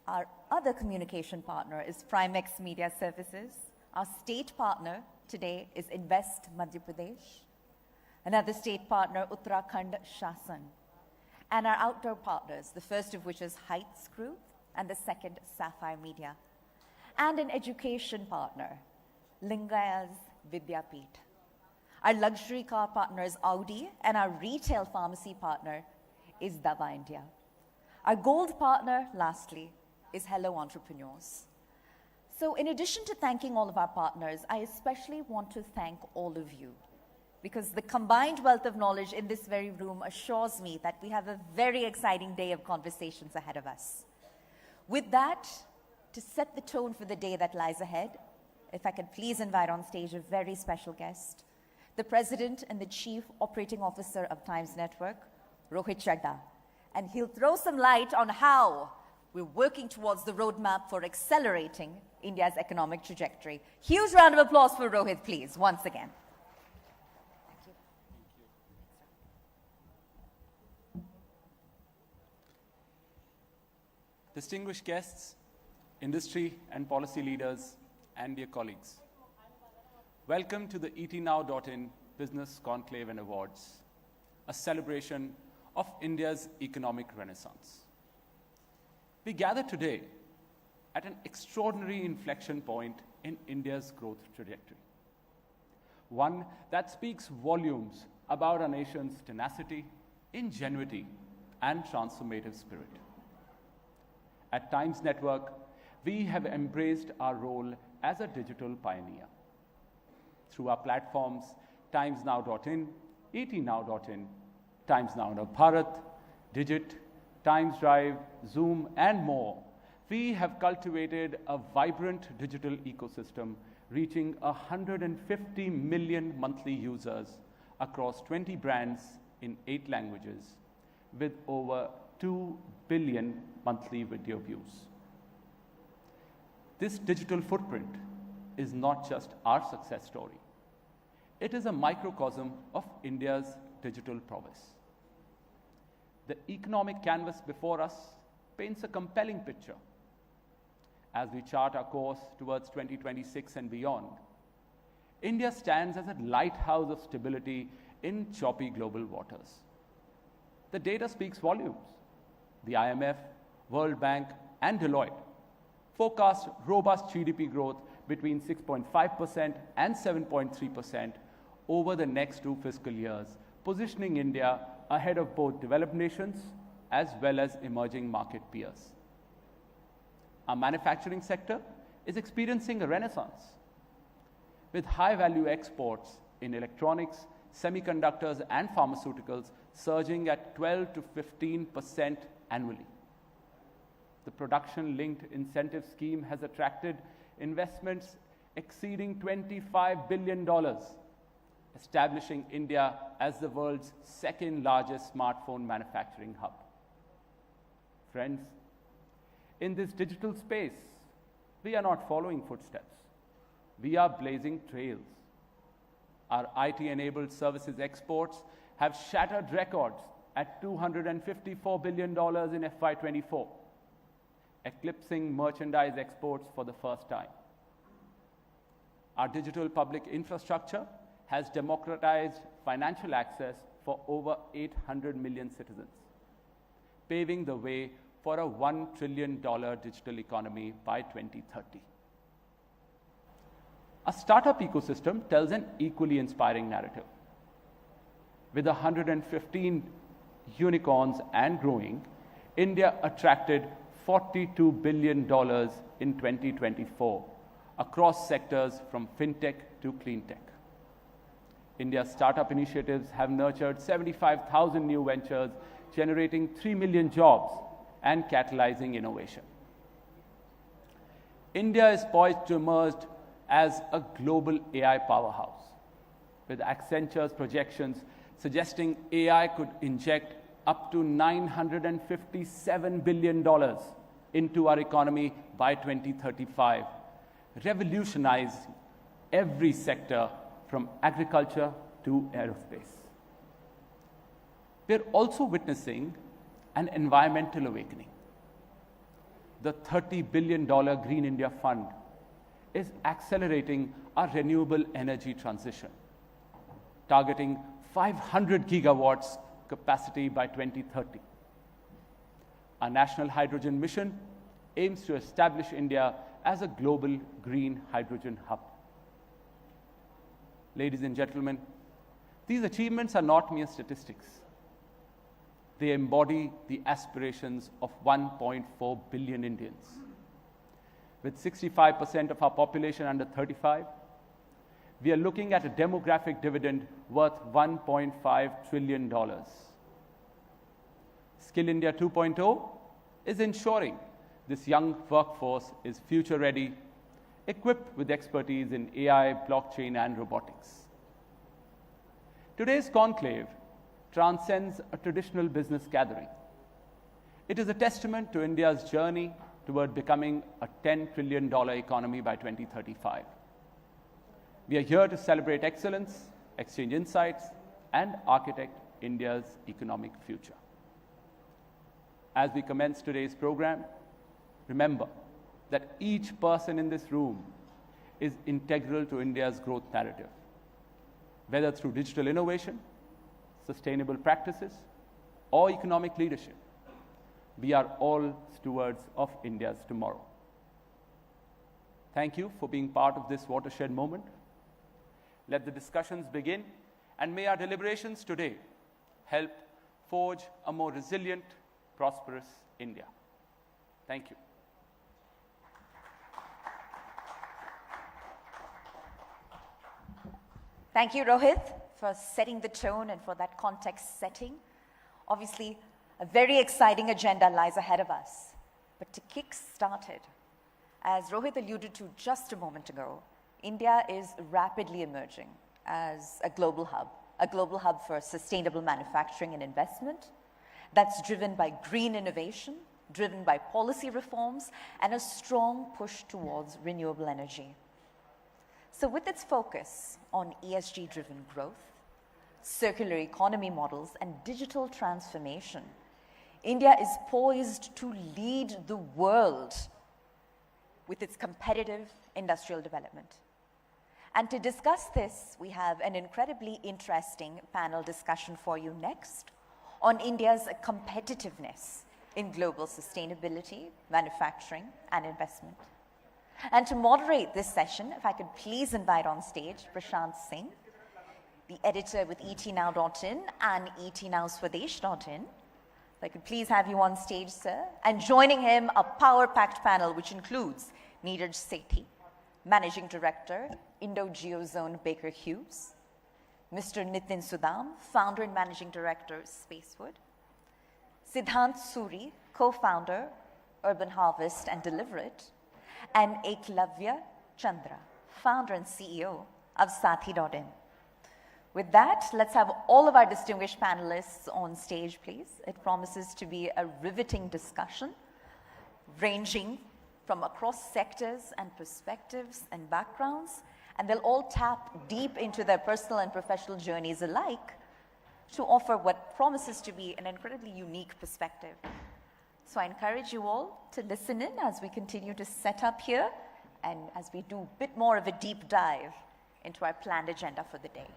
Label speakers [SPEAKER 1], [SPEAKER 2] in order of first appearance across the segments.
[SPEAKER 1] Our other communication partner is Primex Media Services. Our state partner today is Invest Madhya Pradesh. Another state partner, Uttarakhand Shasan. And our outdoor partners, the first of which is Heights Group and the second, Sapphire Media. And an education partner, Lingaya's Vidyapeeth. Our luxury car partner is Audi, and our retail pharmacy partner is Dava India. Our gold partner, lastly, is Hello Entrepreneurs. So in addition to thanking all of our partners, I especially want to thank all of you, because the combined wealth of knowledge in this very room assures me that we have a very exciting day of conversations ahead of us. With that, to set the tone for the day that lies ahead, if I could please invite on stage a very special guest, the President and the Chief Operating Officer of Times Network, Rohit Chadha. And he'll throw some light on how we're working towards the roadmap for accelerating India's economic trajectory. Huge round of applause for Rohit, please, once again. Thank you.
[SPEAKER 2] Distinguished guests, industry and policy leaders, and dear colleagues. Welcome to the etnow.in Business Conclave and Awards, a celebration of India's economic renaissance. We gather today at an extraordinary inflection point in India's growth trajectory, one that speaks volumes about our nation's tenacity, ingenuity, and transformative spirit. At Times Network, we have embraced our role as a digital pioneer. Through our platforms, timesnow.in, etnow.in, Times Now Bharat, Digit, Times Drive, Zoom, and more, we have cultivated a vibrant digital ecosystem reaching 150 million monthly users across 20 brands in 8 languages with over 2 billion monthly video views. This digital footprint is not just our success story. It is a microcosm of India's digital prowess. The economic canvas before us paints a compelling picture. As we chart our course towards 2026 and beyond, India stands as a lighthouse of stability in choppy global waters. The data speaks volumes. The IMF, World Bank, and Deloitte forecast robust GDP growth between 6.5% and 7.3% over the next 2 fiscal years, positioning India ahead of both developed nations as well as emerging market peers. Our manufacturing sector is experiencing a renaissance, with high-value exports in electronics, semiconductors, and pharmaceuticals surging at 12 to 15% annually. The production-linked incentive scheme has attracted investments exceeding $25 billion, establishing India as the world's second-largest smartphone manufacturing hub. Friends, in this digital space, we are not following footsteps. We are blazing trails. Our IT-enabled services exports have shattered records at $254 billion in FY24, eclipsing merchandise exports for the first time. Our digital public infrastructure has democratized financial access for over 800 million citizens, paving the way for a $1 trillion digital economy by 2030. A startup ecosystem tells an equally inspiring narrative. With 115 unicorns and growing, India attracted $42 billion in 2024 across sectors from fintech to clean tech. India's startup initiatives have nurtured 75,000 new ventures, generating 3 million jobs and catalyzing innovation. India is poised to emerge as a global AI powerhouse, with Accenture's projections suggesting AI could inject up to $957 billion into our economy by 2035, revolutionizing every sector from agriculture to aerospace. We're also witnessing an environmental awakening. the $30 billion Green India Fund is accelerating our renewable energy transition, targeting 500 gigawatts capacity by 2030. Our National Hydrogen Mission aims to establish India as a global green hydrogen hub. Ladies and gentlemen, these achievements are not mere statistics. They embody the aspirations of 1.4 billion Indians. With 65% of our population under 35, we are looking at a demographic dividend worth $1.5 trillion. Skill India 2.0 is ensuring this young workforce is future ready, equipped with expertise in AI, blockchain, and robotics. Today's conclave transcends a traditional business gathering. It is a testament to India's journey toward becoming a $10 trillion economy by 2035. We are here to celebrate excellence, exchange insights, and architect India's economic future. As we commence today's program, remember that each person in this room is integral to India's growth narrative, whether through digital innovation, sustainable practices, or economic leadership. We are all stewards of India's tomorrow. Thank you for being part of this watershed moment. Let the discussions begin, and may our deliberations today help forge a more resilient, prosperous India. Thank you.
[SPEAKER 1] Thank you, Rohit, for setting the tone and for that context setting. Obviously, a very exciting agenda lies ahead of us. But to kick started, as Rohit alluded to just a moment ago, India is rapidly emerging as a global hub for sustainable manufacturing and investment that's driven by green innovation, driven by policy reforms, and a strong push towards renewable energy. So with its focus on ESG-driven growth, circular economy models, and digital transformation, India is poised to lead the world with its competitive industrial development. And to discuss this, we have an incredibly interesting panel discussion for you next on India's competitiveness in global sustainability, manufacturing, and investment. And to moderate this session, if I could please invite on stage Prashant Singh, the editor with etnow.in and etnowswadesh.in. If I could please have you on stage, sir. And joining him, a power-packed panel which includes Neeraj Sethi, Managing Director, Indo-Geozone Baker Hughes, Mr. Nitin Sudham, Founder and Managing Director, Spacewood, Siddhant Suri, Co-Founder, Urban Harvest and Deliver It, and Eklavya Chandra, Founder and CEO of Sathi.in. With that, let's have all of our distinguished panelists on stage, please. It promises to be a riveting discussion, ranging from across sectors and perspectives and backgrounds, and they'll all tap deep into their personal and professional journeys alike to offer what promises to be an incredibly unique perspective. So I encourage you all to listen in as we continue to set up here and as we do a bit more of a deep dive into our planned agenda for the day.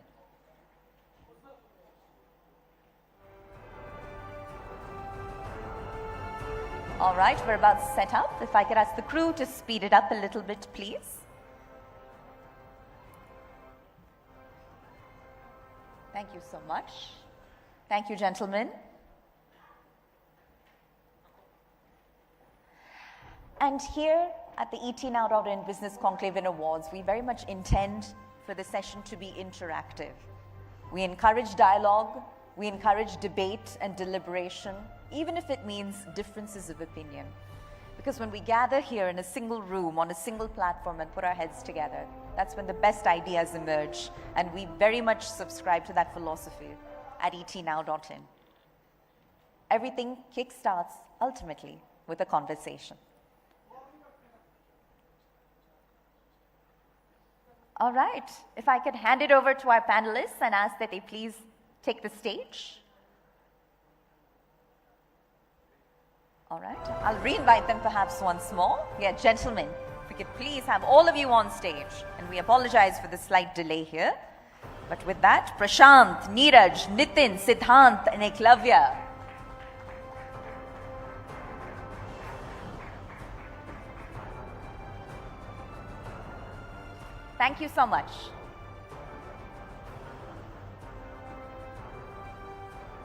[SPEAKER 1] All right, we're about to set up. If I could ask the crew to speed it up a little bit, please. Thank you so much. Thank you, gentlemen. And here at the etnow.in Business Conclave and Awards, we very much intend for the session to be interactive. We encourage dialogue, we encourage debate and deliberation, even if it means differences of opinion. Because when we gather here in a single room, on a single platform and put our heads together, that's when the best ideas emerge. And we very much subscribe to that philosophy at etnow.in. Everything kickstarts ultimately with a conversation. All right, if I could hand it over to our panelists and ask that they please take the stage. All right. I'll re-invite them perhaps once more. Yeah, gentlemen, if we could please have all of you on stage. And we apologize for the slight delay here. But with that, Prashant, Neeraj, Nitin, Siddhant, and Eklavya. Thank you so much.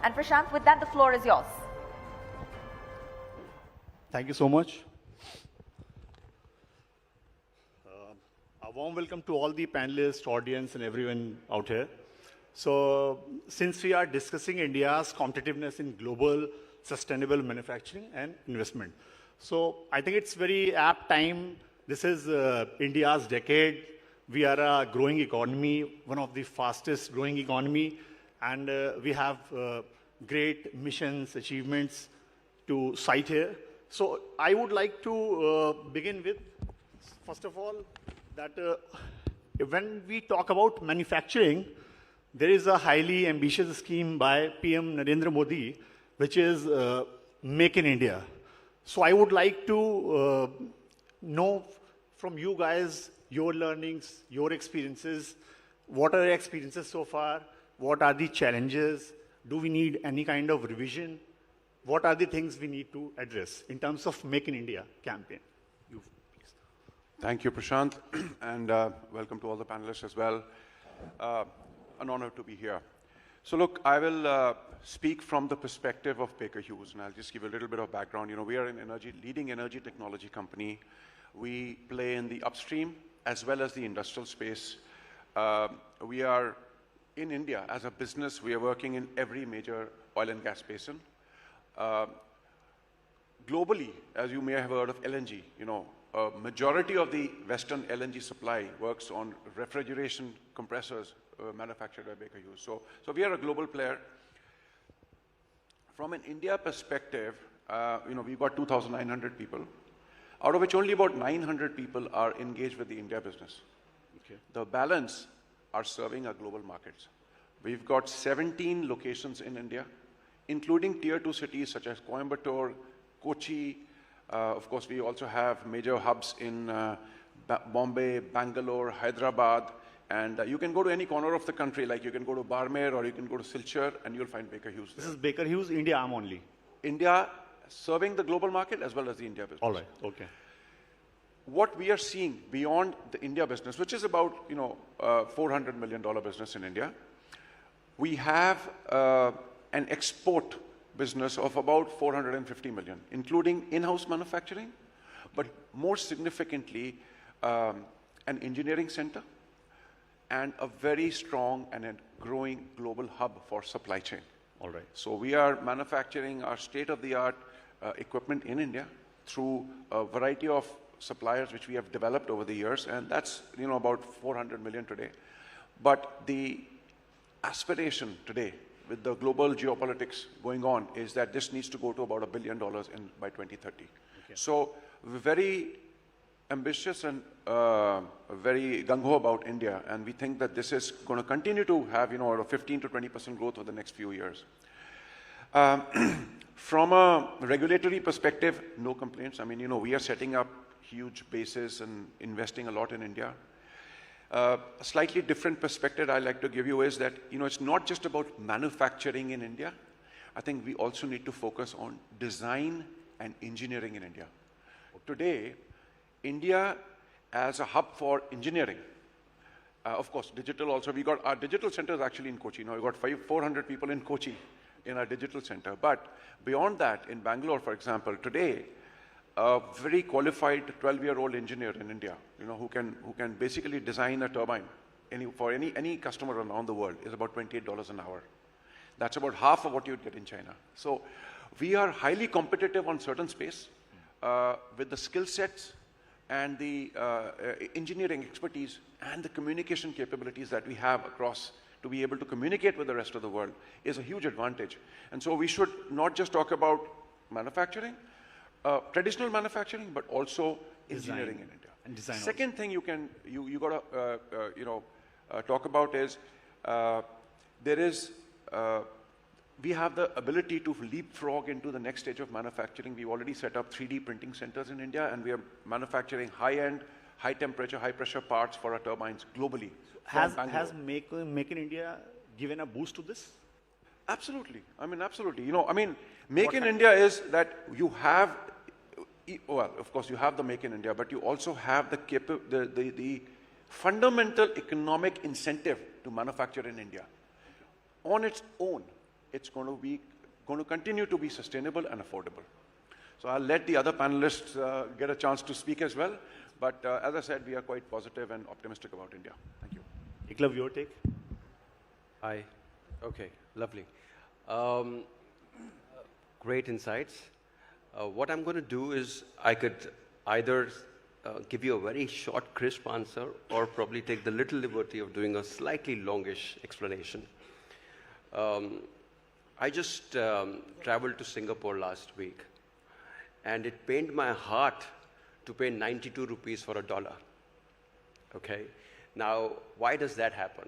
[SPEAKER 1] And Prashant, with that, the floor is yours.
[SPEAKER 3] Thank you so much. A warm welcome to all the panelists, audience, and everyone out here. So, since we are discussing India's competitiveness in global sustainable manufacturing and investment, so I think it's very apt time. This is India's decade. We are a growing economy, one of the fastest growing economy, and we have great missions, achievements to cite here. So I would like to begin with, first of all, that when we talk about manufacturing, there is a highly ambitious scheme by PM Narendra Modi, which is Make in India. So I would like to know from you guys, your learnings, your experiences, what are your experiences so far? What are the challenges? Do we need any kind of revision? What are the things we need to address in terms of Make in India campaign? You, please.
[SPEAKER 4] Thank you, Prashant, and welcome to all the panelists as well. An honor to be here. So look, I will speak from the perspective of Baker Hughes, and I'll just give a little bit of background. You know, we are an leading energy technology company. We play in the upstream as well as the industrial space. We are in India, as a business, we are working in every major oil and gas basin. Globally, as you may have heard of LNG, you know, a majority of the Western LNG supply works on refrigeration compressors manufactured by Baker Hughes. So we are a global player. From an India perspective, you know, we've got 2,900 people, out of which only about 900 people are engaged with the India business. Okay. The balance are serving our global markets. We've got 17 locations in India, including tier 2 cities such as Coimbatore, Kochi. Of course, we also have major hubs in Bombay, Bangalore, Hyderabad, and you can go to any corner of the country, like you can go to Barmer or you can go to Silchar, and you'll find Baker Hughes there.
[SPEAKER 3] This is Baker Hughes India arm only?
[SPEAKER 4] India serving the global market as well as the India business.
[SPEAKER 3] All right, okay.
[SPEAKER 4] What we are seeing beyond the India business, which is about, you know, $400 million business in India, we have an export business of about 450 million, including in-house manufacturing, but more significantly, an engineering center and a very strong and a growing global hub for supply chain.
[SPEAKER 3] All right.
[SPEAKER 4] So we are manufacturing our state-of-the-art equipment in India through a variety of suppliers which we have developed over the years, and that's, you know, about 400 million today. But the aspiration today with the global geopolitics going on is that this needs to go to about $1 billion by 2030. Okay. So we're very ambitious and very gung-ho about India, and we think that this is going to continue to have, you know, a 15 to 20% growth over the next few years. From a regulatory perspective, no complaints. I mean, you know, we are setting up huge bases and investing a lot in India. A slightly different perspective I'd like to give you is that, you know, it's not just about manufacturing in India. I think we also need to focus on design and engineering in India. Today, India as a hub for engineering, of course, digital also, we got our digital centers actually in Kochi. Now we've got 400 people in Kochi in our digital center. But beyond that, in Bangalore, for example, today, a very qualified 12-year-old engineer in India, you know, who can basically design a turbine for any customer around the world is about $28 an hour. That's about half of what you'd get in China. So we are highly competitive on certain space with the skill sets and the engineering expertise and the communication capabilities that we have across to be able to communicate with the rest of the world is a huge advantage. And so we should not just talk about manufacturing, traditional manufacturing, but also engineering in India.
[SPEAKER 3] And design.
[SPEAKER 4] Second thing you got to talk about is there is we have the ability to leapfrog into the next stage of manufacturing. We've already set up 3D printing centers in India, and we are manufacturing high-end, high-temperature, high-pressure parts for our turbines globally.
[SPEAKER 3] Has Make in India given a boost to this?
[SPEAKER 4] Absolutely. I mean, absolutely. You know, I mean, Make in India is that you have, well, of course, you have the Make in India, but you also have the fundamental economic incentive to manufacture in India. On its own, it's going to continue to be sustainable and affordable. So I'll let the other panelists get a chance to speak as well. But as I said, we are quite positive and optimistic about India. Thank you.
[SPEAKER 3] Conclave, your take?
[SPEAKER 5] Hi. Okay, lovely. Great insights. What I'm going to do is I could either give you a very short, crisp answer or probably take the little liberty of doing a slightly longish explanation. I just traveled to Singapore last week, and it pained my heart to pay 92 rupees for $1. Okay? Now, why does that happen?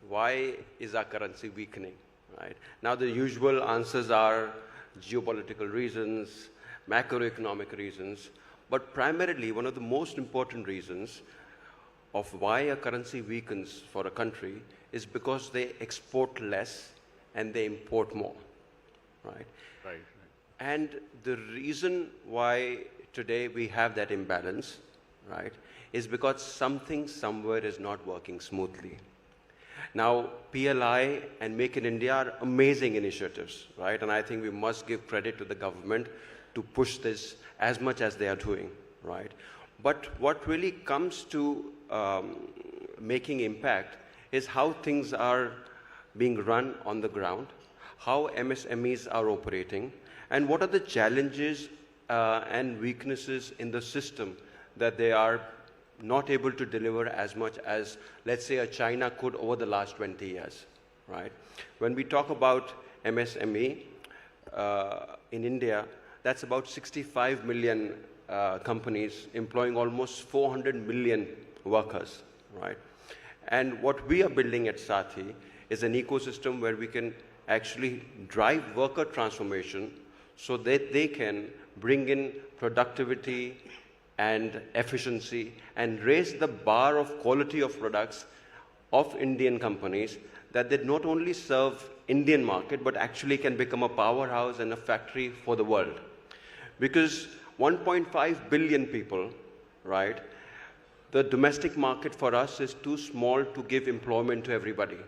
[SPEAKER 5] Why is our currency weakening? Right? Now, the usual answers are geopolitical reasons, macroeconomic reasons, but primarily one of the most important reasons of why a currency weakens for a country is because they export less and they import more, right?
[SPEAKER 3] Right.
[SPEAKER 5] And the reason why today we have that imbalance, right, is because something somewhere is not working smoothly. Now, PLI and Make in India are amazing initiatives, right? And I think we must give credit to the government to push this as much as they are doing, right? But what really comes to making impact is how things are being run on the ground, how MSMEs are operating, and what are the challenges and weaknesses in the system that they are not able to deliver as much as, let's say, a China could over the last 20 years, right? When we talk about MSME in India, that's about 65 million companies employing almost 400 million workers, right? And what we are building at Sathi is an ecosystem where we can actually drive worker transformation so that they can bring in productivity and efficiency and raise the bar of quality of products of Indian companies, that they not only serve Indian market, but actually can become a powerhouse and a factory for the world. Because 1.5 billion people, right, the domestic market for us is too small to give employment to everybody,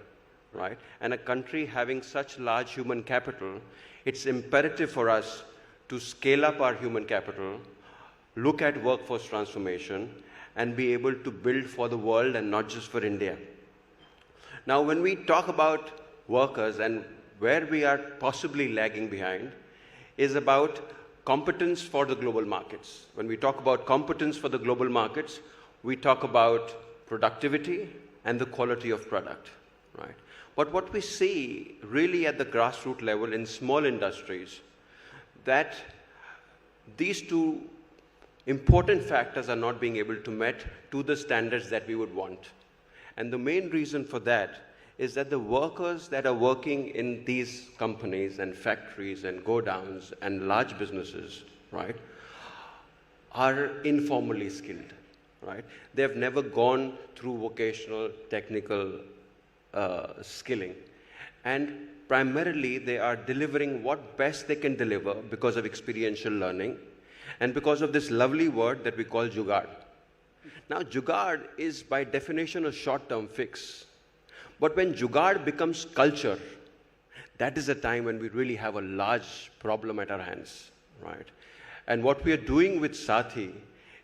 [SPEAKER 5] right? And a country having such large human capital, it's imperative for us to scale up our human capital, look at workforce transformation, and be able to build for the world and not just for India. Now, when we talk about workers and where we are possibly lagging behind is about competence for the global markets. When we talk about competence for the global markets, we talk about productivity and the quality of product, right? But what we see really at the grassroots level in small industries, that these two important factors are not being able to met to the standards that we would want. And the main reason for that is that the workers that are working in these companies and factories and godowns and large businesses, right, are informally skilled, right? They have never gone through vocational, technical skilling. And primarily, they are delivering what best they can deliver because of experiential learning and because of this lovely word that we call jugaad. Now, jugaad is by definition a short-term fix. But when jugaad becomes culture, that is a time when we really have a large problem at our hands, right? And what we are doing with Sathi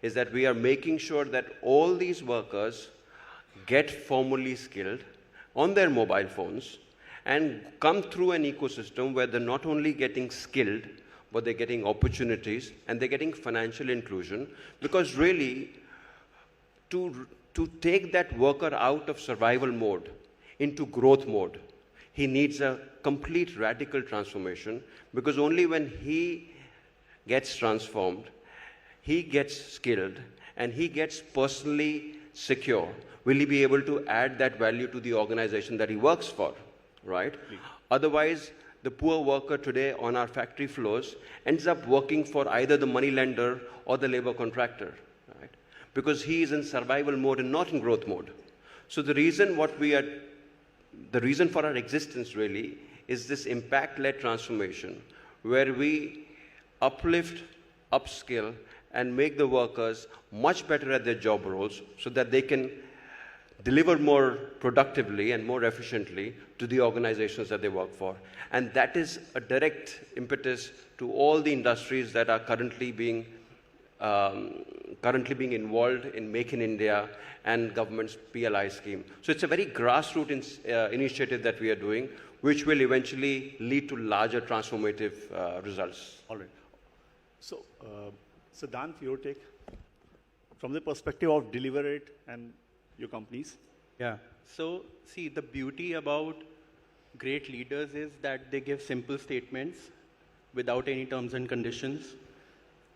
[SPEAKER 5] is that we are making sure that all these workers get formally skilled on their mobile phones and come through an ecosystem where they're not only getting skilled, but they're getting opportunities and they're getting financial inclusion, because really to take that worker out of survival mode into growth mode, he needs a complete radical transformation, because only when he gets transformed, he gets skilled, and he gets personally secure, will he be able to add that value to the organization that he works for, right? Otherwise, the poor worker today on our factory floors ends up working for either the money lender or the labor contractor, right? Because he is in survival mode and not in growth mode. So the reason for our existence really is this impact-led transformation where we uplift, upskill, and make the workers much better at their job roles so that they can deliver more productively and more efficiently to the organizations that they work for. And that is a direct impetus to all the industries that are currently being involved in Make in India and government's PLI scheme. So it's a very grassroots initiative that we are doing, which will eventually lead to larger transformative results.
[SPEAKER 3] All right. So, Dan, your take from the perspective of Deliverate and your companies.
[SPEAKER 6] Yeah. So, see, the beauty about great leaders is that they give simple statements without any terms and conditions,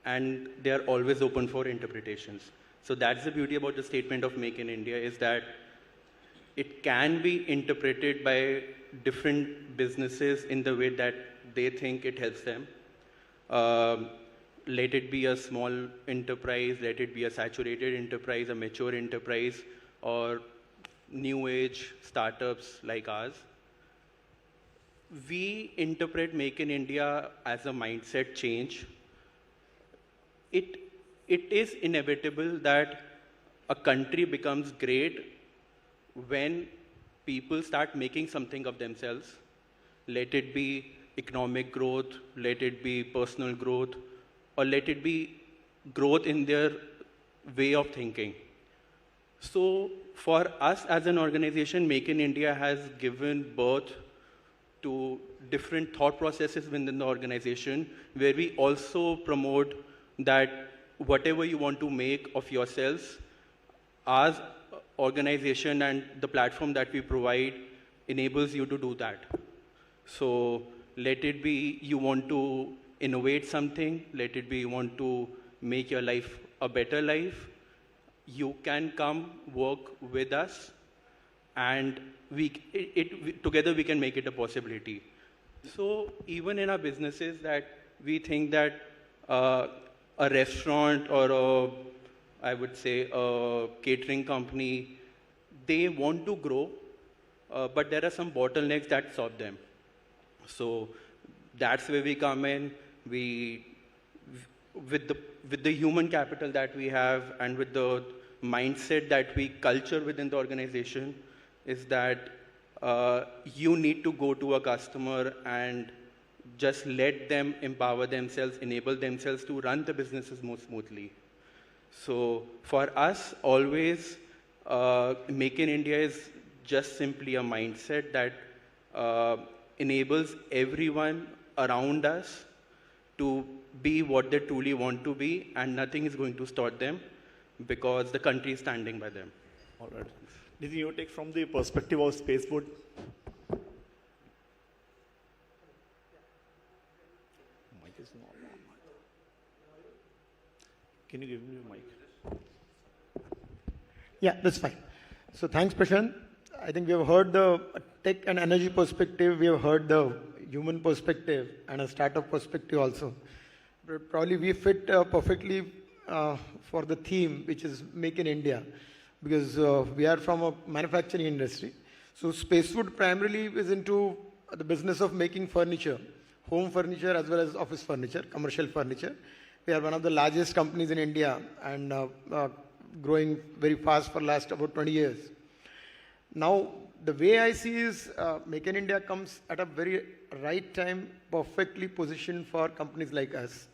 [SPEAKER 6] and they are always open for interpretations. So that's the beauty about the statement of Make in India, is that it can be interpreted by different businesses in the way that they think it helps them. Let it be a small enterprise, let it be a saturated enterprise, a mature enterprise, or new age startups like ours. We interpret Make in India as a mindset change. It is inevitable that a country becomes great when people start making something of themselves. Let it be economic growth, let it be personal growth, or let it be growth in their way of thinking. So for us as an organization, Make in India has given birth to different thought processes within the organization, where we also promote that whatever you want to make of yourselves, our organization and the platform that we provide enables you to do that. So let it be you want to innovate something, let it be you want to make your life a better life, you can come work with us, and together we can make it a possibility. So even in our businesses, that we think that a restaurant or I would say a catering company, they want to grow, but there are some bottlenecks that stop them. So that's where we come in. With the human capital that we have and with the mindset that we culture within the organization, is that you need to go to a customer and just let them empower themselves, enable themselves to run the businesses more smoothly. So for us, always, Make in India is just simply a mindset that enables everyone around us to be what they truly want to be, and nothing is going to stop them because the country is standing by them.
[SPEAKER 3] All right. Did you take from the perspective of Spacewood? Mic is not on. Can you give me your mic?
[SPEAKER 7] Yeah, that's fine. So thanks, Prashant. I think we have heard the tech and energy perspective, we have heard the human perspective and a startup perspective also. But probably we fit perfectly for the theme, which is Make in India, because we are from a manufacturing industry. So Spacewood primarily is into the business of making furniture, home furniture as well as office furniture, commercial furniture. We are one of the largest companies in India and growing very fast for the last about 20 years. Now, the way I see is Make in India comes at a very right time, perfectly positioned for companies like us.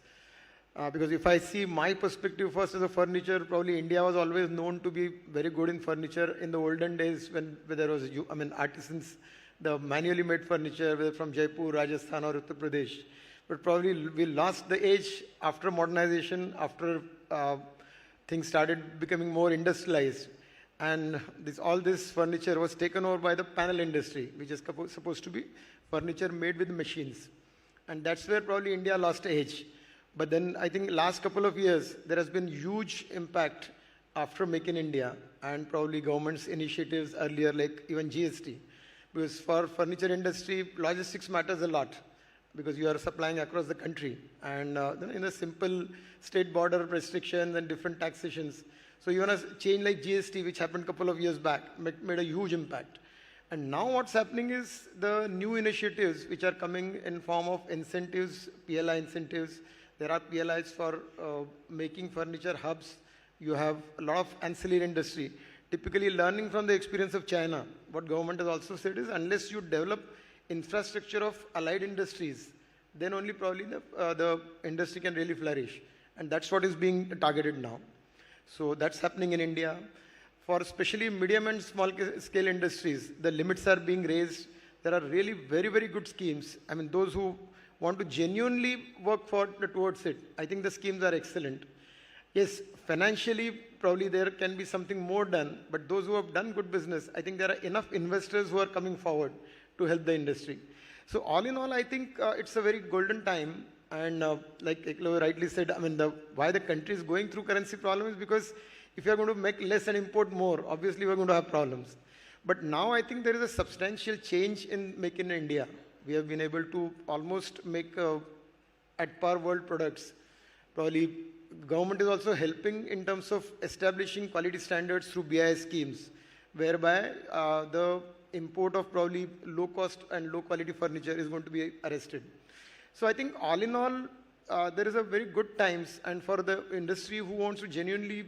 [SPEAKER 7] Because if I see my perspective first as a furniture, probably India was always known to be very good in furniture in the olden days when there was, artisans, the manually made furniture, whether from Jaipur, Rajasthan or Uttar Pradesh. But probably we lost the edge after modernization, after things started becoming more industrialized. And all this furniture was taken over by the panel industry, which is supposed to be furniture made with machines. And that's where probably India lost edge. But then I think last couple of years, there has been huge impact after Make in India and probably government's initiatives earlier, like even GST. Because for furniture industry, logistics matters a lot because you are supplying across the country. And in a simple state border restrictions and different taxations. So even a change like GST, which happened a couple of years back, made a huge impact. And now what's happening is the new initiatives which are coming in form of incentives, PLI incentives. There are PLIs for making furniture hubs. You have a lot of ancillary industry. Typically learning from the experience of China, what government has also said is unless you develop infrastructure of allied industries, then only probably the industry can really flourish. And that's what is being targeted now. So that's happening in India. For especially medium and small scale industries, the limits are being raised. There are really very, very good schemes. I mean, those who want to genuinely work towards it, I think the schemes are excellent. Yes, financially, probably there can be something more done, but those who have done good business, I think there are enough investors who are coming forward to help the industry. So all in all, I think it's a very golden time. And like Eklo rightly said, I mean, why the country is going through currency problems is because if you are going to make less and import more, obviously we're going to have problems. But now I think there is a substantial change in Make in India. We have been able to almost make at par world products. Probably government is also helping in terms of establishing quality standards through BIS schemes, whereby the import of probably low cost and low quality furniture is going to be arrested. So I think all in all, there is a very good times, and for the industry who wants to genuinely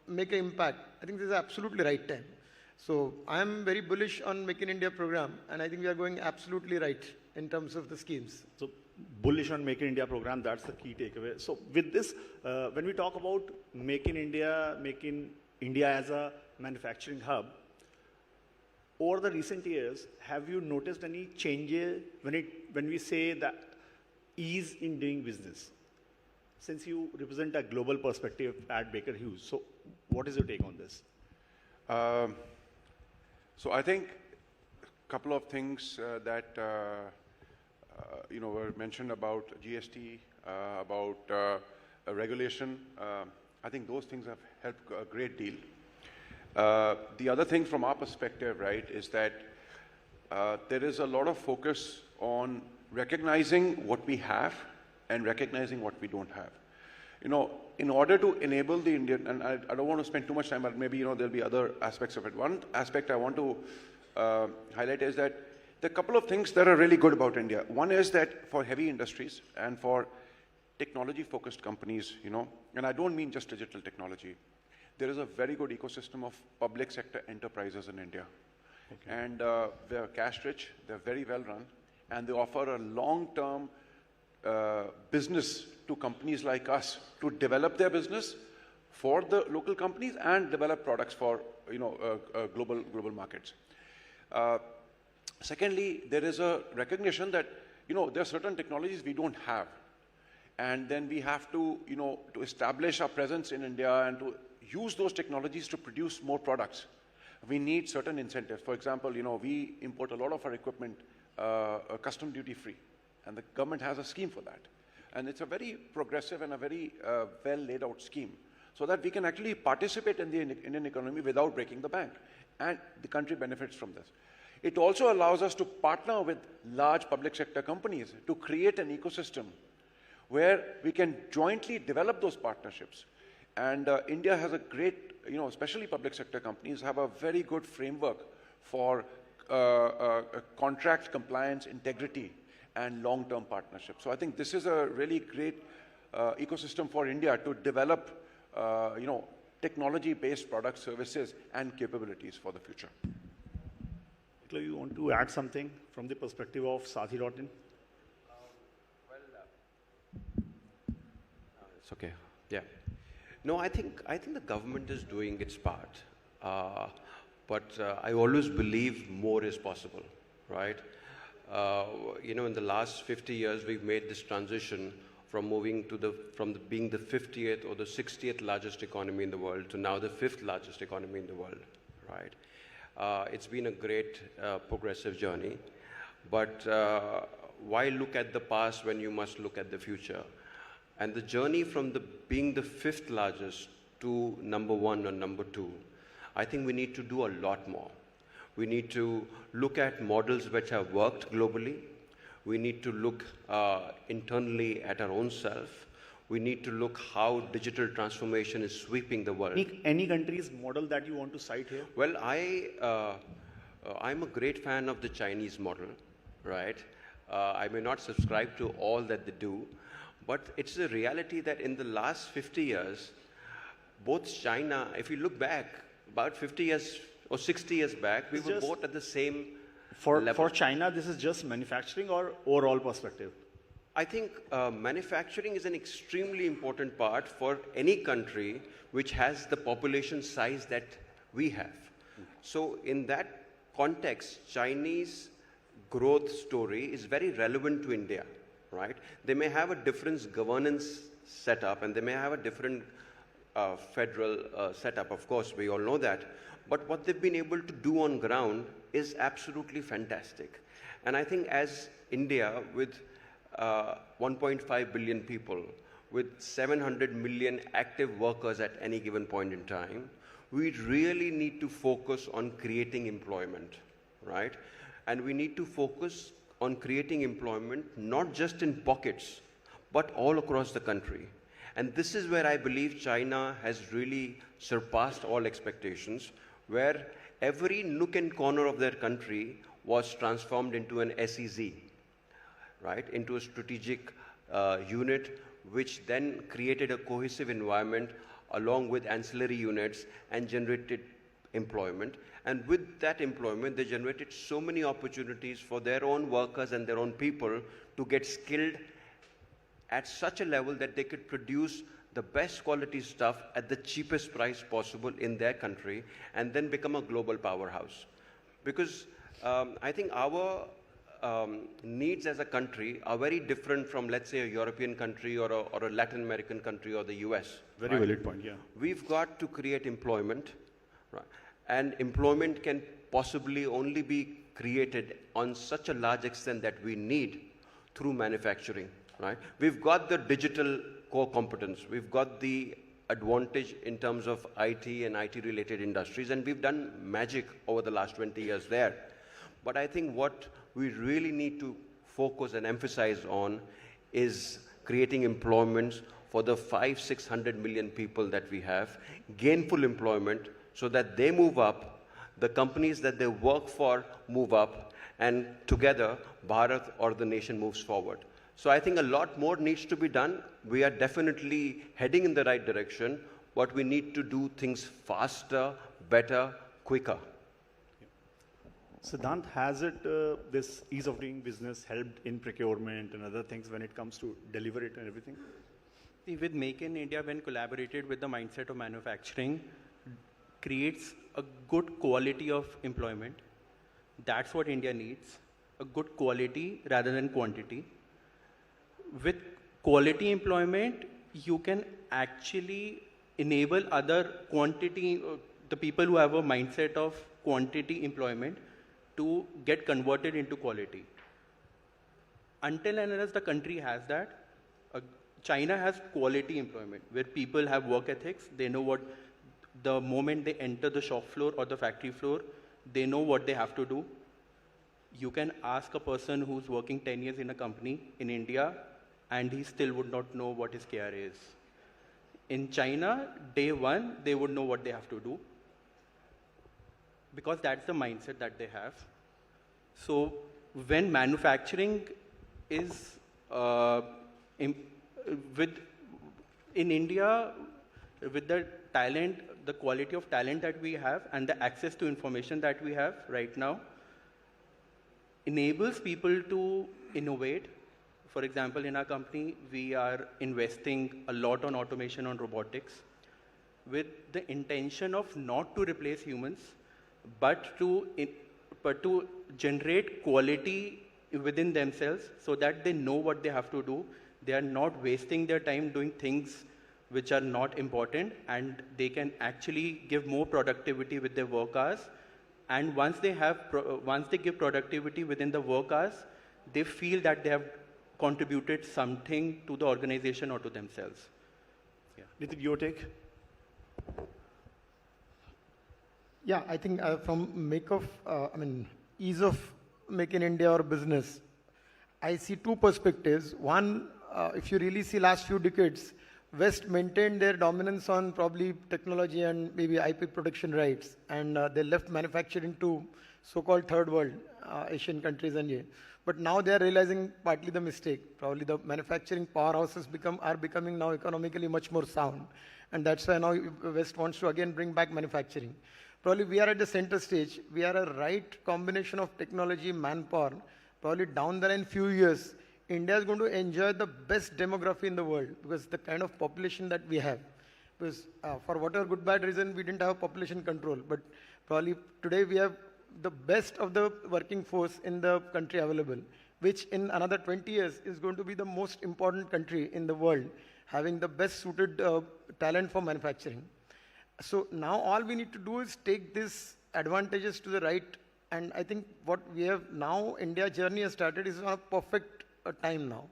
[SPEAKER 7] make an impact, I think this is absolutely right time. So I am very bullish on Make in India program, and I think we are going absolutely right in terms of the schemes.
[SPEAKER 3] So bullish on Make in India program, that's the key takeaway. So with this, when we talk about Make in India as a manufacturing hub, over the recent years, have you noticed any changes when we say that ease in doing business? Since you represent a global perspective at Baker Hughes, so what is your take on this?
[SPEAKER 4] So I think a couple of things that were mentioned about GST, about regulation. I think those things have helped a great deal. The other thing from our perspective, right, is that there is a lot of focus on recognizing what we have and recognizing what we don't have. You know, in order to enable the Indian, and I don't want to spend too much time, but maybe, there'll be other aspects of it. One aspect I want to highlight is that there are a couple of things that are really good about India. One is that for heavy industries and for technology-focused companies, and I don't mean just digital technology, there is a very good ecosystem of public sector enterprises in India. Okay. And they're cash rich, they're very well run, and they offer a long-term business to companies like us to develop their business for the local companies and develop products for global markets. Secondly, there is a recognition that there are certain technologies we don't have, and then we have to to establish our presence in India and to use those technologies to produce more products. We need certain incentives. For example, we import a lot of our equipment custom duty free, and the government has a scheme for that. And it's a very progressive and a very well laid out scheme, so that we can actually participate in the Indian economy without breaking the bank. And the country benefits from this. It also allows us to partner with large public sector companies to create an ecosystem where we can jointly develop those partnerships. And India has a great, especially public sector companies have a very good framework for contract compliance, integrity, and long-term partnership. So I think this is a really great ecosystem for India to develop, technology-based products, services, and capabilities for the future.
[SPEAKER 3] You want to add something from the perspective of Sathi.in?
[SPEAKER 5] It's okay. Yeah. No, I think the government is doing its part, but I always believe more is possible, right? In the last 50 years, we've made this transition from moving to being the 50th or the 60th largest economy in the world to now the 5th largest economy in the world, right? It's been a great progressive journey, but why look at the past when you must look at the future? And the journey from being the 5th largest to number 1 or number 2, I think we need to do a lot more. We need to look at models which have worked globally. We need to look internally at our own self. We need to look how digital transformation is sweeping the world.
[SPEAKER 3] Any country's model that you want to cite here?
[SPEAKER 5] Well, I'm a great fan of the Chinese model, right? I may not subscribe to all that they do, but it's a reality that in the last 50 years, both China, if you look back, about 50 years or 60 years back, we were both at the same level.
[SPEAKER 3] For China, this is just manufacturing or overall perspective?
[SPEAKER 5] I think manufacturing is an extremely important part for any country which has the population size that we have. So in that context, Chinese growth story is very relevant to India, right? They may have a different governance setup and they may have a different federal setup, of course, we all know that. But what they've been able to do on ground is absolutely fantastic. And I think as India, with 1.5 billion people, with 700 million active workers at any given point in time, we really need to focus on creating employment, right? And we need to focus on creating employment not just in pockets, but all across the country. And this is where I believe China has really surpassed all expectations, where every nook and corner of their country was transformed into an SEZ, right? Into a strategic unit, which then created a cohesive environment along with ancillary units and generated employment. And with that employment, they generated so many opportunities for their own workers and their own people to get skilled at such a level that they could produce the best quality stuff at the cheapest price possible in their country and then become a global powerhouse. Because I think our needs as a country are very different from, let's say, a European country or a Latin American country or the US.
[SPEAKER 3] Very valid point, yeah.
[SPEAKER 5] We've got to create employment, right? And employment can possibly only be created on such a large extent that we need through manufacturing, right? We've got the digital core competence. We've got the advantage in terms of IT and IT-related industries, and we've done magic over the last 20 years there. But I think what we really need to focus and emphasize on is creating employment for the 500-600 million people that we have, gainful employment, so that they move up, the companies that they work for move up, and together, Bharat or the nation moves forward. So I think a lot more needs to be done. We are definitely heading in the right direction, but we need to do things faster, better, quicker.
[SPEAKER 3] Siddhant, has it, this ease of doing business helped in procurement and other things when it comes to deliver it and everything?
[SPEAKER 6] See, with Make in India, when collaborated with the mindset of manufacturing, creates a good quality of employment. That's what India needs, a good quality rather than quantity. With quality employment, you can actually enable other quantity, the people who have a mindset of quantity employment to get converted into quality. Until and unless the country has that, China has quality employment, where people have work ethics, they know what, the moment they enter the shop floor or the factory floor, they know what they have to do. You can ask a person who's working 10 years in a company in India, and he still would not know what his KRA is. In China, day one, they would know what they have to do, because that's the mindset that they have. So when manufacturing is in India, with the talent, the quality of talent that we have and the access to information that we have right now, enables people to innovate. For example, in our company, we are investing a lot on automation, on robotics, with the intention of not to replace humans, but to generate quality within themselves so that they know what they have to do. They are not wasting their time doing things which are not important, and they can actually give more productivity with their work hours. And once they give productivity within the work hours, they feel that they have contributed something to the organization or to themselves.
[SPEAKER 3] Yeah. Nitin, your take?
[SPEAKER 7] Yeah, I think ease of make in India or business, I see two perspectives. One, if you really see last few decades, West maintained their dominance on probably technology and maybe IP protection rights, and they left manufacturing to so-called third world, Asian countries and yeah. But now they are realizing partly the mistake. Probably the manufacturing powerhouses are becoming now economically much more sound, and that's why now West wants to again bring back manufacturing. Probably we are at the center stage. We are a right combination of technology, manpower. Probably down the line few years, India is going to enjoy the best demography in the world because the kind of population that we have. Because for whatever good bad reason, we didn't have population control. But probably today we have the best of the working force in the country available, which in another 20 years is going to be the most important country in the world, having the best suited talent for manufacturing. So now all we need to do is take these advantages to the right. And I think what we have now, India journey has started, is on a perfect time now.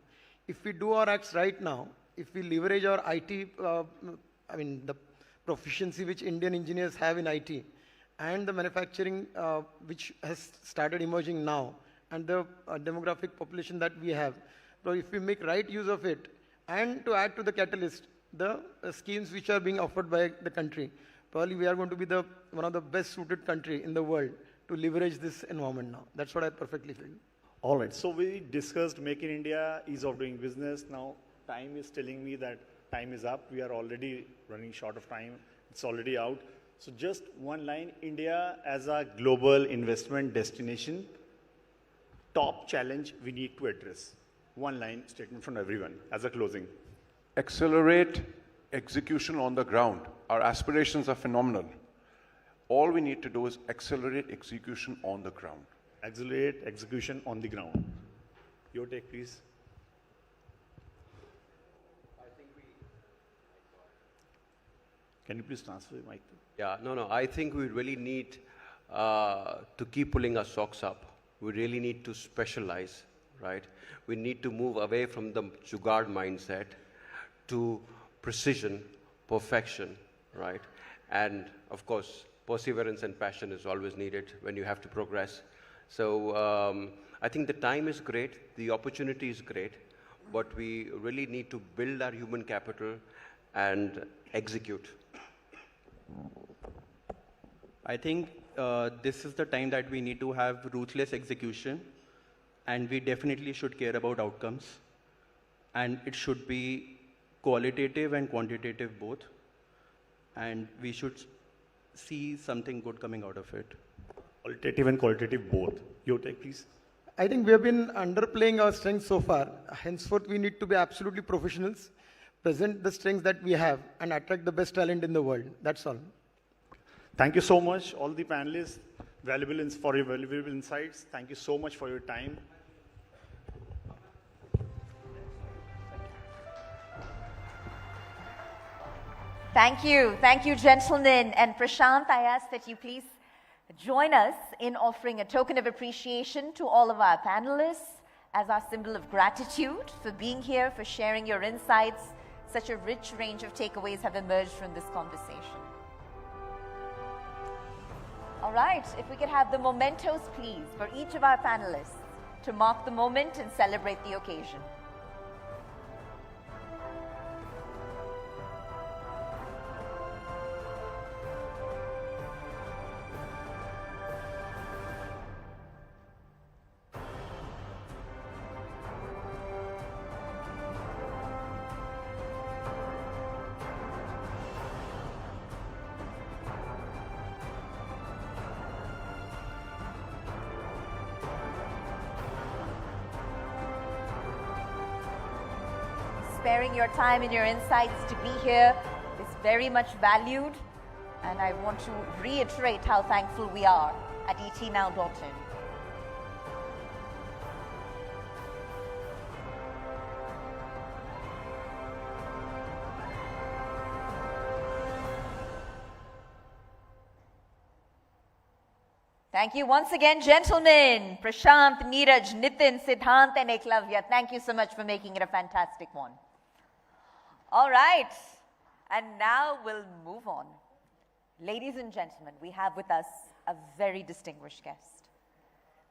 [SPEAKER 7] If we do our acts right now, if we leverage our IT, the proficiency which Indian engineers have in IT, and the manufacturing which has started emerging now, and the demographic population that we have, so if we make right use of it, and to add to the catalyst, the schemes which are being offered by the country, probably we are going to be one of the best suited country in the world to leverage this environment now. That's what I perfectly feel.
[SPEAKER 3] All right, so we discussed Make in India, ease of doing business. Now time is telling me that time is up. We are already running short of time. It's already out. So just one line, India as a global investment destination, top challenge we need to address. One line statement from everyone as a closing.
[SPEAKER 4] Accelerate execution on the ground. Our aspirations are phenomenal. All we need to do is accelerate execution on the ground.
[SPEAKER 3] Accelerate execution on the ground. Your take, please. Can you please transfer the mic?
[SPEAKER 5] Yeah, no. I think we really need to keep pulling our socks up. We really need to specialize, right? We need to move away from the jugaad mindset to precision, perfection, right? And of course, perseverance and passion is always needed when you have to progress. So I think the time is great, the opportunity is great, but we really need to build our human capital and execute.
[SPEAKER 6] I think this is the time that we need to have ruthless execution, and we definitely should care about outcomes. And it should be qualitative and quantitative both. And we should see something good coming out of it.
[SPEAKER 3] Qualitative and qualitative both. Your take, please.
[SPEAKER 7] I think we have been underplaying our strengths so far. Henceforth, we need to be absolutely professionals, present the strengths that we have, and attract the best talent in the world. That's all.
[SPEAKER 3] Thank you so much, all the panelists, for your valuable insights. Thank you so much for your time.
[SPEAKER 1] Thank you, gentlemen. And Prashant, I ask that you please join us in offering a token of appreciation to all of our panelists as our symbol of gratitude for being here, for sharing your insights. Such a rich range of takeaways have emerged from this conversation. All right, if we could have the mementos, please, for each of our panelists to mark the moment and celebrate the occasion. Sparing your time and your insights to be here is very much valued, and I want to reiterate how thankful we are at etnow.in. Thank you once again, gentlemen. Prashant, Neeraj, Nitin, Siddhant, and Eklavya. Thank you so much for making it a fantastic one. All right, and now we'll move on Ladies and gentlemen, we have with us a very distinguished guest.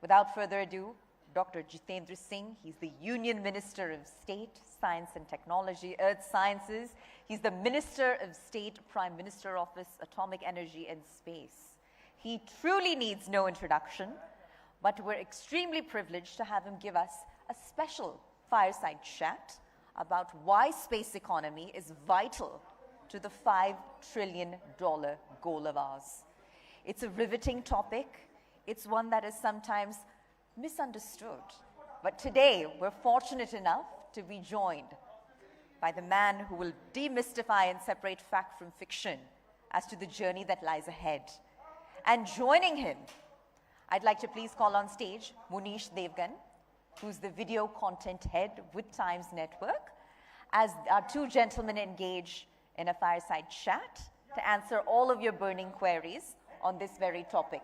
[SPEAKER 1] Without further ado, Dr. Jitendra Singh, he's the Union Minister of State, Science and Technology, Earth Sciences. He's the Minister of State, Prime Minister Office, Atomic Energy and Space. He truly needs no introduction, but we're extremely privileged to have him give us a special fireside chat about why space economy is vital to the $5 trillion goal of ours. It's a riveting topic. It's one that is sometimes misunderstood. But today, we're fortunate enough to be joined by the man who will demystify and separate fact from fiction as to the journey that lies ahead. And joining him, I'd like to please call on stage Munish Devgan, who's the video content head with Times Network, as our two gentlemen engage in a fireside chat to answer all of your burning queries on this very topic.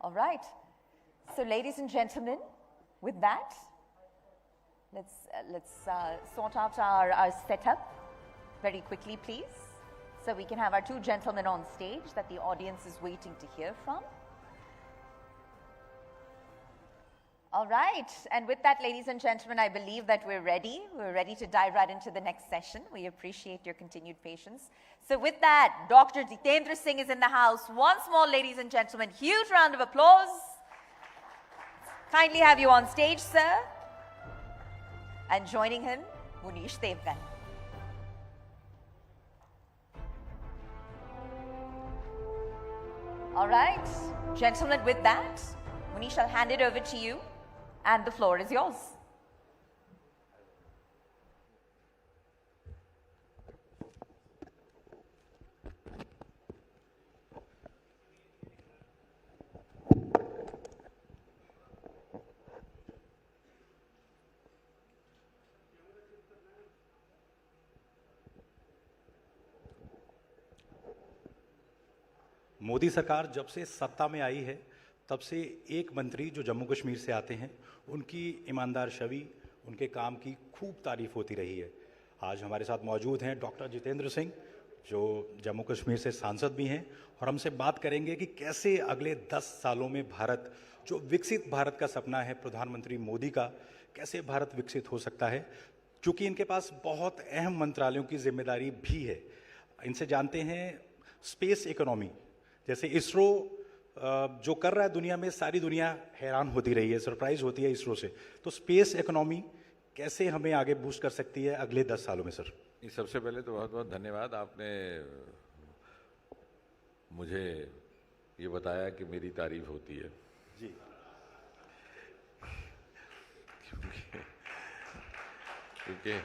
[SPEAKER 1] All right. So, ladies and gentlemen, with that, let's sort out our setup very quickly, please, so we can have our two gentlemen on stage that the audience is waiting to hear from. All right, and with that, ladies and gentlemen, I believe that we're ready. We're ready to dive right into the next session. We appreciate your continued patience. So with that, Dr. Jitendra Singh is in the house. Once more, ladies and gentlemen, huge round of applause. Kindly have you on stage, sir. And joining him, Munish Devgan. All right, gentlemen, with that, Munish, I'll hand it over to you. And the floor is yours.
[SPEAKER 8] Modi सरकार जब से सत्ता में आई है तब से एक मंत्री जो जम्मू कश्मीर से आते हैं उनकी ईमानदार छवि, उनके काम की खूब तारीफ होती रही है। आज हमारे साथ मौजूद हैं डॉक्टर जितेंद्र सिंह, जो जम्मू कश्मीर से सांसद भी हैं, और हमसे बात करेंगे कि कैसे अगले 10 सालों में भारत, जो विकसित भारत का सपना है प्रधानमंत्री मोदी का, कैसे भारत विकसित हो सकता है, क्योंकि इनके पास बहुत अहम मंत्रालयों की जिम्मेदारी भी है। इनसे जानते हैं स्पेस इकोनॉमी, जैसे इसरो जो कर रहा है दुनिया में, सारी दुनिया हैरान होती रही है, सरप्राइज होती है इसरो से। तो स्पेस इकोनॉमी कैसे हमें आगे बूस्ट कर सकती है अगले 10 सालों में, सर?
[SPEAKER 9] सबसे पहले तो बहुत बहुत धन्यवाद, आपने मुझे ये बताया कि मेरी तारीफ होती है
[SPEAKER 8] जी।
[SPEAKER 9] क्योंकि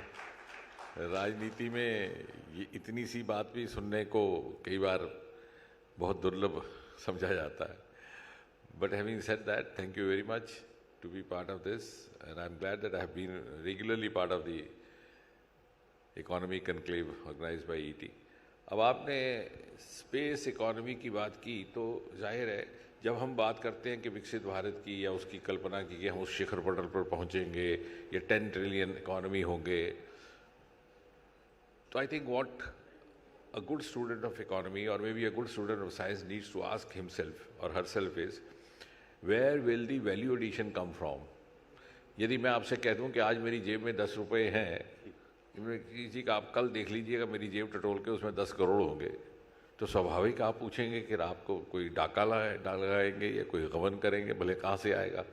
[SPEAKER 9] राजनीति में ये इतनी सी बात भी सुनने को कई बार बहुत दुर्लभ समझा जाता है। But having said that, thank you very much to be part of this, and I'm glad that I have been regularly part of the economy conclave organized by ET. अब आपने स्पेस इकोनॉमी की बात की, तो जाहिर है जब हम बात करते हैं कि विकसित भारत की या उसकी कल्पना की कि हम उस शिखर पटल पर पहुंचेंगे या 10 ट्रिलियन इकोनॉमी होंगे, तो I think what a good student of economy or maybe a good student of science needs to ask himself or herself is, where will the value addition come from? यदि मैं आपसे कह दूं कि आज मेरी जेब में 10 रुपए हैं, किसी का आप कल देख लीजिएगा मेरी जेब टटोल के उसमें 10 करोड़ होंगे, तो स्वाभाविक आप पूछेंगे कि आपको कोई डाका लगाएंगे या कोई गबन करेंगे, भले कहाँ से आएगा।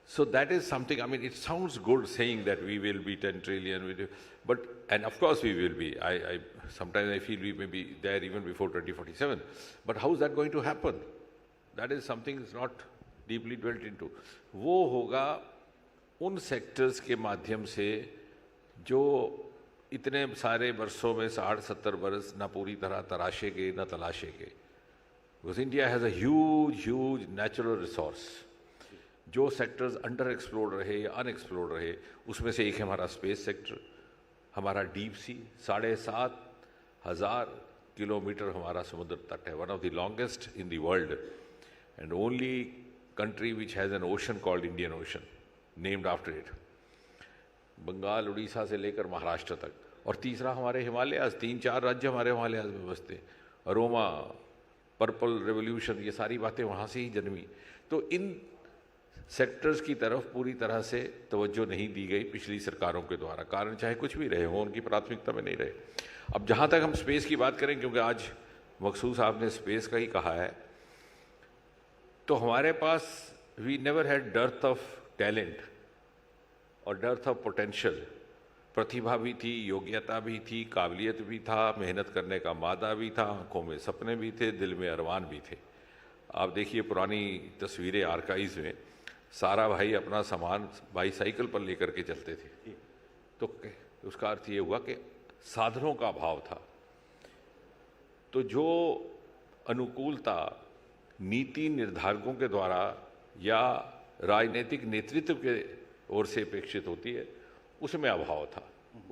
[SPEAKER 9] So that is something, I mean, it sounds good saying that we will be 10 trillion, but, and of course we will be. Sometimes I feel we may be there even before 2047. But how is that going to happen? That is something that's not deeply dwelt into. वो होगा उन sectors के माध्यम से जो इतने सारे वर्षों में 60-70 वर्ष ना पूरी तरह तराशे गए ना तलाशे गए। Because India has a huge natural resource. जो सेक्टर्स अंडर एक्सप्लोर्ड रहे या अनएक्सप्लोर्ड रहे, उसमें से एक है हमारा स्पेस सेक्टर, हमारा डीप सी, 7,500 किलोमीटर हमारा समुद्र तट है, one of the longest in the world, and only country which has an ocean called Indian Ocean, named after it. Bengal, Orissa से लेकर महाराष्ट्र तक। और तीसरा हमारे हिमालयाज़, 3-4 राज्य हमारे हिमालयाज़ में बसते हैं, अरोमा, पर्पल रेवोल्यूशन, ये सारी बातें वहाँ से ही जन्मी। तो इन सेक्टर्स की तरफ पूरी तरह से तवज्जो नहीं दी गई पिछली सरकारों के द्वारा, कारण चाहे कुछ भी रहे हो, उनकी प्राथमिकता में नहीं रहे। अब जहाँ तक हम स्पेस की बात करें, क्योंकि आज मकसूद साहब ने स्पेस का ही कहा है, तो हमारे पास we never had dearth of talent और डर्थ ऑफ पोटेंशियल। प्रतिभा भी थी, योग्यता भी थी, काबिलियत भी था, मेहनत करने का मादा भी था, आंखों में सपने भी थे, दिल में अरमान भी थे। आप देखिए पुरानी तस्वीरें आर्काइव्स में, सारा भाई अपना सामान बाईसाइकिल पर लेकर के चलते थे। तो उसका अर्थ ये हुआ कि साधनों का अभाव था। तो जो अनुकूलता नीति निर्धारकों के द्वारा या राजनीतिक नेतृत्व के ओर से अपेक्षित होती है, उसमें अभाव था।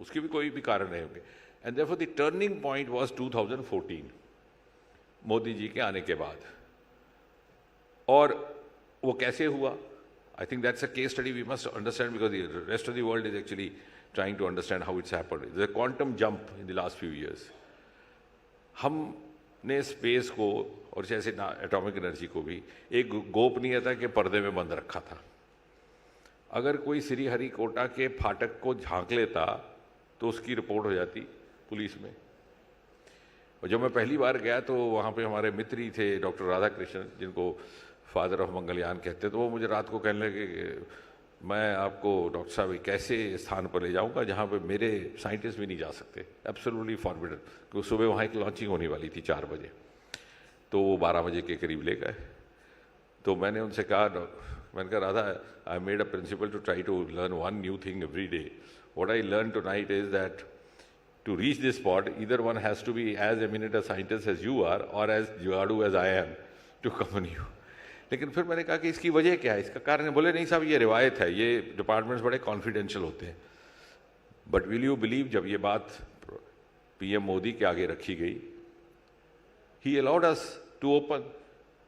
[SPEAKER 9] उसके भी कोई भी कारण नहीं होंगे। And therefore the turning point was 2014, Modi ji के आने के बाद। और वो कैसे हुआ? I think that's a case study we must understand, because the rest of the world is actually trying to understand how it's happened. There's a quantum jump in the last few years. हमने space को और जैसे atomic energy को भी एक गोपनीयता के पर्दे में बंद रखा था। अगर कोई श्रीहरिकोटा के फाटक को झांक लेता तो उसकी रिपोर्ट हो जाती पुलिस में। और जब मैं पहली बार गया तो वहाँ पे हमारे मित्र ही थे डॉक्टर राधाकृष्णन, जिनको फादर ऑफ मंगलयान कहते, तो वो मुझे रात को कहने लगे कि मैं आपको डॉक्टर साहब एक ऐसे स्थान पर ले जाऊंगा जहाँ पे मेरे साइंटिस्ट भी नहीं जा सकते, एब्सोल्युटली फॉरबिडन। क्योंकि सुबह वहाँ एक लॉन्चिंग होने वाली थी 4 बजे, तो वो 12 बजे के करीब ले गए। तो मैंने उनसे कहा, मैंने कहा Radha, I made a principle to try to learn one new thing every day. What I learn tonight is that to reach this spot, either one has to be as eminent a scientist as you are or as जुगाड़ू as I am to accompany you. लेकिन फिर मैंने कहा कि इसकी वजह क्या है, इसका कारण है। बोले नहीं साहब, ये रिवायत है, ये डिपार्टमेंट्स बड़े कॉन्फिडेंशियल होते हैं। बट विल यू बिलीव, जब ये बात पीएम मोदी के आगे रखी गई, ही अलाउड अस टू ओपन,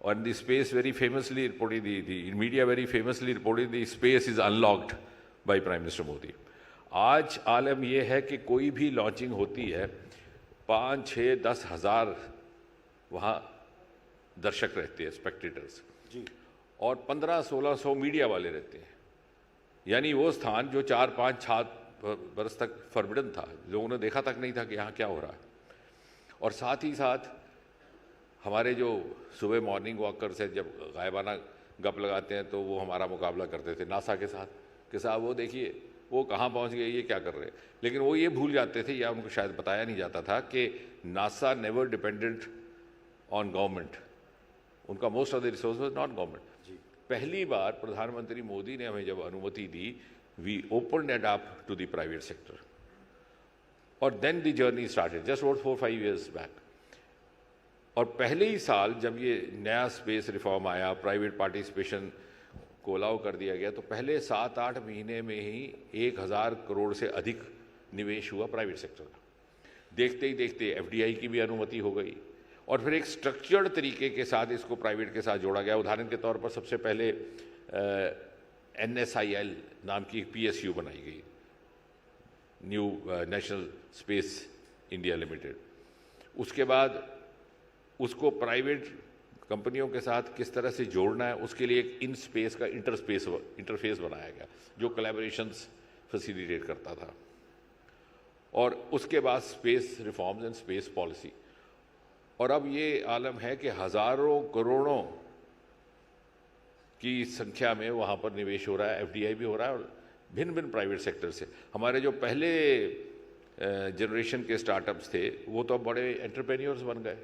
[SPEAKER 9] और the space very famously reported, the media very famously reported, the space is unlocked by prime minister Modi. आज आलम यह है कि कोई भी लॉन्चिंग होती है, 5, 6, 10 हज़ार वहाँ दर्शक रहते हैं, स्पेक्टेटर्स जी, और 1500-1600 मीडिया वाले रहते हैं। यानी वो स्थान जो 4-5 बरस तक फॉरबिडन था, लोगों ने देखा तक नहीं था कि यहाँ क्या हो रहा है। और साथ ही साथ हमारे जो सुबह मॉर्निंग वॉकर्स हैं, जब गायबाना गप लगाते हैं तो वो हमारा मुकाबला करते थे नासा के साथ कि साहब वो देखिए वो कहाँ पहुँच गए, ये क्या कर रहे हैं। लेकिन वो ये भूल जाते थे, या उनको शायद बताया नहीं जाता था कि NASA never dependent on government, उनका most of the resource was not government. पहली बार प्रधानमंत्री मोदी ने हमें जब अनुमति दी, we opened it up to the private sector, और then the journey started just about 4-5 years back. और पहले ही साल जब ये नया स्पेस रिफॉर्म आया, प्राइवेट पार्टिसिपेशन को अलाउ कर दिया गया, तो पहले 7-8 महीने में ही 1000 करोड़ से अधिक निवेश हुआ प्राइवेट सेक्टर का। देखते ही देखते एफडीआई की भी अनुमति हो गई, और फिर एक स्ट्रक्चर्ड तरीके के साथ इसको प्राइवेट के साथ जोड़ा गया। उदाहरण के तौर पर सबसे पहले NSIL नाम की एक PSU बनाई गई, new national space India limited. उसके बाद उसको प्राइवेट कंपनियों के साथ किस तरह से जोड़ना है, उसके लिए एक इन स्पेस का इंटरफेस बनाया गया जो कोलैबोरेशंस फैसिलिटेट करता था। और उसके बाद space reforms and space policy. और अब ये आलम है कि हज़ारों करोड़ों की संख्या में वहाँ पर निवेश हो रहा है, एफडीआई भी हो रहा है, और भिन्न भिन्न प्राइवेट सेक्टर से। हमारे जो पहले जनरेशन के स्टार्टअप्स थे वो तो अब बड़े एंटरप्रेन्योर्स बन गए।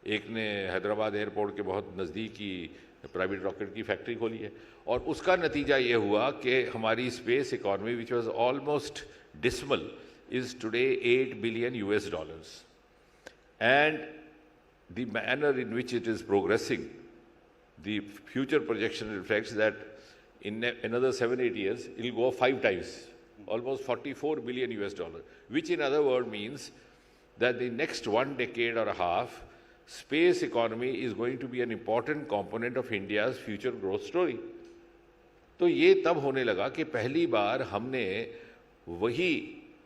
[SPEAKER 9] एक ने हैदराबाद एयरपोर्ट के बहुत नज़दीक ही प्राइवेट रॉकेट की फैक्ट्री खोली है, और उसका नतीजा ये हुआ कि हमारी space economy which was almost dismal is today $8 billion, and the manner in which it is progressing, the future projection reflects that in another 7-8 years it will go 5 times, almost $44 billion, which in other words means that the next 1 decade or a half space economy is going to be an important component of India's future growth story. तो ये तब होने लगा कि पहली बार हमने वही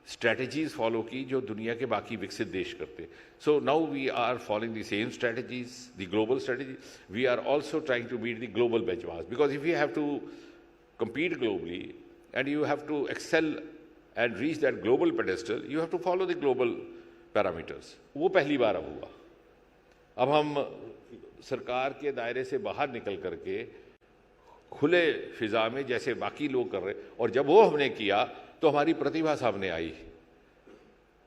[SPEAKER 9] strategies follow की जो दुनिया के बाकी विकसित देश करते. So now we are following the same strategies, the global strategy. We are also trying to meet the global benchmarks, because if you have to compete globally and you have to excel and reach that global pedestal, you have to follow the global parameters. वो पहली बार अब हुआ. अब हम सरकार के दायरे से बाहर निकल करके खुले फिजा में जैसे बाकी लोग कर रहे, और जब वो हमने किया तो हमारी प्रतिभा सामने आई.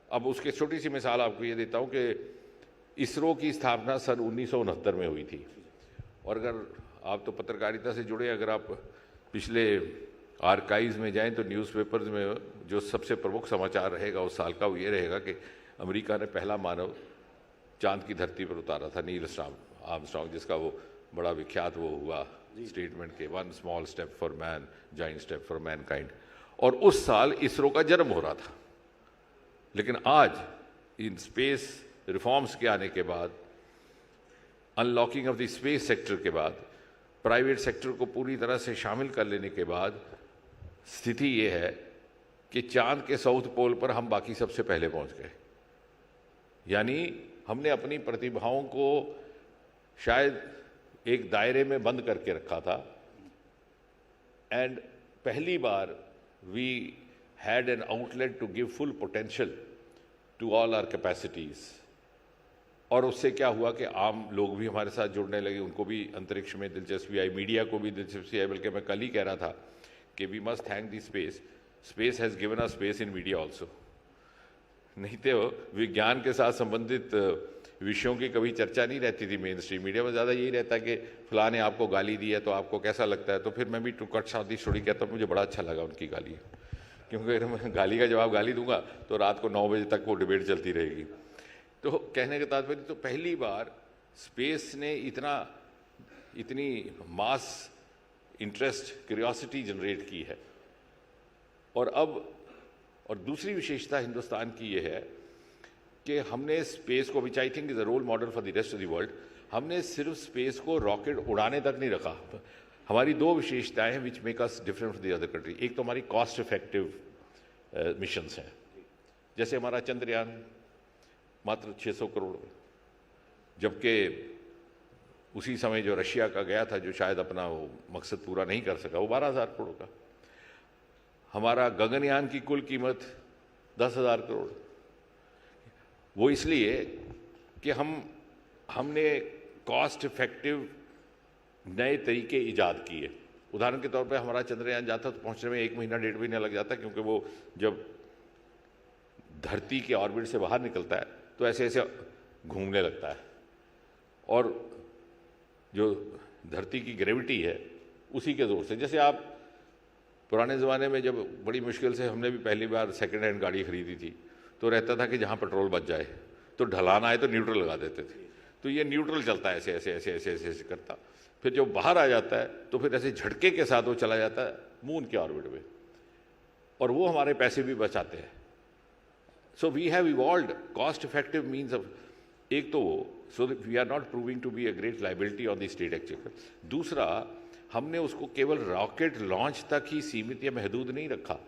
[SPEAKER 9] अब उसके छोटी सी मिसाल आपको ये देता हूँ कि इसरो की स्थापना सन 1969 में हुई थी. और अगर आप तो पत्रकारिता से जुड़े, अगर आप पिछले आर्काइव्स में जाएं तो न्यूज़पेपर्स में जो सबसे प्रमुख समाचार रहेगा उस साल का वो ये रहेगा कि अमेरिका ने पहला मानव चांद की धरती पर उतारा था, नील आर्मस्ट्रॉन्ग, जिसका वो बड़ा विख्यात वो हुआ स्टेटमेंट के 1 small step for man, giant step for Mankind. और उस साल इसरो का जन्म हो रहा था. लेकिन आज इन स्पेस रिफॉर्म्स के आने के बाद, unlocking of the space sector के बाद, प्राइवेट सेक्टर को पूरी तरह से शामिल कर लेने के बाद स्थिति ये है कि चांद के साउथ पोल पर हम बाकी सबसे पहले पहुंच गए. यानी हमने अपनी प्रतिभाओं को शायद एक दायरे में बंद करके रखा था, एंड पहली बार we had an outlet to give full potential to all our capacities. और उससे क्या हुआ कि आम लोग भी हमारे साथ जुड़ने लगे, उनको भी अंतरिक्ष में दिलचस्पी आई, मीडिया को भी दिलचस्पी आई. बल्कि मैं कल ही कह रहा था कि we must thank the space. Space has given us space in media also. नहीं तो विज्ञान के साथ संबंधित विषयों की कभी चर्चा नहीं रहती थी मेन स्ट्रीम मीडिया में. ज़्यादा यही रहता कि फलां ने आपको गाली दी है तो आपको कैसा लगता है. तो फिर मैं भी टू कट शादी स्टोरी कहता हूँ, मुझे बड़ा अच्छा लगा उनकी गाली, क्योंकि अगर मैं गाली का जवाब गाली दूंगा तो रात को 9 बजे तक वो डिबेट चलती रहेगी. तो कहने का तात्पर्य, तो पहली बार स्पेस ने इतनी मास इंटरेस्ट, क्यूरियोसिटी जनरेट की है. और दूसरी विशेषता हिंदुस्तान की ये है कि हमने स्पेस को, which I think is a role model for the rest of the world, हमने सिर्फ स्पेस को रॉकेट उड़ाने तक नहीं रखा. हमारी 2 विशेषताएं हैं which make us different from the other country. एक तो हमारी कॉस्ट इफेक्टिव मिशंस हैं. जैसे हमारा चंद्रयान मात्र 600 करोड़, जबकि उसी समय जो रशिया का गया था, जो शायद अपना वो मकसद पूरा नहीं कर सका, वो 12,000 करोड़ का. हमारा गगनयान की कुल कीमत 10,000 करोड़. वो इसलिए कि हमने कॉस्ट इफेक्टिव नए तरीके ईजाद किए. उदाहरण के तौर पे हमारा चंद्रयान जाता तो पहुंचने में 1 महीना 1.5 महीना लग जाता, क्योंकि वो जब धरती के ऑर्बिट से बाहर निकलता है तो ऐसे ऐसे घूमने लगता है. और जो धरती की ग्रेविटी है उसी के जोर से, जैसे आप पुराने ज़माने में जब बड़ी मुश्किल से, हमने भी पहली बार सेकेंड हैंड गाड़ी खरीदी थी, तो रहता था कि जहाँ पेट्रोल बच जाए तो ढलान आए तो न्यूट्रल लगा देते थे. तो ये न्यूट्रल चलता है, ऐसे ऐसे ऐसे ऐसे ऐसे ऐसे करता. फिर जब बाहर आ जाता है तो फिर ऐसे झटके के साथ वो चला जाता है मून के ऑर्बिट में, और वो हमारे पैसे भी बचाते हैं. So we have evolved cost effective means of, एक तो वो, so we are not proving to be a great liability on the state actual. दूसरा, हमने उसको केवल रॉकेट लॉन्च तक ही सीमित या महदूद नहीं रखा,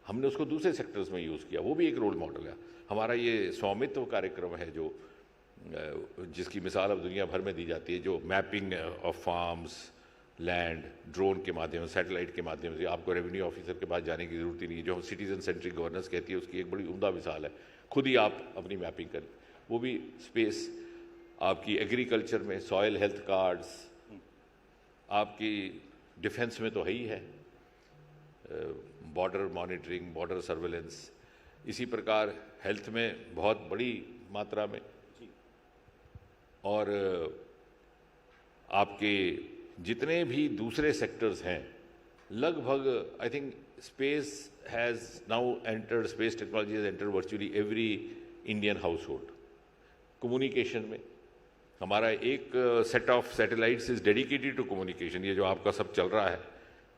[SPEAKER 9] हमने उसको दूसरे सेक्टर्स में यूज़ किया. वो भी एक रोल मॉडल है. हमारा ये स्वामित्व कार्यक्रम है जो जिसकी मिसाल अब दुनिया भर में दी जाती है, जो mapping of farms, land, drone के माध्यम से, सैटेलाइट के माध्यम से, आपको रेवेन्यू ऑफिसर के पास जाने की ज़रूरत ही नहीं है. जो सिटीजन सेंट्रिक गवर्नेंस कहती है, उसकी एक बड़ी उम्दा मिसाल है. खुद ही आप अपनी मैपिंग करें. वो भी स्पेस, आपकी एग्रीकल्चर में सॉयल हेल्थ कार्ड्स, आपकी डिफेंस में तो है ही है, बॉर्डर मॉनिटरिंग, बॉर्डर सर्वेलेंस. इसी प्रकार हेल्थ में बहुत बड़ी मात्रा में, और आपके जितने भी दूसरे सेक्टर्स हैं, लगभग I think space has now entered, space technology has entered virtually every Indian household. Communication में हमारा एक set of satellites is dedicated to communication. ये जो आपका सब चल रहा है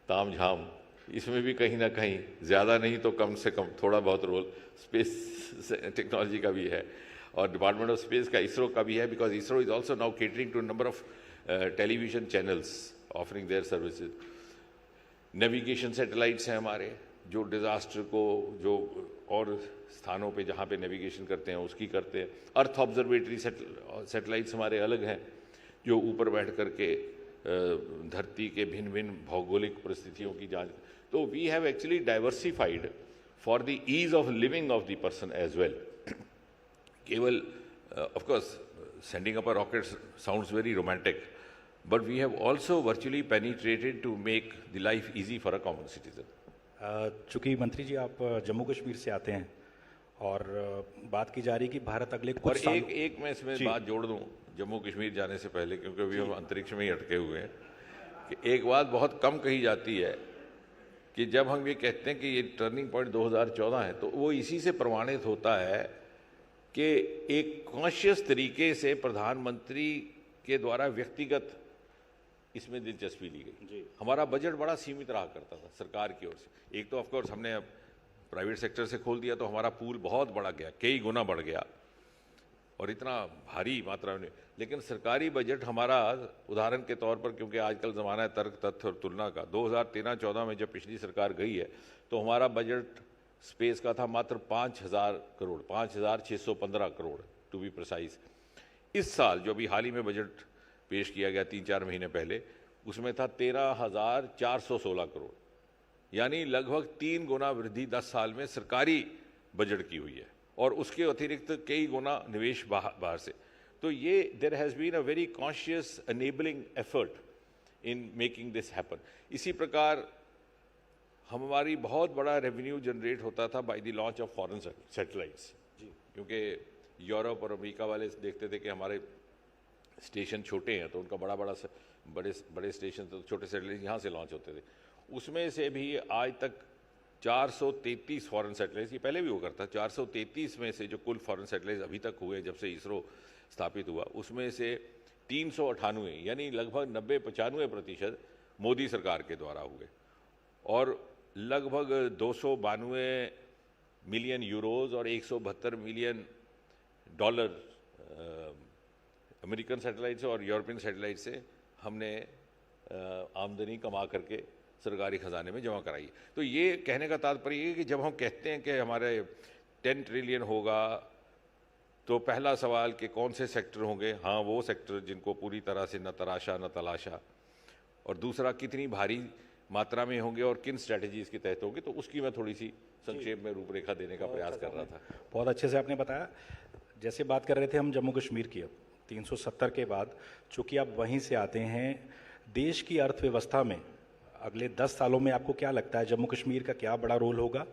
[SPEAKER 9] ताम झाम, इसमें भी कहीं ना कहीं, ज़्यादा नहीं तो कम से कम थोड़ा बहुत रोल स्पेस टेक्नोलॉजी का भी है, और डिपार्टमेंट ऑफ स्पेस का, इसरो का भी है, because ISRO is also now catering to number of television channels offering their services. Navigation satellites हैं हमारे, जो डिज़ास्टर को जो और स्थानों पे जहाँ पे नेविगेशन करते हैं उसकी करते हैं। अर्थ ऑब्जर्वेटरी सैटेलाइट्स हमारे अलग हैं जो ऊपर बैठ करके धरती के भिन्न भिन्न भौगोलिक परिस्थितियों की जांच। तो we have actually diversified for the ease of living of the person as well. केवल of course sending up a rocket sounds very romantic, but we have also virtually penetrated to make the life easy for a common citizen.
[SPEAKER 8] चूंकि मंत्री जी आप जम्मू कश्मीर से आते हैं और बात की जा रही है कि भारत अगले कुछ
[SPEAKER 9] और एक मैं इसमें बात जोड़ दूं जम्मू कश्मीर जाने से पहले, क्योंकि अभी हम अंतरिक्ष में ही अटके हुए हैं, कि एक बात बहुत कम कही जाती है कि जब हम ये कहते हैं कि ये टर्निंग पॉइंट 2014 है, तो वो इसी से प्रमाणित होता है कि एक कॉन्शियस तरीके से प्रधानमंत्री के द्वारा व्यक्तिगत इसमें दिलचस्पी ली गई। हमारा बजट बड़ा सीमित रहा करता था सरकार की ओर से। एक तो ऑफ कोर्स हमने अब प्राइवेट सेक्टर से खोल दिया तो हमारा पूल बहुत बढ़ा गया, कई गुना बढ़ गया और इतना भारी मात्रा में। लेकिन सरकारी बजट हमारा, उदाहरण के तौर पर, क्योंकि आजकल ज़माना है तर्क तथ्य और तुलना का, 2013-14 में जब पिछली सरकार गई है तो हमारा बजट स्पेस का था मात्र 5,000 crore, 5,615 crore to be precise. इस साल जो अभी हाल ही में बजट पेश किया गया 3-4 महीने पहले, उसमें था 13,416 करोड़, यानी लगभग 3 गुना वृद्धि 10 साल में सरकारी बजट की हुई है और उसके अतिरिक्त कई गुना निवेश बाहर से। तो ये there has been a very conscious enabling effort in making this happen. इसी प्रकार हमारी बहुत बड़ा रेवेन्यू जनरेट होता था by the launch of foreign satellites, क्योंकि यूरोप और अमेरिका वाले देखते थे कि हमारे स्टेशन छोटे हैं तो उनका बड़े स्टेशन, तो छोटे सैटेलाइट यहाँ से लॉन्च होते थे। उसमें से भी आज तक 433 फॉरेन सैटेलाइट्स, ये पहले भी हुआ करता, 433 में से जो कुल फॉरेन सैटेलाइट्स अभी तक हुए जब से इसरो स्थापित हुआ, उसमें से 398 यानी लगभग 90-95% मोदी सरकार के द्वारा हुए और लगभग 292 मिलियन यूरोज और 172 मिलियन डॉलर अमेरिकन सैटेलाइट से और यूरोपियन सैटेलाइट से हमने आमदनी कमा करके सरकारी खजाने में जमा कराई। तो ये कहने का तात्पर्य है कि जब हम कहते हैं कि हमारे 10 ट्रिलियन होगा, तो पहला सवाल कि कौन से सेक्टर होंगे। हाँ, वो सेक्टर जिनको पूरी तरह से न तराशा न तलाशा, और दूसरा कितनी भारी मात्रा में होंगे और किन स्ट्रैटेजीज के तहत होंगे, तो उसकी मैं थोड़ी सी संक्षेप में रूपरेखा देने का प्रयास कर रहा था।
[SPEAKER 8] बहुत अच्छे से आपने बताया। जैसे बात कर रहे थे हम जम्मू कश्मीर की, अब 370 के बाद चूंकि आप वहीं से आते हैं, देश की अर्थव्यवस्था में अगले 10 सालों में आपको क्या लगता है जम्मू कश्मीर का क्या बड़ा रोल होगा?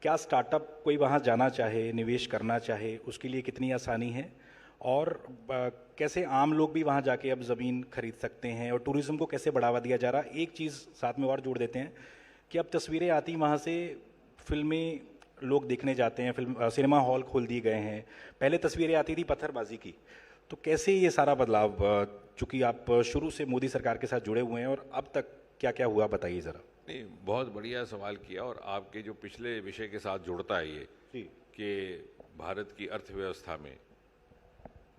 [SPEAKER 8] क्या स्टार्टअप कोई वहाँ जाना चाहे, निवेश करना चाहे, उसके लिए कितनी आसानी है? और कैसे आम लोग भी वहाँ जाके अब ज़मीन खरीद सकते हैं और टूरिज़्म को कैसे बढ़ावा दिया जा रहा है? एक चीज़ साथ में और जोड़ देते हैं कि अब तस्वीरें आती वहाँ से, फिल्में लोग देखने जाते हैं, सिनेमा हॉल खोल दिए गए हैं। पहले तस्वीरें आती थी पत्थरबाजी की, तो कैसे ये सारा बदलाव, चूँकि आप शुरू से मोदी सरकार के साथ जुड़े हुए हैं, और अब तक क्या क्या हुआ बताइए ज़रा।
[SPEAKER 9] नहीं, बहुत बढ़िया सवाल किया और आपके जो पिछले विषय के साथ जुड़ता है ये कि भारत की अर्थव्यवस्था में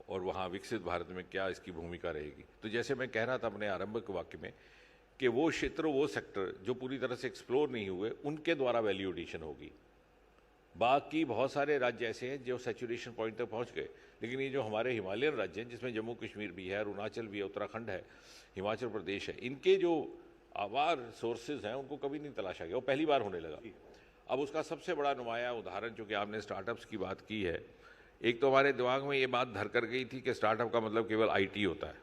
[SPEAKER 9] और वहाँ विकसित भारत में क्या इसकी भूमिका रहेगी। तो जैसे मैं कह रहा था अपने आरंभिक वाक्य में कि वो क्षेत्र, वो सेक्टर जो पूरी तरह से एक्सप्लोर नहीं हुए, उनके द्वारा वैल्यू एडिशन होगी। बाकी बहुत सारे राज्य ऐसे हैं जो सैचुरेशन पॉइंट तक पहुँच गए, लेकिन ये जो हमारे हिमालयन राज्य हैं, जिसमें जम्मू कश्मीर भी है, अरुणाचल भी है, उत्तराखंड है, हिमाचल प्रदेश है, इनके जो आवार सोर्सेज हैं उनको कभी नहीं तलाशा गया, वो पहली बार होने लगा। अब उसका सबसे बड़ा नुमाया उदाहरण, चूँकि आपने स्टार्टअप्स की बात की है, एक तो हमारे दिमाग में ये बात धर कर गई थी कि स्टार्टअप का मतलब केवल आईटी होता है,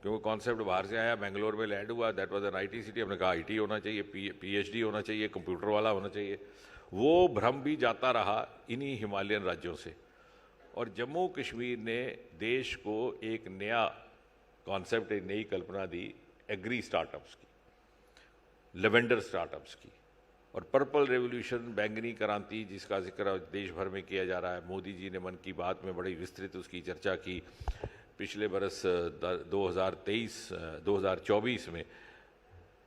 [SPEAKER 9] क्योंकि कॉन्सेप्ट बाहर से आया, बेंगलोर में लैंड हुआ, that was an IT city. हमने कहा आईटी होना चाहिए, पीएचडी होना चाहिए, कंप्यूटर वाला होना चाहिए। वो भ्रम भी जाता रहा इन्हीं हिमालयन राज्यों से, और जम्मू कश्मीर ने देश को एक नया कॉन्सेप्ट, एक नई कल्पना दी एग्री स्टार्टअप्स की, लेवेंडर स्टार्टअप्स की, और पर्पल रेवोल्यूशन, बैंगनी क्रांति, जिसका जिक्र देश भर में किया जा रहा है। मोदी जी ने मन की बात में बड़ी विस्तृत उसकी चर्चा की। पिछले बरस 2024 में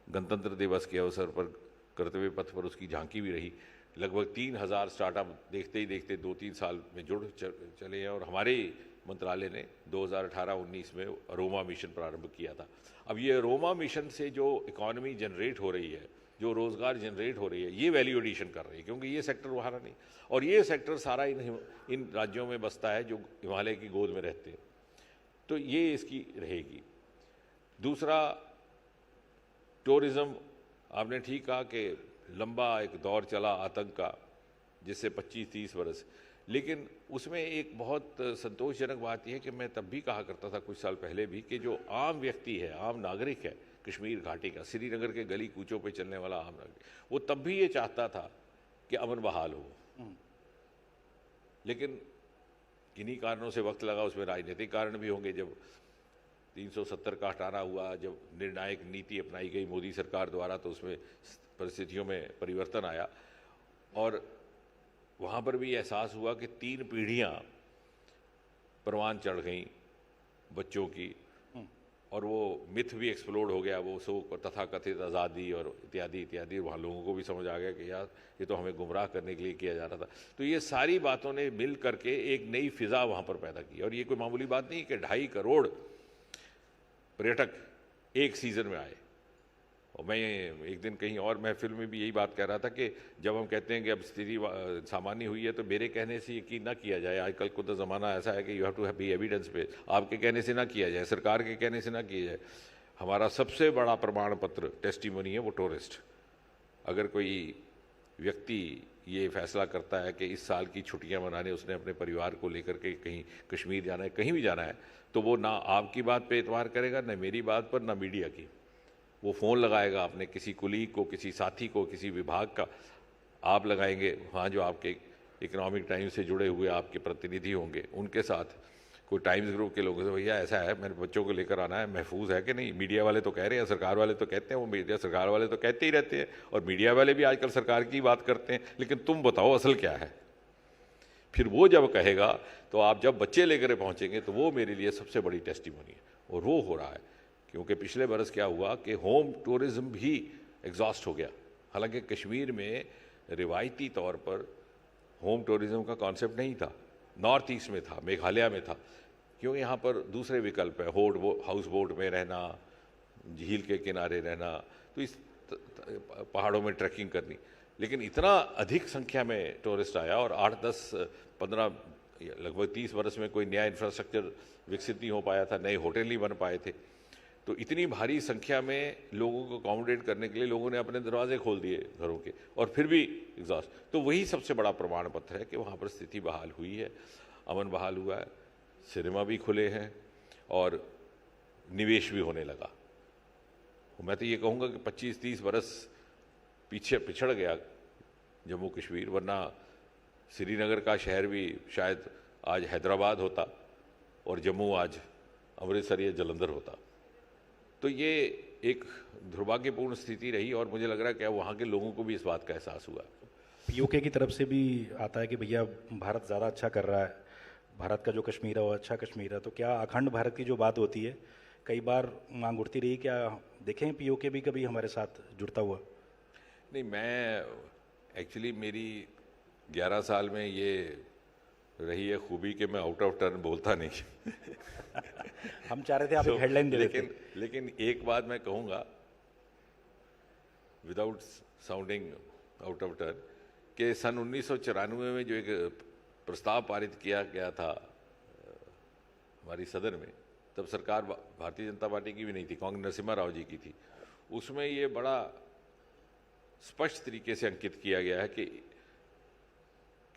[SPEAKER 9] गणतंत्र दिवस के अवसर पर कर्तव्य पथ पर उसकी झांकी भी रही। लगभग 3000 स्टार्टअप देखते ही देखते 2-3 साल में जुड़ चले हैं, और हमारे मंत्रालय ने 2018-19 में अरोमा मिशन प्रारंभ किया था। अब ये अरोमा मिशन से जो इकॉनमी जनरेट हो रही है, जो रोज़गार जनरेट हो रही है, ये वैल्यू एडिशन कर रही है, क्योंकि ये सेक्टर वहाँ नहीं, और ये सेक्टर सारा इन राज्यों में बसता है जो हिमालय की गोद में रहते हैं। तो ये इसकी रहेगी। दूसरा, टूरिज़्म, आपने ठीक कहा कि लंबा एक दौर चला आतंक का, जिससे 25-30 वर्ष, लेकिन उसमें एक बहुत संतोषजनक बात यह है कि मैं तब भी कहा करता था कुछ साल पहले भी कि जो आम व्यक्ति है, आम नागरिक है कश्मीर घाटी का, श्रीनगर के गली कूचों पे चलने वाला आम नागरिक, वो तब भी ये चाहता था कि अमन बहाल हो। लेकिन किन्हीं कारणों से वक्त लगा, उसमें राजनीतिक कारण भी होंगे। जब 370 का हटाना हुआ, जब निर्णायक नीति अपनाई गई मोदी सरकार द्वारा, तो उसमें परिस्थितियों में परिवर्तन आया, और वहाँ पर भी एहसास हुआ कि 3 पीढ़ियाँ परवान चढ़ गईं बच्चों की, और वो मिथ भी एक्सप्लोड हो गया, वो सो तथाकथित आज़ादी और इत्यादि इत्यादि। वहाँ लोगों को भी समझ आ गया कि यार ये तो हमें गुमराह करने के लिए किया जा रहा था। तो ये सारी बातों ने मिल करके एक नई फिज़ा वहाँ पर पैदा की, और ये कोई मामूली बात नहीं कि 2.5 करोड़ पर्यटक एक सीज़न में आए। और मैं एक दिन कहीं और महफिल में भी यही बात कह रहा था कि जब हम कहते हैं कि अब स्थिति सामान्य हुई है, तो मेरे कहने से यकीन ना किया जाए। आजकल को तो ज़माना ऐसा है कि you have to be evidence पे, आपके कहने से ना किया जाए, सरकार के कहने से ना किया जाए। हमारा सबसे बड़ा प्रमाण पत्र टेस्टिमोनी है वो टूरिस्ट। अगर कोई व्यक्ति ये फैसला करता है कि इस साल की छुट्टियां मनाने उसने अपने परिवार को लेकर के कहीं कश्मीर जाना है, कहीं भी जाना है, तो वो ना आपकी बात पे एतबार करेगा, ना मेरी बात पर, ना मीडिया की। वो फ़ोन लगाएगा अपने किसी कुलीग को, किसी साथी को, किसी विभाग का आप लगाएंगे वहाँ, जो आपके इकोनॉमिक टाइम्स से जुड़े हुए आपके प्रतिनिधि होंगे, उनके साथ कोई टाइम्स ग्रुप के लोगों से, भैया ऐसा है, मेरे बच्चों को लेकर आना है, महफूज है कि नहीं। मीडिया वाले तो कह रहे हैं, सरकार वाले तो कहते हैं, वो मीडिया सरकार वाले तो कहते ही रहते हैं, और मीडिया वाले भी आजकल सरकार की बात करते हैं, लेकिन तुम बताओ असल क्या है। फिर वो जब कहेगा, तो आप जब बच्चे लेकर पहुँचेंगे, तो वो मेरे लिए सबसे बड़ी टेस्टिमोनी है। और वो हो रहा है, क्योंकि पिछले बरस क्या हुआ कि होम टूरिज़्म भी एग्जॉस्ट हो गया। हालांकि कश्मीर में रिवायती तौर पर होम टूरिज़्म का कॉन्सेप्ट नहीं था, नॉर्थ ईस्ट में था, मेघालय में था, क्योंकि यहाँ पर दूसरे विकल्प है, हाउस बोट में रहना, झील के किनारे रहना, तो इस पहाड़ों में ट्रैकिंग करनी। लेकिन इतना अधिक संख्या में टूरिस्ट आया, और 8, 10, 15, लगभग 30 वर्ष में कोई नया इंफ्रास्ट्रक्चर विकसित नहीं हो पाया था, नए होटल नहीं बन पाए थे। तो इतनी भारी संख्या में लोगों को अकोमोडेट करने के लिए लोगों ने अपने दरवाजे खोल दिए घरों के, और फिर भी एग्जॉस्ट। तो वही सबसे बड़ा प्रमाण पत्र है कि वहाँ पर स्थिति बहाल हुई है, अमन बहाल हुआ है, सिनेमा भी खुले हैं, और निवेश भी होने लगा। मैं तो ये कहूँगा कि 25-30 बरस पीछे पिछड़ गया जम्मू कश्मीर, वरना श्रीनगर का शहर भी शायद आज हैदराबाद होता, और जम्मू आज अमृतसर या जलंधर होता। तो ये एक दुर्भाग्यपूर्ण स्थिति रही, और मुझे लग रहा है कि वहाँ के लोगों को भी इस बात का एहसास हुआ।
[SPEAKER 8] यूके की तरफ से भी आता है कि भैया भारत ज़्यादा अच्छा कर रहा है, भारत का जो कश्मीर है वो अच्छा कश्मीर है। तो क्या अखंड भारत की जो बात होती है, कई बार मांग उठती रही, क्या देखें पीओके भी कभी हमारे साथ जुड़ता हुआ?
[SPEAKER 9] नहीं, मैं एक्चुअली मेरी 11 साल में ये रही है खूबी कि मैं आउट ऑफ टर्न बोलता नहीं।
[SPEAKER 8] हम चाह रहे थे आप एक हेडलाइन दे देते।
[SPEAKER 9] लेकिन एक बात मैं कहूँगा without sounding out of turn, कि सन 1994 में जो एक प्रस्ताव पारित किया गया था हमारी सदन में, तब सरकार भारतीय जनता पार्टी की भी नहीं थी, कांग्रेस नरसिम्हा राव जी की थी। उसमें ये बड़ा स्पष्ट तरीके से अंकित किया गया है कि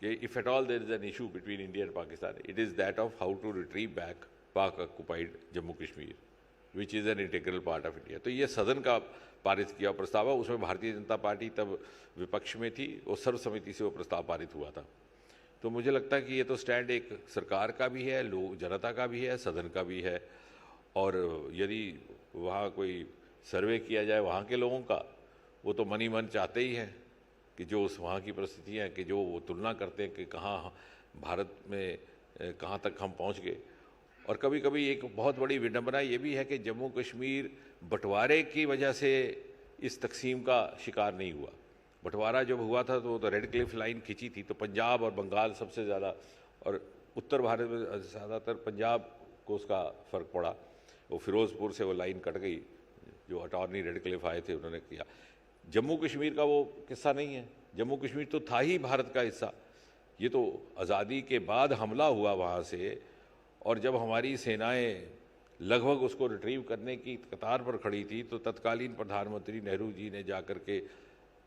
[SPEAKER 9] if at all there is an issue between India and Pakistan, it is that of how to retrieve back Pak-occupied Jammu Kashmir, which is an integral part of India. तो ये सदन का पारित किया प्रस्ताव है, उसमें भारतीय जनता पार्टी तब विपक्ष में थी, और सर्वसम्मति से वो प्रस्ताव पारित हुआ था। तो मुझे लगता है कि ये तो स्टैंड एक सरकार का भी है, लोग जनता का भी है, सदन का भी है। और यदि वहाँ कोई सर्वे किया जाए वहाँ के लोगों का, वो तो मन ही मन चाहते ही हैं कि जो उस वहाँ की परिस्थितियाँ हैं, कि जो वो तुलना करते हैं कि कहाँ भारत में कहाँ तक हम पहुँच गए। और कभी कभी एक बहुत बड़ी विडंबना ये भी है कि जम्मू कश्मीर बंटवारे की वजह से इस तकसीम का शिकार नहीं हुआ। बंटवारा जब हुआ था तो रेड क्लिफ लाइन खींची थी, तो पंजाब और बंगाल सबसे ज़्यादा, और उत्तर भारत में ज़्यादातर पंजाब को उसका फ़र्क पड़ा। वो फिरोज़पुर से वो लाइन कट गई, जो अटॉर्नी रेड क्लिफ आए थे उन्होंने किया। जम्मू कश्मीर का वो किस्सा नहीं है, जम्मू कश्मीर तो था ही भारत का हिस्सा। ये तो आज़ादी के बाद हमला हुआ वहाँ से, और जब हमारी सेनाएं लगभग उसको रिट्रीव करने की कतार पर खड़ी थी तो तत्कालीन प्रधानमंत्री नेहरू जी ने जाकर के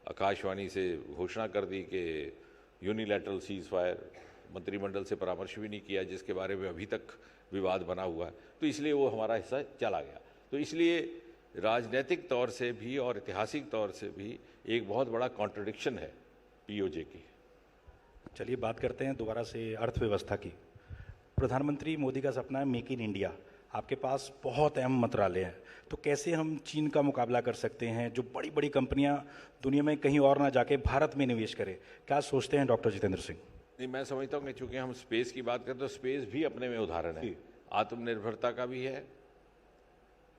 [SPEAKER 9] आकाशवाणी से घोषणा कर दी कि यूनिलैटरल सीज फायर, मंत्रिमंडल से परामर्श भी नहीं किया, जिसके बारे में अभी तक विवाद बना हुआ है। तो इसलिए वो हमारा हिस्सा चला गया। तो इसलिए राजनीतिक तौर से भी और ऐतिहासिक तौर से भी एक बहुत बड़ा कॉन्ट्रडिक्शन है पीओजे की।
[SPEAKER 8] चलिए बात करते हैं दोबारा से अर्थव्यवस्था की। प्रधानमंत्री मोदी का सपना है मेक इन इंडिया। आपके पास बहुत अहम मंत्रालय है, तो कैसे हम चीन का मुकाबला कर सकते हैं, जो बड़ी बड़ी कंपनियां दुनिया में कहीं और ना जाके भारत में निवेश करें? क्या सोचते हैं डॉक्टर जितेंद्र सिंह?
[SPEAKER 9] नहीं, मैं समझता हूँ कि चूंकि हम स्पेस की बात करें तो स्पेस भी अपने में उदाहरण है, आत्मनिर्भरता का भी है,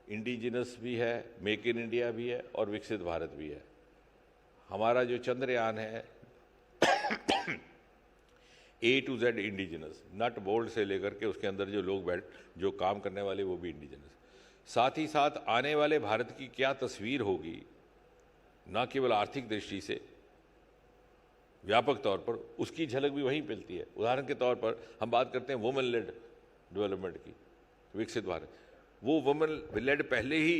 [SPEAKER 9] इंडिजिनस भी है, मेक इन इंडिया भी है और विकसित भारत भी है। हमारा जो चंद्रयान है A to Z indigenous, nut bolt से लेकर के उसके अंदर जो लोग जो काम करने वाले वो भी इंडिजिनस। साथ ही साथ आने वाले भारत की क्या तस्वीर होगी, ना केवल आर्थिक दृष्टि से, व्यापक तौर पर उसकी झलक भी वहीं मिलती है। उदाहरण के तौर पर हम बात करते हैं वुमेन लेड डेवलपमेंट की, विकसित भारत, वो वुमेन लेड पहले ही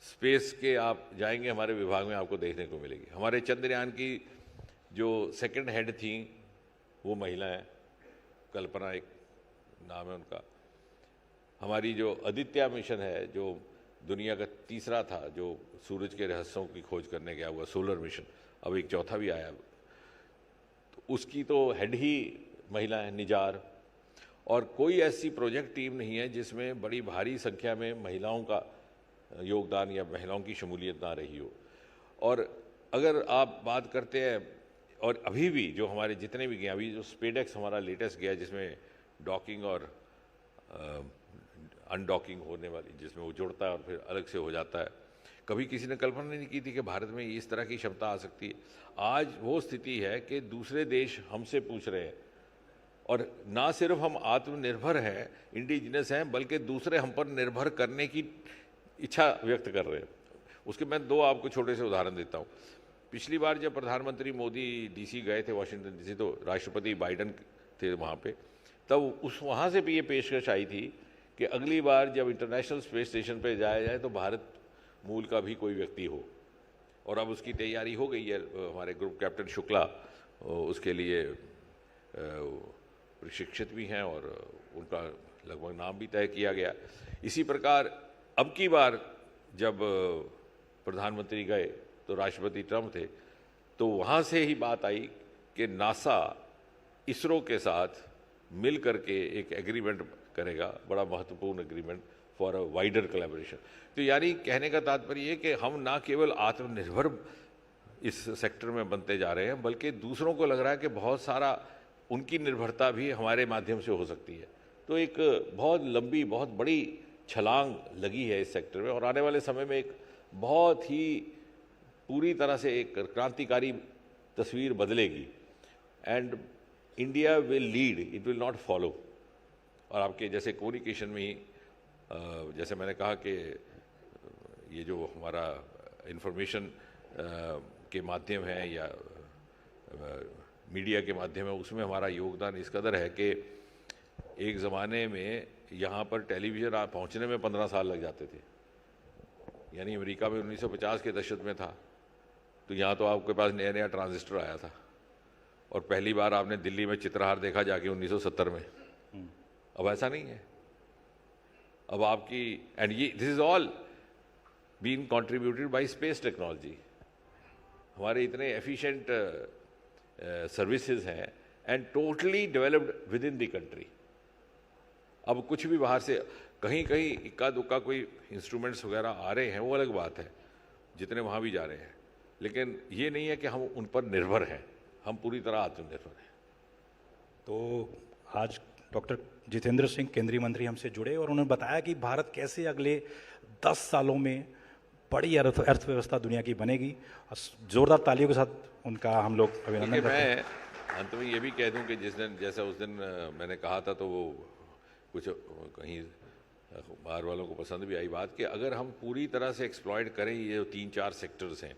[SPEAKER 9] स्पेस के आप जाएंगे हमारे विभाग में आपको देखने को मिलेगी। हमारे चंद्रयान की जो सेकंड हेड थी वो महिला है, कल्पना एक नाम है उनका। हमारी जो आदित्य मिशन है जो दुनिया का तीसरा था, जो सूरज के रहस्यों की खोज करने गया हुआ सोलर मिशन, अब एक चौथा भी आया, तो उसकी तो हेड ही महिला है, निजार। और कोई ऐसी प्रोजेक्ट टीम नहीं है जिसमें बड़ी भारी संख्या में महिलाओं का योगदान या महिलाओं की शमूलियत ना रही हो। और अगर आप बात करते हैं, और अभी भी जो हमारे जितने भी गए, अभी जो स्पेडेक्स हमारा लेटेस्ट गया जिसमें डॉकिंग और अनडॉकिंग होने वाली, जिसमें वो जुड़ता है और फिर अलग से हो जाता है, कभी किसी ने कल्पना नहीं की थी कि भारत में इस तरह की क्षमता आ सकती है। आज वो स्थिति है कि दूसरे देश हमसे पूछ रहे हैं, और ना सिर्फ हम आत्मनिर्भर हैं, इंडिजिनस हैं, बल्कि दूसरे हम पर निर्भर करने की इच्छा व्यक्त कर रहे हैं। उसके मैं दो आपको छोटे से उदाहरण देता हूँ। पिछली बार जब प्रधानमंत्री मोदी डीसी गए थे, वाशिंगटन डीसी, तो राष्ट्रपति बाइडन थे वहाँ पे, तब वहाँ से भी ये पेशकश आई थी कि अगली बार जब इंटरनेशनल स्पेस स्टेशन पे जाया जाए तो भारत मूल का भी कोई व्यक्ति हो। और अब उसकी तैयारी हो गई है। हमारे ग्रुप कैप्टन शुक्ला उसके लिए प्रशिक्षित भी हैं और उनका लगभग नाम भी तय किया गया। इसी प्रकार अब की बार जब प्रधानमंत्री गए तो राष्ट्रपति ट्रम्प थे, तो वहाँ से ही बात आई कि नासा इसरो के साथ मिल करके एक एग्रीमेंट करेगा, बड़ा महत्वपूर्ण agreement for a wider collaboration. तो यानी कहने का तात्पर्य ये कि हम ना केवल आत्मनिर्भर इस सेक्टर में बनते जा रहे हैं, बल्कि दूसरों को लग रहा है कि बहुत सारा उनकी निर्भरता भी हमारे माध्यम से हो सकती है। तो एक बहुत लंबी, बहुत बड़ी छलांग लगी है इस सेक्टर में, और आने वाले समय में एक बहुत ही पूरी तरह से एक क्रांतिकारी तस्वीर बदलेगी। And India will lead, it will not follow. और आपके जैसे कम्युनिकेशन में ही जैसे मैंने कहा कि ये जो हमारा इंफॉर्मेशन के माध्यम है या मीडिया के माध्यम है, उसमें हमारा योगदान इस कदर है कि एक ज़माने में यहाँ पर टेलीविज़न पहुँचने में 15 साल लग जाते थे। यानी अमेरिका में 1950 के दशक में था, तो यहाँ तो आपके पास नया नया ट्रांजिस्टर आया था, और पहली बार आपने दिल्ली में चित्रहार देखा जाके 1970 में। अब ऐसा नहीं है। अब आपकी एंड ये this is all been contributed by space technology. हमारे इतने एफिशिएंट सर्विसेज हैं and totally developed within the country. अब कुछ भी बाहर से कहीं कहीं इक्का दुक्का कोई इंस्ट्रूमेंट्स वगैरह आ रहे हैं, वो अलग बात है, जितने वहाँ भी जा रहे हैं, लेकिन ये नहीं है कि हम उन पर निर्भर हैं, हम पूरी तरह आत्मनिर्भर हैं।
[SPEAKER 8] तो आज डॉक्टर जितेंद्र सिंह केंद्रीय मंत्री हमसे जुड़े और उन्होंने बताया कि भारत कैसे अगले 10 सालों में बड़ी अर्थव्यवस्था दुनिया की बनेगी। जोरदार तालियों के साथ उनका हम लोग अभिनंदन करते हैं।
[SPEAKER 9] मैं अंत में ये भी कह दूं कि जिस दिन, जैसा उस दिन मैंने कहा था, तो वो कुछ कहीं बाहर वालों को पसंद भी आई बात कि अगर हम पूरी तरह से एक्सप्लॉइट करें ये 3-4 सेक्टर्स हैं,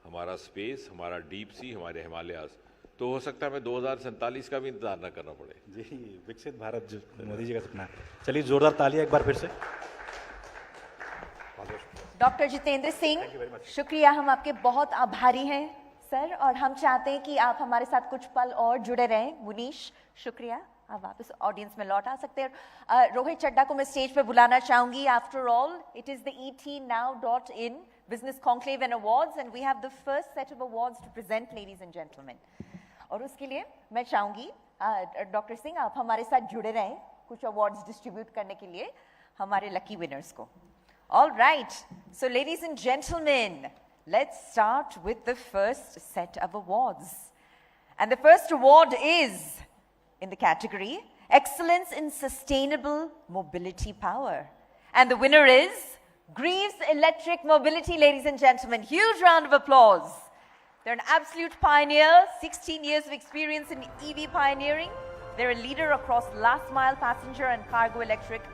[SPEAKER 9] हमारा स्पेस, हमारा डीप सी, हमारे हिमालयाज, तो हो सकता है हमें 2047 का भी इंतजार न करना पड़े।
[SPEAKER 8] जी, विकसित भारत जो मोदी जी का सपना है। चलिए जोरदार तालियां एक बार फिर से।
[SPEAKER 1] डॉक्टर जितेंद्र सिंह, शुक्रिया, हम आपके बहुत आभारी हैं सर, और हम चाहते हैं कि आप हमारे साथ कुछ पल और जुड़े रहें। मुनीश, शुक्रिया, आप वापस ऑडियंस में लौट आ सकते हैं। रोहित चड्डा को मैं स्टेज पे बुलाना चाहूंगी। After all, it is the etnow.in Business Conclave and Awards, and we have the first set of awards to present, ladies and gentlemen. और उसके लिए मैं चाहूंगी डॉक्टर सिंह आप हमारे साथ जुड़े रहें कुछ अवार्ड्स डिस्ट्रीब्यूट करने के लिए हमारे लकी विनर्स को। All right, so ladies and gentlemen, let's start with the first set of awards. And the first award is in the category Excellence in Sustainable Mobility Power. And the winner is Greaves Electric Mobility, ladies and gentlemen. Huge round of applause. They're an absolute pioneer, 16 years of experience in EV pioneering. They're a leader across last mile passenger and cargo electric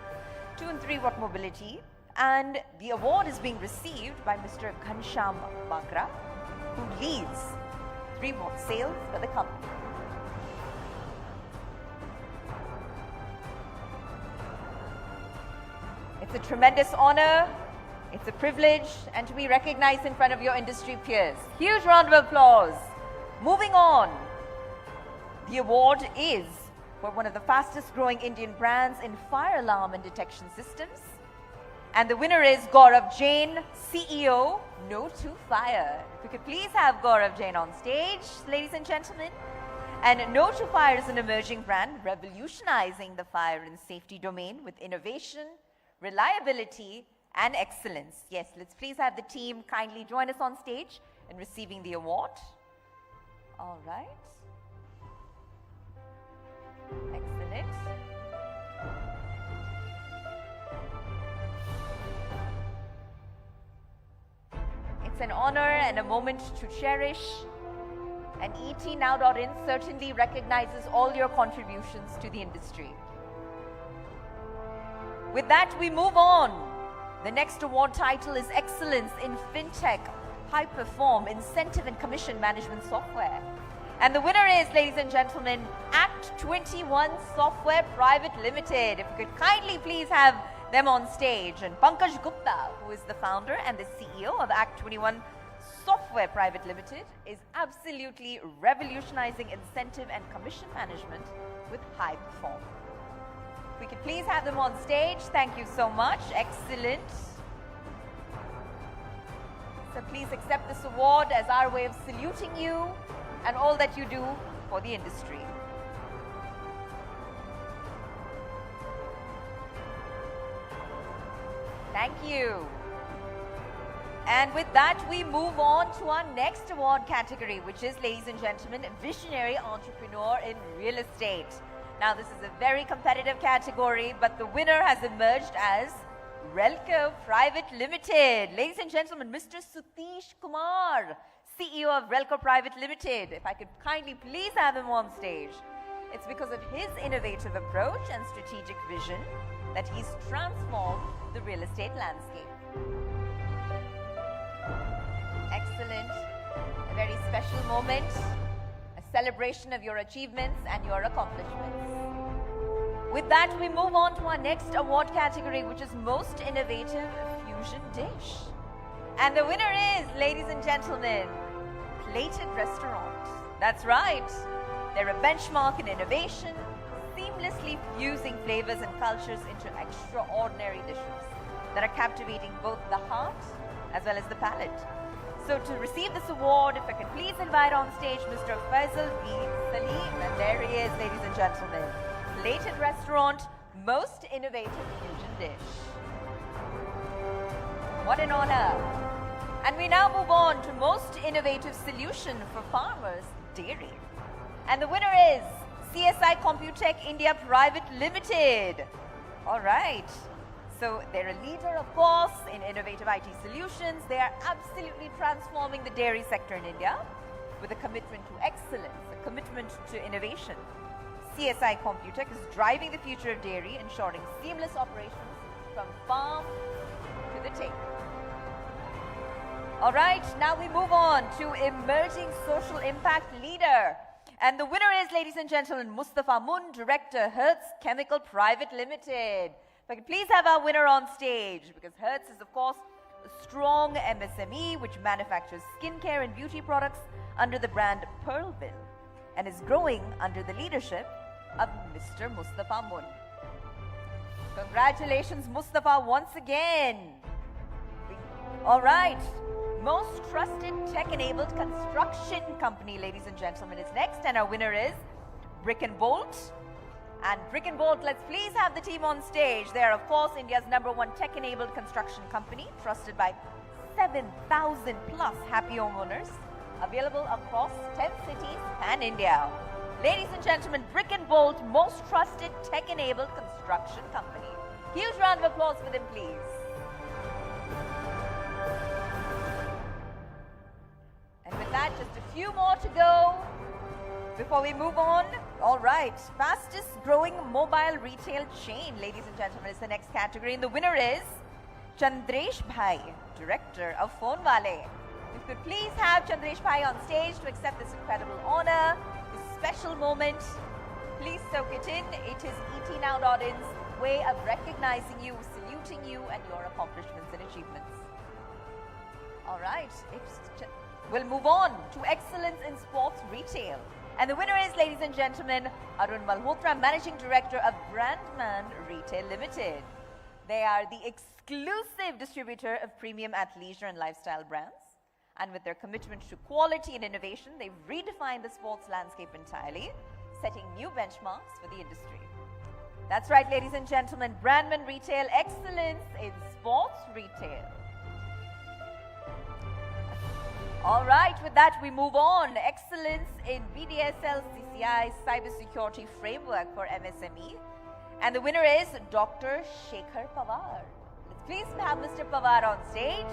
[SPEAKER 1] 2 and 3 watt mobility. And the award is being received by Mr. Ghansham Bakra, who leads 3 watt sales for the company. It's a tremendous honor. It's a privilege and to be recognized in front of your industry peers. Huge round of applause. Moving on. The award is for one of the fastest growing Indian brands in fire alarm and detection systems. And the winner is Gaurav Jain, CEO, No to Fire. If we could please have Gaurav Jain on stage, ladies and gentlemen. And No to Fire is an emerging brand revolutionizing the fire and safety domain with innovation, reliability, and excellence. Yes, let's please have the team kindly join us on stage in receiving the award. All right. Excellent. It's an honor and a moment to cherish. And etnow.in certainly recognizes all your contributions to the industry. With that, we move on. The next award title is Excellence in FinTech High Perform Incentive and Commission Management Software. And the winner is, ladies and gentlemen, Act 21 Software Private Limited. If you could kindly please have them on stage. And Pankaj Gupta, who is the founder and the CEO of Act 21 Software Private Limited, is absolutely revolutionizing incentive and commission management with high perform. We could please have them on stage. Thank you so much. Excellent. So please accept this award as our way of saluting you and all that you do for the industry. Thank you. And with that, we move on to our next award category, which is, ladies and gentlemen, Visionary Entrepreneur in Real Estate. Now, this is a very competitive category, but the winner has emerged as Relco Private Limited. Ladies and gentlemen, Mr. Sutish Kumar, CEO of Relco Private Limited. If I could kindly please have him on stage. It's because of his innovative approach and strategic vision that he's transformed the real estate landscape. Excellent. A very special moment. A celebration of your achievements and your accomplishments. With that, we move on to our next award category, which is Most Innovative Fusion Dish. And the winner is, ladies and gentlemen, Plated Restaurant. That's right. They're a benchmark in innovation, seamlessly fusing flavors and cultures into extraordinary dishes that are captivating both the heart as well as the palate. So to receive this award, if I could please invite on stage Mr. Faisal B. Salim. And there he is, ladies and gentlemen. Plated Restaurant, Most Innovative Fusion Dish. What an honor. And we now move on to Most Innovative Solution for Farmers, Dairy. And the winner is CSI Computech India Private Limited. All right. So they're a leader, of course, in innovative IT solutions. They are absolutely transforming the dairy sector in India with a commitment to excellence, a commitment to innovation. CSI Computech is driving the future of dairy, ensuring seamless operations from farm to the table. All right, now we move on to Emerging Social Impact Leader. And the winner is, ladies and gentlemen, Mustafa Mun, Director, Hertz Chemical Private Limited. If I could please have our winner on stage, because Hertz is, of course, a strong MSME which manufactures skincare and beauty products under the brand Pearlville and is growing under the leadership of Mr. Mustafa Mun. Congratulations, Mustafa, once again. All right. Most trusted tech-enabled construction company, ladies and gentlemen, is next. And our winner is Brick and Bolt. And Brick and Bolt, let's please have the team on stage. They are, of course, India's #1 tech-enabled construction company, trusted by 7,000 plus happy homeowners, available across 10 cities and India. Ladies and gentlemen, Brick and Bolt, most trusted tech-enabled construction company. Huge round of applause for them, please. And with that, just a few more to go before we move on. All right, fastest growing mobile retail chain, ladies and gentlemen, is the next category. And the winner is Chandresh Bhai, Director of Phone Wale. If you could please have Chandresh Bhai on stage to accept this incredible honor, this special moment. Please soak it in. It is ET Now.in's way of recognizing you, saluting you and your accomplishments and achievements. All right, we'll move on to excellence in sports retail. And the winner is, ladies and gentlemen, Arun Malhotra, Managing Director of Brandman Retail Limited. They are the exclusive distributor of premium athleisure and lifestyle brands. And with their commitment to quality and innovation, they've redefined the sports landscape entirely, setting new benchmarks for the industry. That's right, ladies and gentlemen, Brandman Retail, excellence in sports retail. All right, with that, we move on. Excellence in BDSL CCI cybersecurity framework for MSME. And the winner is Dr. Shekhar Pawar. Let's please have Mr. Pawar on stage.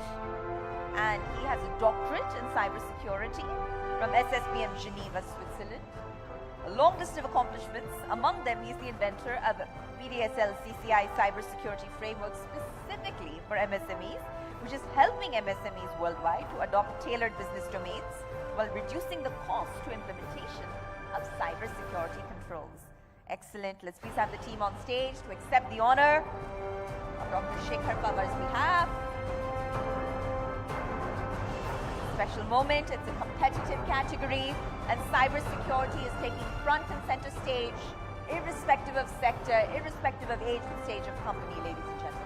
[SPEAKER 1] And he has a doctorate in cybersecurity from SSBM Geneva, Switzerland. A long list of accomplishments. Among them, he's the inventor of BDSL CCI cybersecurity framework specifically for MSMEs, which is helping MSMEs worldwide to adopt tailored business domains while reducing the cost to implementation of cybersecurity controls. Excellent. Let's please have the team on stage to accept the honor on Dr. Shekhar Pawar's behalf. Special moment. It's a competitive category, and cybersecurity is taking front and center stage, irrespective of sector, irrespective of age and stage of company, ladies and gentlemen.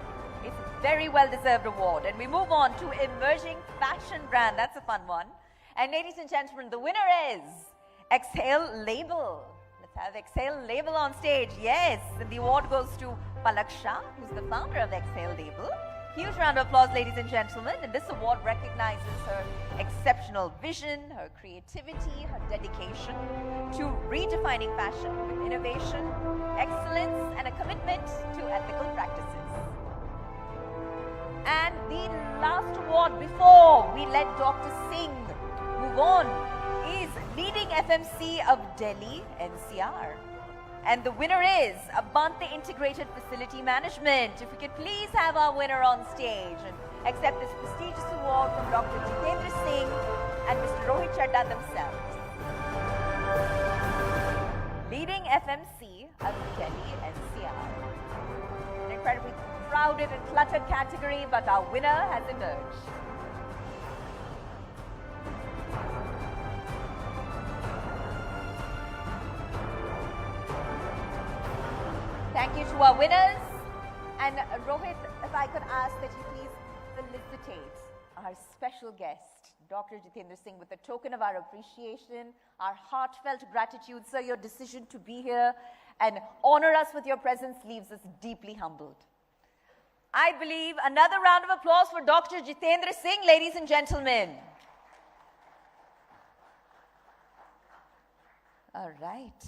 [SPEAKER 1] It's a very well-deserved award. And we move on to emerging fashion brand. That's a fun one. And ladies and gentlemen, the winner is Exhale Label. Let's have Exhale Label on stage. Yes, and the award goes to Palak Shah, who's the founder of Exhale Label. Huge round of applause, ladies and gentlemen. And this award recognizes her exceptional vision, her creativity, her dedication to redefining fashion with innovation, excellence, and a commitment to ethical practices. And the last award before we let Dr. Singh move on is Leading FMC of Delhi NCR. And the winner is Abante Integrated Facility Management. If we could please have our winner on stage and accept this prestigious award from Dr. Jitendra Singh and Mr. Rohit Chadda themselves. Leading FMC of Delhi NCR. An incredibly crowded and cluttered category, but our winner has emerged. Thank you to our winners. And Rohit, if I could ask that you please felicitate our special guest, Dr. Jitendra Singh, with a token of our appreciation, our heartfelt gratitude. Sir, your decision to be here and honor us with your presence leaves us deeply humbled. I believe another round of applause for Dr. Jitendra Singh, ladies and gentlemen. All right.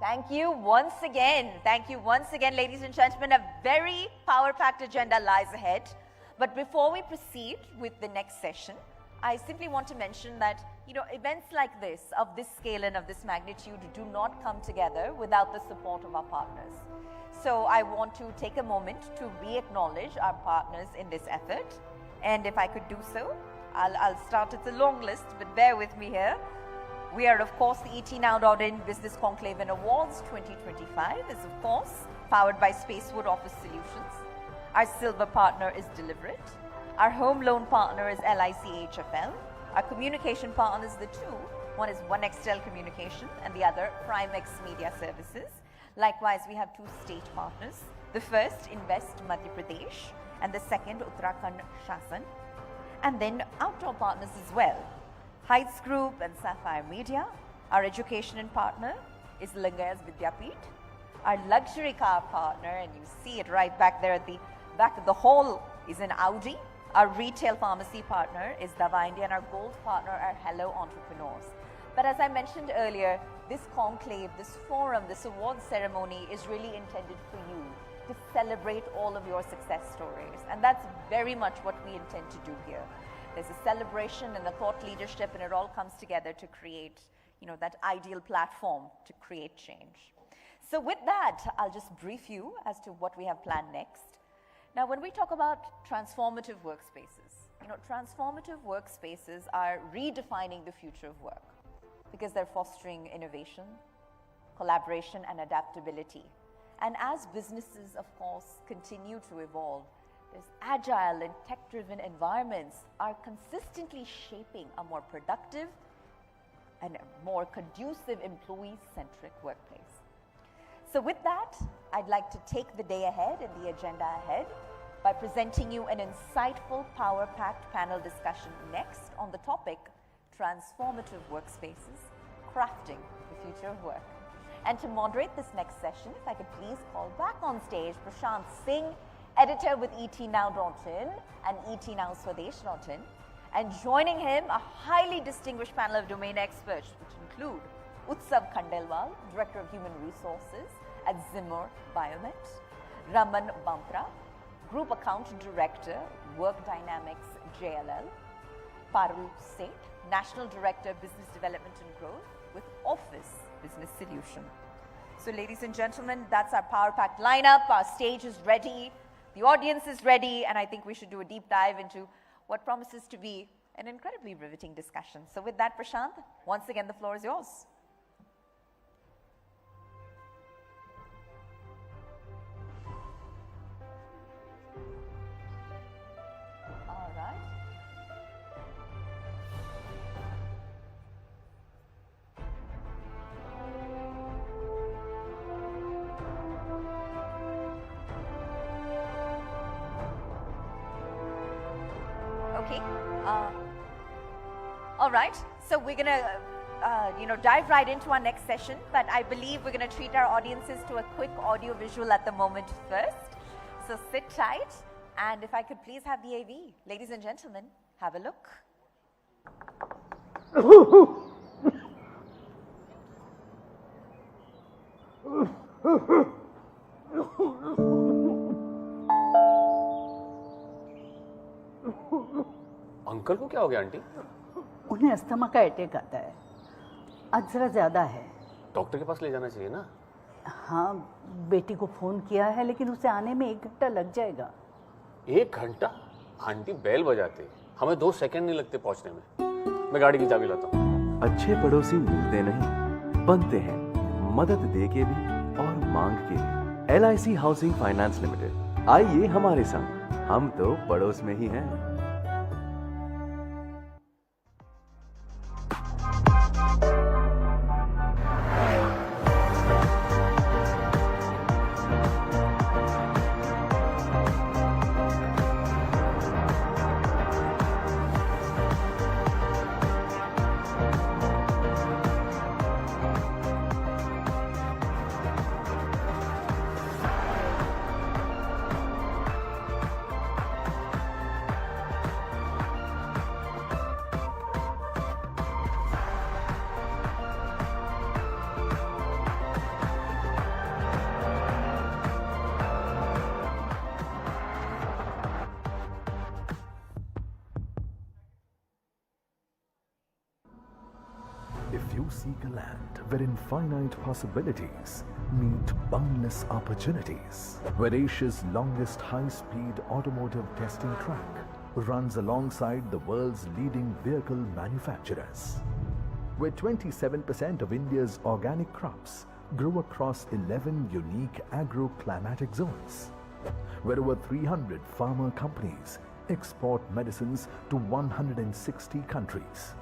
[SPEAKER 1] Thank you once again. Thank you once again, ladies and gentlemen. A very power-packed agenda lies ahead. But before we proceed with the next session, I simply want to mention that events like this, of this scale and of this magnitude, do not come together without the support of our partners. So I want to take a moment to re-acknowledge our partners in this effort. And if I could do so, I'll start. It's a long list, but bear with me here. We are, of course, the ETNow.in Business Conclave and Awards 2025 is, of course, powered by Spacewood Office Solutions. Our silver partner is Deliberate. Our home loan partner is LIC HFL. Our communication partners, the two, one is One Xtel Communication and the other Primex Media Services. Likewise, we have two state partners. The first, Invest Madhya Pradesh, and the second, Uttarakhand Shasan. And then outdoor partners as well. Heights Group and Sapphire Media. Our education partner is Lingayas Vidyapeeth. Our luxury car partner, and you see it right back there at the back of the hall, is an Audi. Our retail pharmacy partner is Dava India, and our gold partner are Hello Entrepreneurs. But as I mentioned earlier, this conclave, this forum, this award ceremony is really intended for you to celebrate all of your success stories. And that's very much what we intend to do here. There's a celebration and a thought leadership, and it all comes together to create, that ideal platform to create change. So with that, I'll just brief you as to what we have planned next. Now, when we talk about transformative workspaces, transformative workspaces are redefining the future of work because they're fostering innovation, collaboration, and adaptability. And as businesses, of course, continue to evolve, these agile and tech-driven environments are consistently shaping a more productive and a more conducive employee-centric workplace. So with that, I'd like to take the day ahead and the agenda ahead by presenting you an insightful, power-packed panel discussion next on the topic, Transformative Workspaces, Crafting the Future of Work. And to moderate this next session, if I could please call back on stage Prashant Singh, editor with ETNow.in and ETNowSwadesh.in, and joining him, a highly distinguished panel of domain experts, which include Utsav Khandelwal, Director of Human Resources at Zimmer Biomet, Raman Bampra, Group Account Director, Work Dynamics JLL, Parul Seth, National Director, Business Development and Growth with Office Business Solution. So ladies and gentlemen, that's our power-packed lineup. Our stage is ready, the audience is ready, and I think we should do a deep dive into what promises to be an incredibly riveting discussion. So with that, Prashant, once again, the floor is yours. All right. Okay. All right. So we're going to, dive right into our next session. But I believe we're going to treat our audiences to a quick audio visual at the moment first. So sit tight. And if I could please have the AV. Ladies and gentlemen, have a look.
[SPEAKER 10] Uncle को क्या हो गया aunty?
[SPEAKER 11] उन्हें asthma का attack आता है। आज जरा ज्यादा है।
[SPEAKER 10] डॉक्टर के पास ले जाना चाहिए ना?
[SPEAKER 11] हाँ, बेटी को फोन किया है, लेकिन उसे आने में 1 घंटा लग जाएगा।
[SPEAKER 10] 1 घंटा? आंटी बेल बजाते, हमें 2 सेकंड नहीं लगते पहुंचने में। मैं गाड़ी की चाबी लाता हूँ।
[SPEAKER 12] अच्छे पड़ोसी मिलते नहीं, बनते हैं, मदद दे के भी और मांग के भी। LIC हाउसिंग फाइनेंस लिमिटेड, आइए हमारे संग, हम तो पड़ोस में ही हैं।
[SPEAKER 13] seek a land where infinite possibilities meet boundless opportunities, where Asia's longest high-speed automotive testing track runs alongside the world's leading vehicle manufacturers, where 27% of India's organic crops grow across 11 unique agro-climatic zones, where over 300 pharma companies export medicines to 160 countries,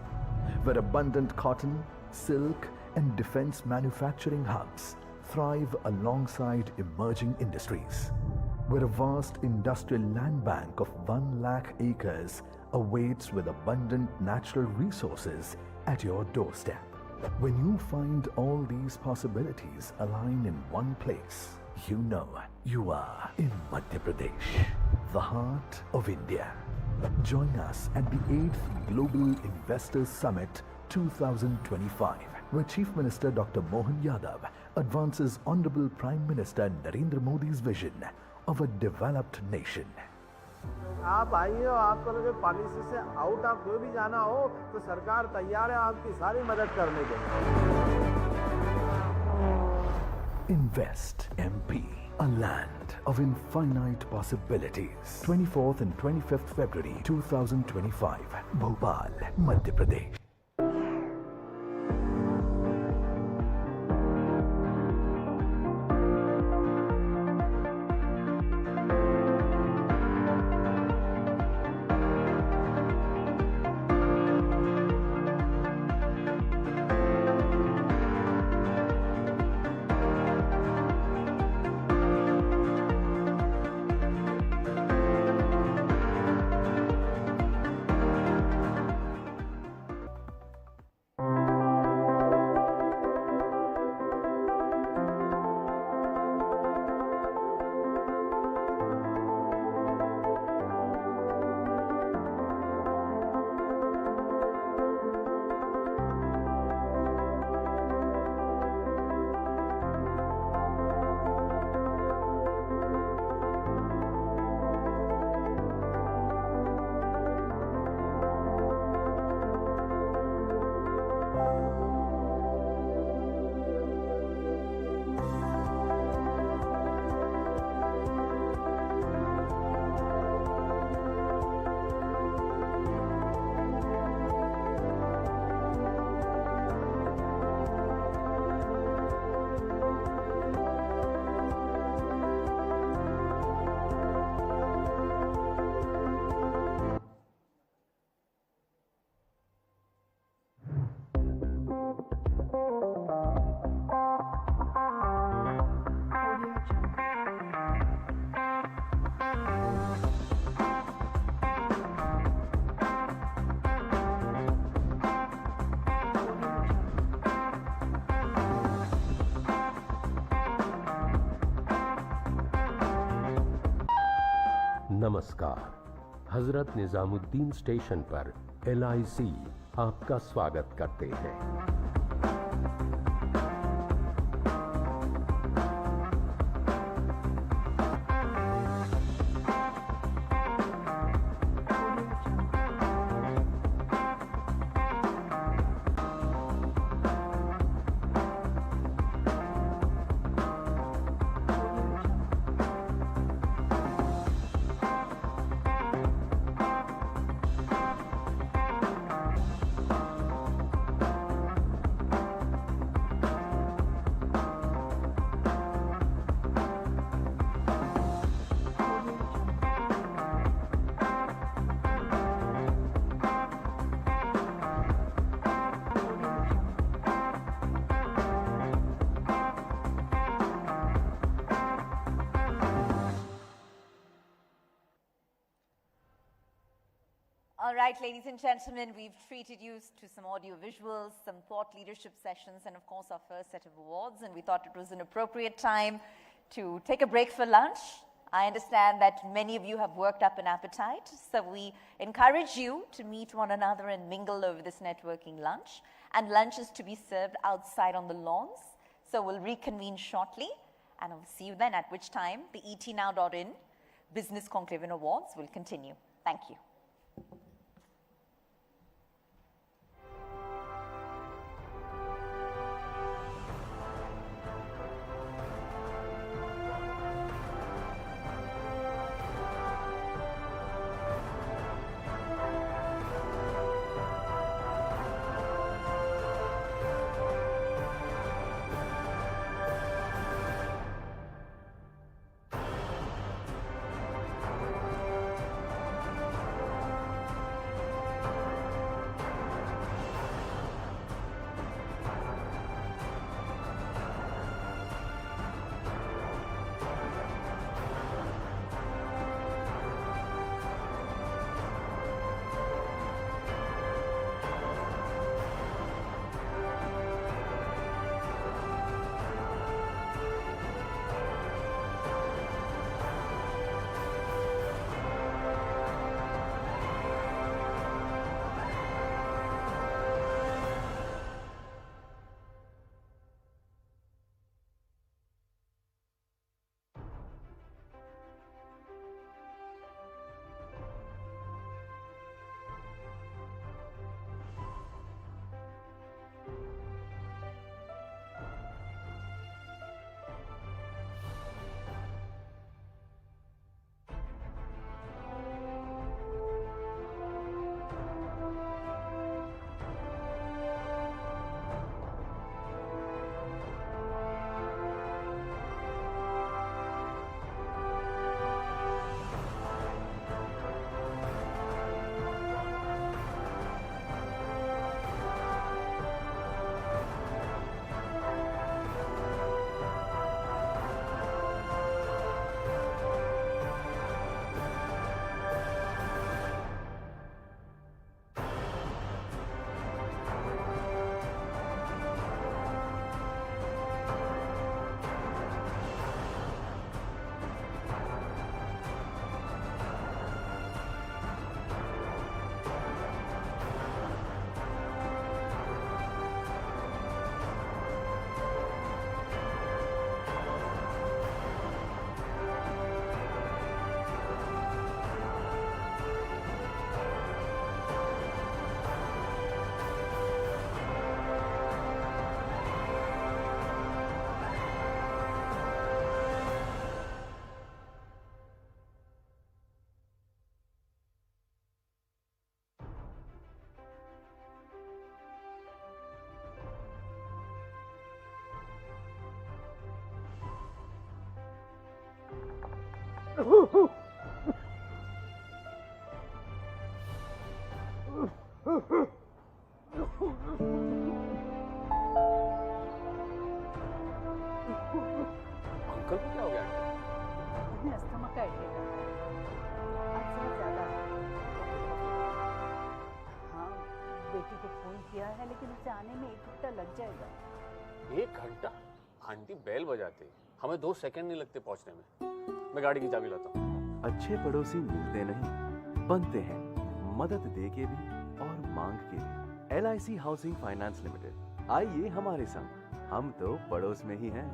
[SPEAKER 13] where abundant cotton, silk, and defense manufacturing hubs thrive alongside emerging industries, where a vast industrial land bank of 1 lakh acres awaits with abundant natural resources at your doorstep. When you find all these possibilities align in one place, you know you are in Madhya Pradesh, the heart of India. Join us at the 8th Global Investors Summit 2025, where Chief Minister Dr. Mohan Yadav advances Honorable Prime Minister Narendra Modi's vision of a developed nation.
[SPEAKER 14] आप आइए और आपको लगे policy से out of कोई भी जाना हो तो सरकार तैयार है आपकी सारी मदद करने के लिए।
[SPEAKER 13] Invest MP, a land of infinite possibilities. 24th and 25th February 2025, Bhopal, Madhya Pradesh.
[SPEAKER 15] नमस्कार, हजरत निजामुद्दीन स्टेशन पर LIC आपका स्वागत करते हैं।
[SPEAKER 1] All right, ladies and gentlemen, we've treated you to some audio visuals, some thought leadership sessions, and of course our first set of awards, and we thought it was an appropriate time to take a break for lunch. I understand that many of you have worked up an appetite, so we encourage you to meet one another and mingle over this networking lunch, and lunch is to be served outside on the lawns, so we'll reconvene shortly, and I'll see you then, at which time the etnow.in Business Conclave and Awards will continue. Thank you.
[SPEAKER 10] Uncle को क्या हो गया?
[SPEAKER 11] उन्हें asthma का attack आया। आज से ज्यादा है। हाँ, बेटी को फोन किया है लेकिन उसे आने में 1 घंटा लग जाएगा।
[SPEAKER 10] 1 घंटा? आंटी बेल बजाते हमें 2 सेकंड नहीं लगते पहुंचने में। मैं गाड़ी की चाबी लाता हूँ।
[SPEAKER 12] अच्छे पड़ोसी मिलते नहीं, बनते हैं। मदद दे के भी और मांग के भी। LIC हाउसिंग फाइनेंस लिमिटेड, आइए हमारे संग, हम तो पड़ोस में ही हैं।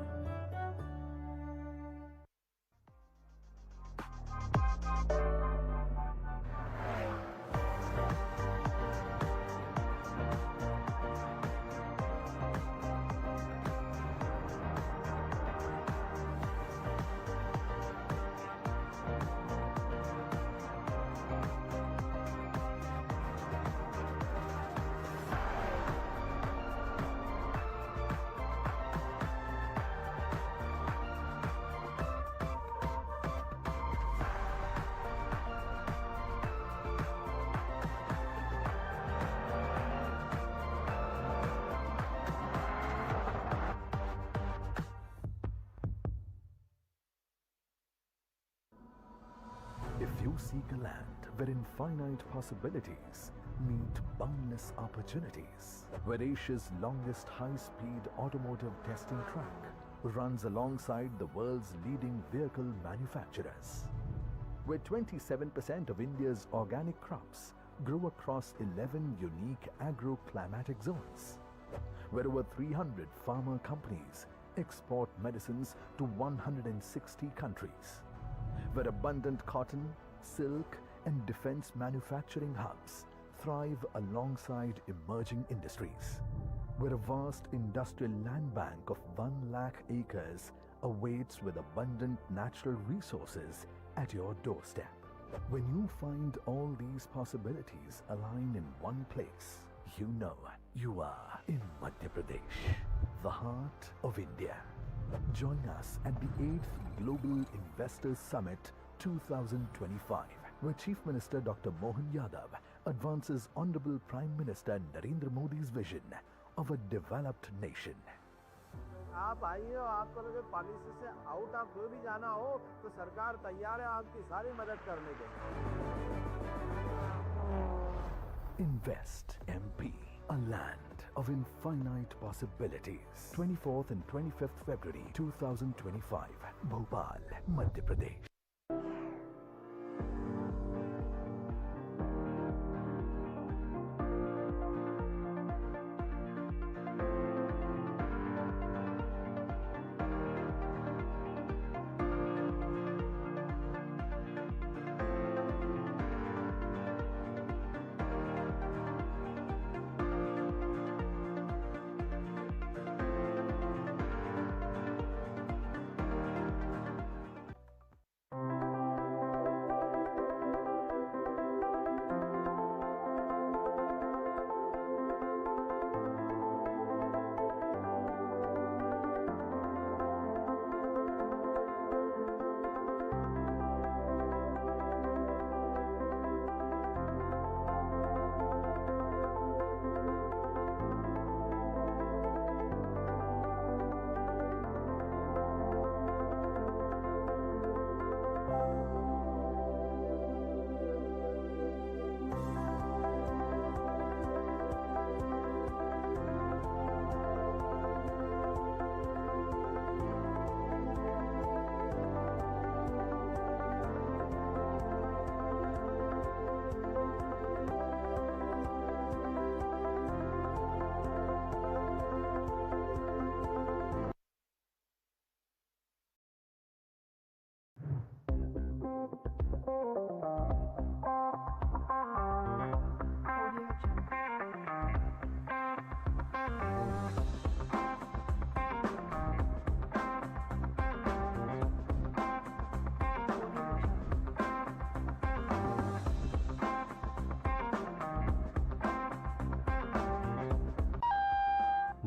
[SPEAKER 13] If you seek a land where infinite possibilities meet boundless opportunities, where Asia's longest high-speed automotive testing track runs alongside the world's leading vehicle manufacturers, where 27% of India's organic crops grow across 11 unique agro-climatic zones, where over 300 pharma companies export medicines to 160 countries, where abundant cotton, silk, and defense manufacturing hubs thrive alongside emerging industries, where a vast industrial land bank of 1 lakh acres awaits with abundant natural resources at your doorstep. When you find all these possibilities align in one place, you know you are in Madhya Pradesh, the heart of India. Join us at the 8th Global Investors Summit 2025, where Chief Minister Dr. Mohan Yadav advances Honorable Prime Minister Narendra Modi's vision of a developed nation.
[SPEAKER 14] आप आइए और आपको लगे policy से out आप कोई भी जाना हो तो सरकार तैयार है आपकी सारी मदद करने के लिए।
[SPEAKER 13] Invest MP, a land of infinite possibilities. 24th and 25th February 2025, Bhopal, Madhya Pradesh.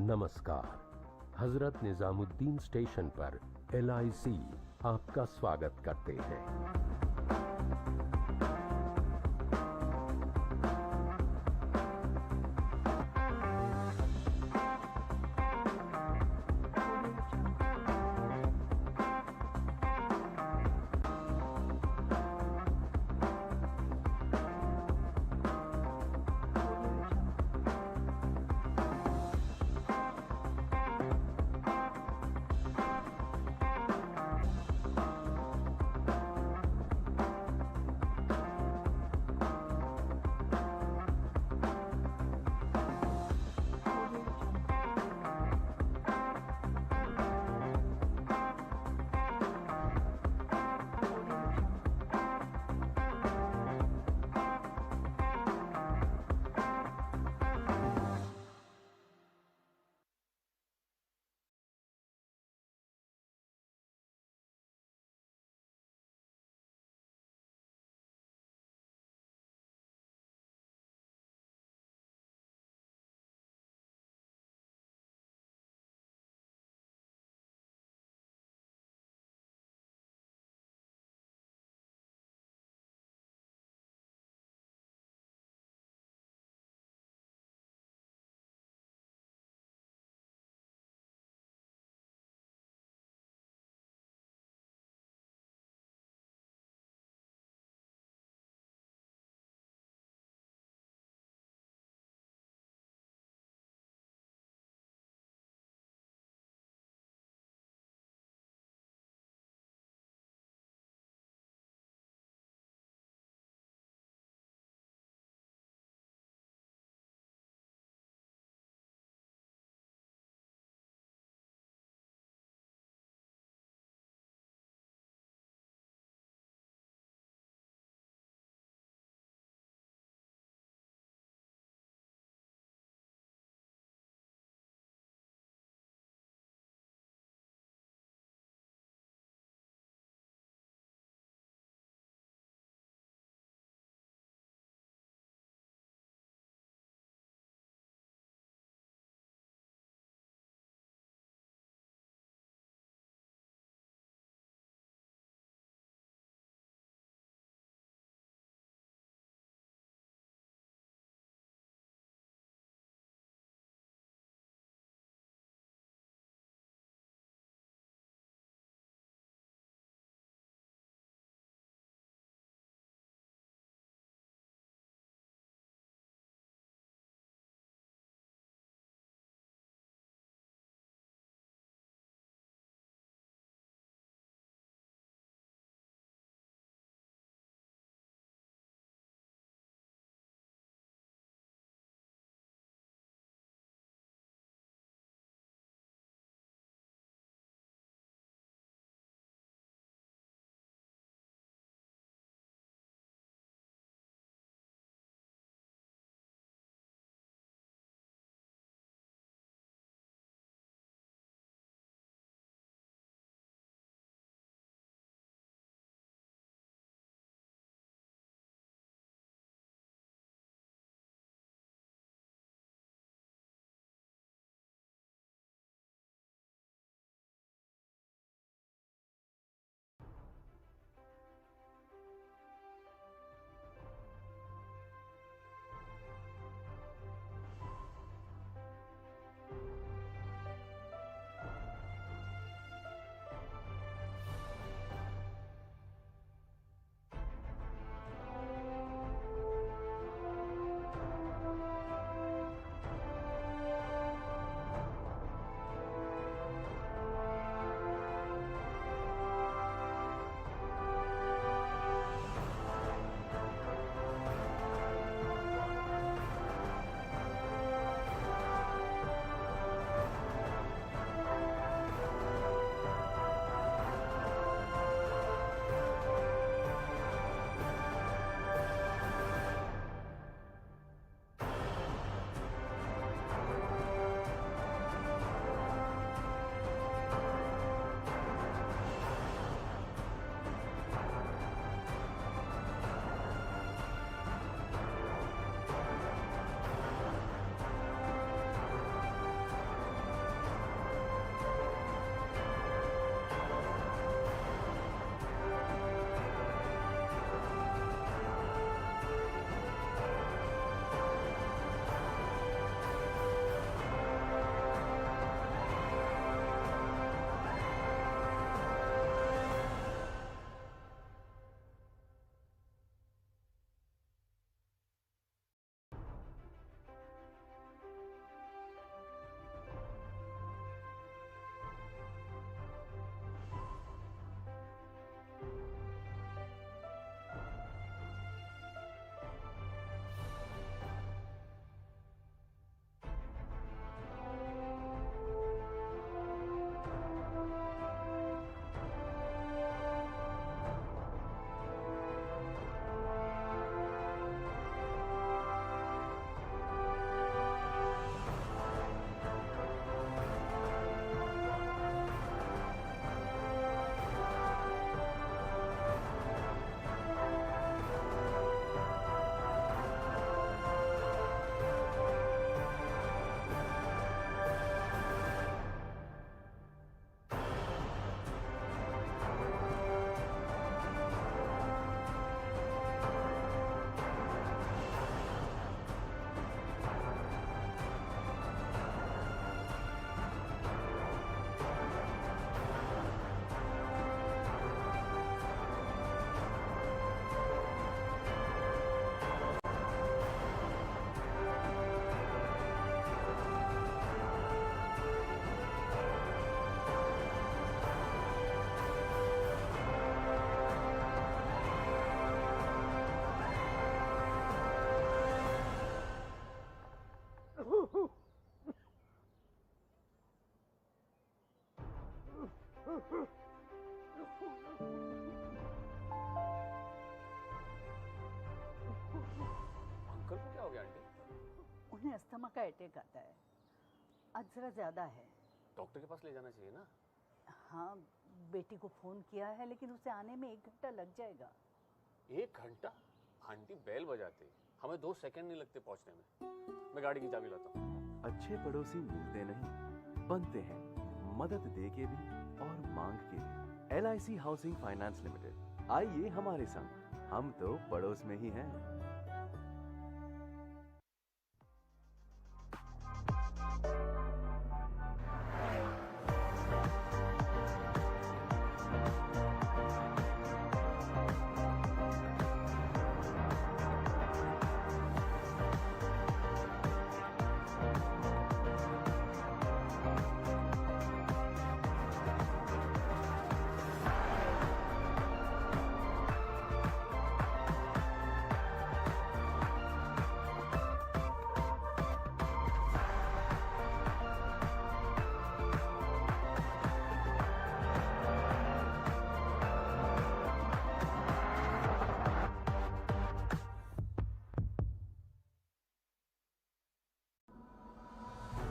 [SPEAKER 15] नमस्कार। हजरत निजामुद्दीन स्टेशन पर LIC आपका स्वागत करते हैं।
[SPEAKER 10] अंकल को क्या हो गया आंटी?
[SPEAKER 11] उन्हें अस्थमा का अटैक आता है, आज जरा ज्यादा है।
[SPEAKER 10] डॉक्टर के पास ले जाना चाहिए ना।
[SPEAKER 11] हाँ, बेटी को फोन किया है लेकिन उसे आने में 1 घंटा लग जाएगा।
[SPEAKER 10] 1 घंटा? आंटी बेल बजाते हमें 2 सेकंड नहीं लगते पहुंचने में। मैं गाड़ी की चाबी लाता हूँ।
[SPEAKER 12] अच्छे पड़ोसी मिलते नहीं, बनते हैं, मदद दे के भी और मांग के भी। LIC हाउसिंग फाइनेंस लिमिटेड, आइए हमारे संग, हम तो पड़ोस में ही हैं।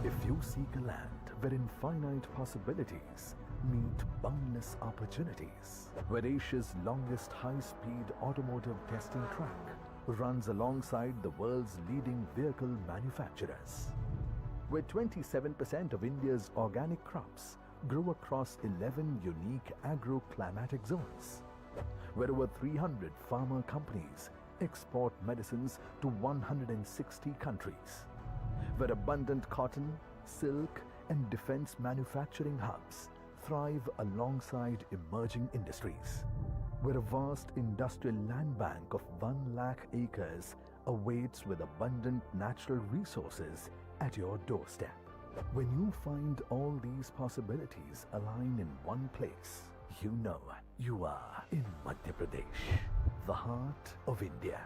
[SPEAKER 13] If you seek a land where infinite possibilities meet boundless opportunities, where Asia's longest high-speed automotive testing track runs alongside the world's leading vehicle manufacturers, where 27% of India's organic crops grow across 11 unique agro-climatic zones, where over 300 pharma companies export medicines to 160 countries, where abundant cotton, silk and defense manufacturing hubs thrive alongside emerging industries, where a vast industrial land bank of 1 lakh acres awaits with abundant natural resources at your doorstep. When you find all these possibilities align in one place, you know you are in Madhya Pradesh, the heart of India.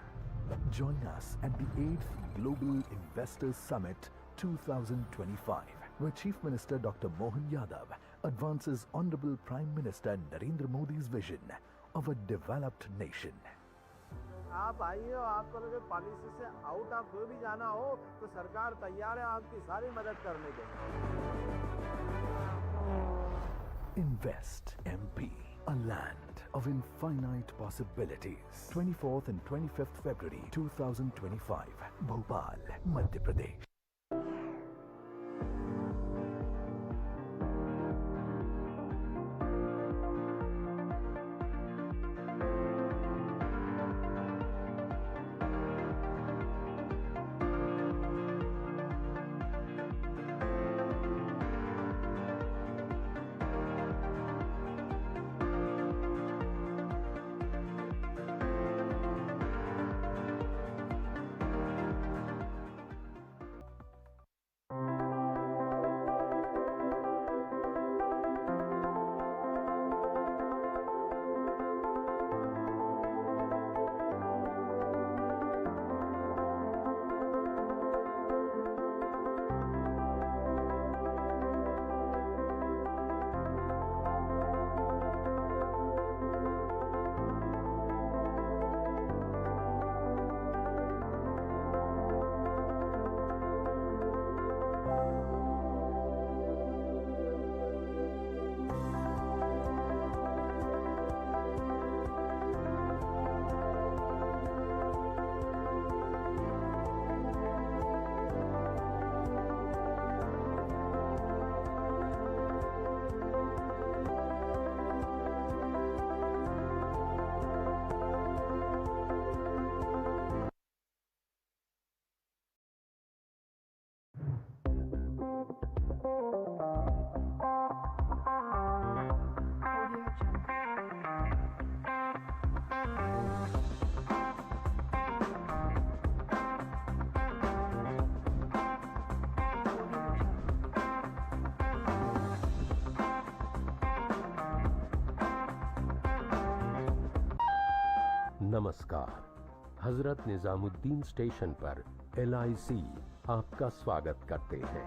[SPEAKER 13] Join us at the 8th Global Investors Summit 2025, where Chief Minister Dr. Mohan Yadav advances Honorable Prime Minister Narendra Modi's vision of a developed nation.
[SPEAKER 14] आप आइए और आपको लगे policy से out आप कोई भी जाना हो तो सरकार तैयार है आपकी सारी मदद करने के लिए।
[SPEAKER 13] Invest MP, a land of infinite possibilities. 24th and 25th February 2025, Bhopal, Madhya Pradesh.
[SPEAKER 15] नमस्कार, हजरत निजामुद्दीन स्टेशन पर LIC आपका स्वागत करते हैं।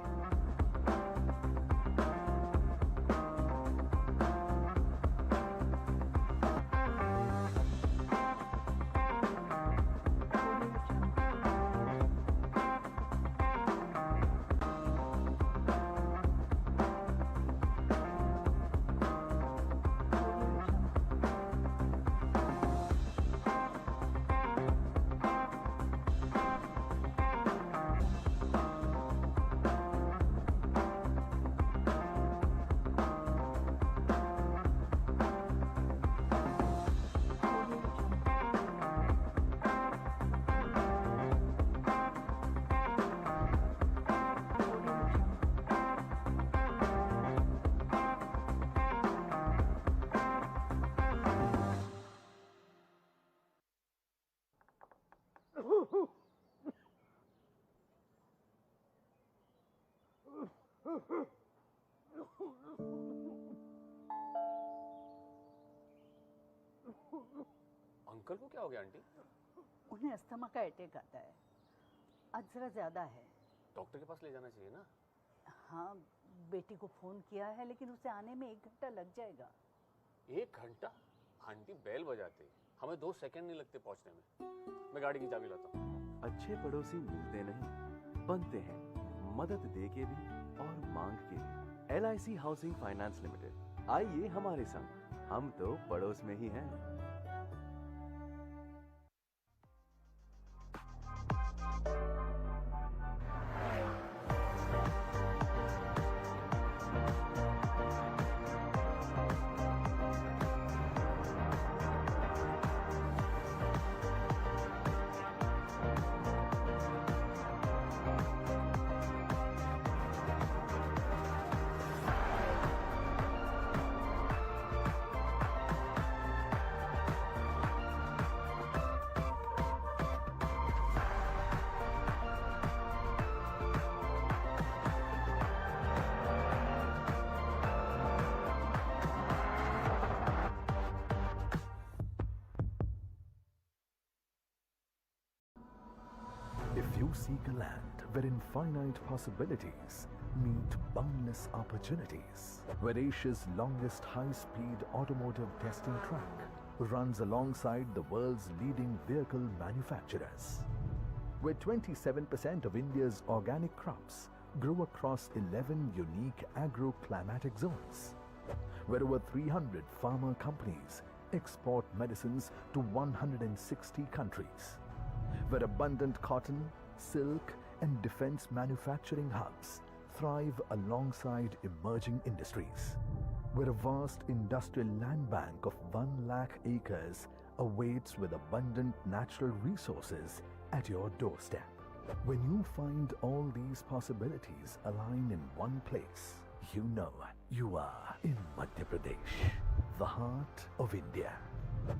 [SPEAKER 10] अंकल को क्या हो गया आंटी?
[SPEAKER 11] उन्हें अस्थमा का अटैक आता है, आज जरा ज्यादा है।
[SPEAKER 10] डॉक्टर के पास ले जाना चाहिए ना।
[SPEAKER 11] हाँ, बेटी को फोन किया है लेकिन उसे आने में 1 घंटा लग जाएगा।
[SPEAKER 10] 1 घंटा? आंटी बेल बजाते, हमें 2 सेकंड नहीं लगते पहुंचने में। मैं गाड़ी की चाबी लाता हूँ।
[SPEAKER 12] अच्छे पड़ोसी मिलते नहीं, बनते हैं, मदद दे के भी और मांग के भी। LIC हाउसिंग फाइनेंस लिमिटेड, आइए हमारे संग, हम तो पड़ोस में ही हैं।
[SPEAKER 13] If you seek a land where infinite possibilities meet boundless opportunities, where Asia's longest high-speed automotive testing track runs alongside the world's leading vehicle manufacturers, where 27% of India's organic crops grow across 11 unique agro-climatic zones, where over 300 pharma companies export medicines to 160 countries, where abundant cotton, silk, and defense manufacturing hubs thrive alongside emerging industries, where a vast industrial land bank of 1 lakh acres awaits with abundant natural resources at your doorstep. When you find all these possibilities align in one place, you know you are in Madhya Pradesh, the heart of India.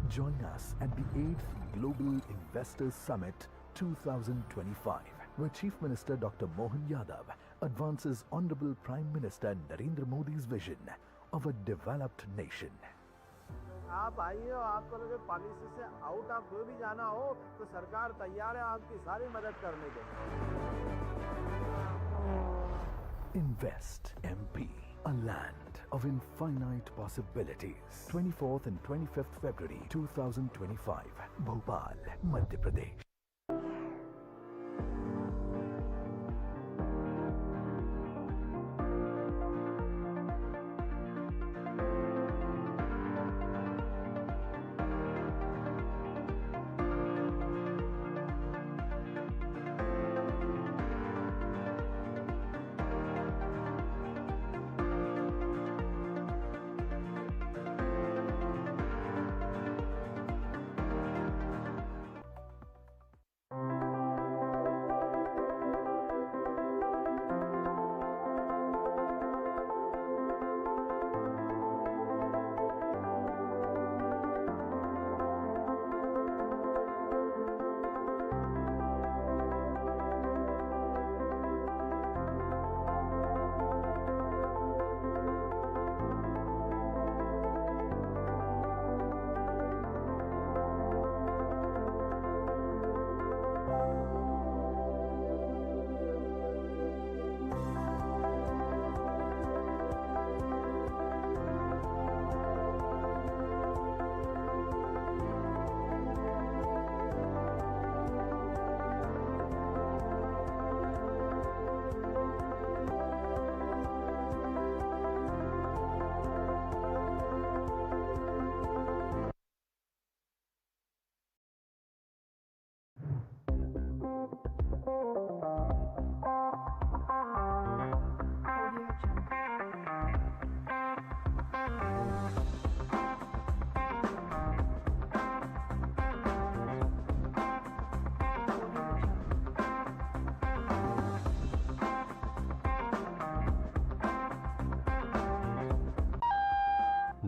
[SPEAKER 13] Join us at the 8th Global Investors Summit 2025, where Chief Minister Dr. Mohan Yadav advances Honorable Prime Minister Narendra Modi's vision of a developed nation.
[SPEAKER 14] आप आइए और आपको लगे policy से out आप कोई भी जाना हो तो सरकार तैयार है आपकी सारी मदद करने के लिए।
[SPEAKER 13] Invest MP, a land of infinite possibilities. 24th and 25th February 2025, Bhopal, Madhya Pradesh.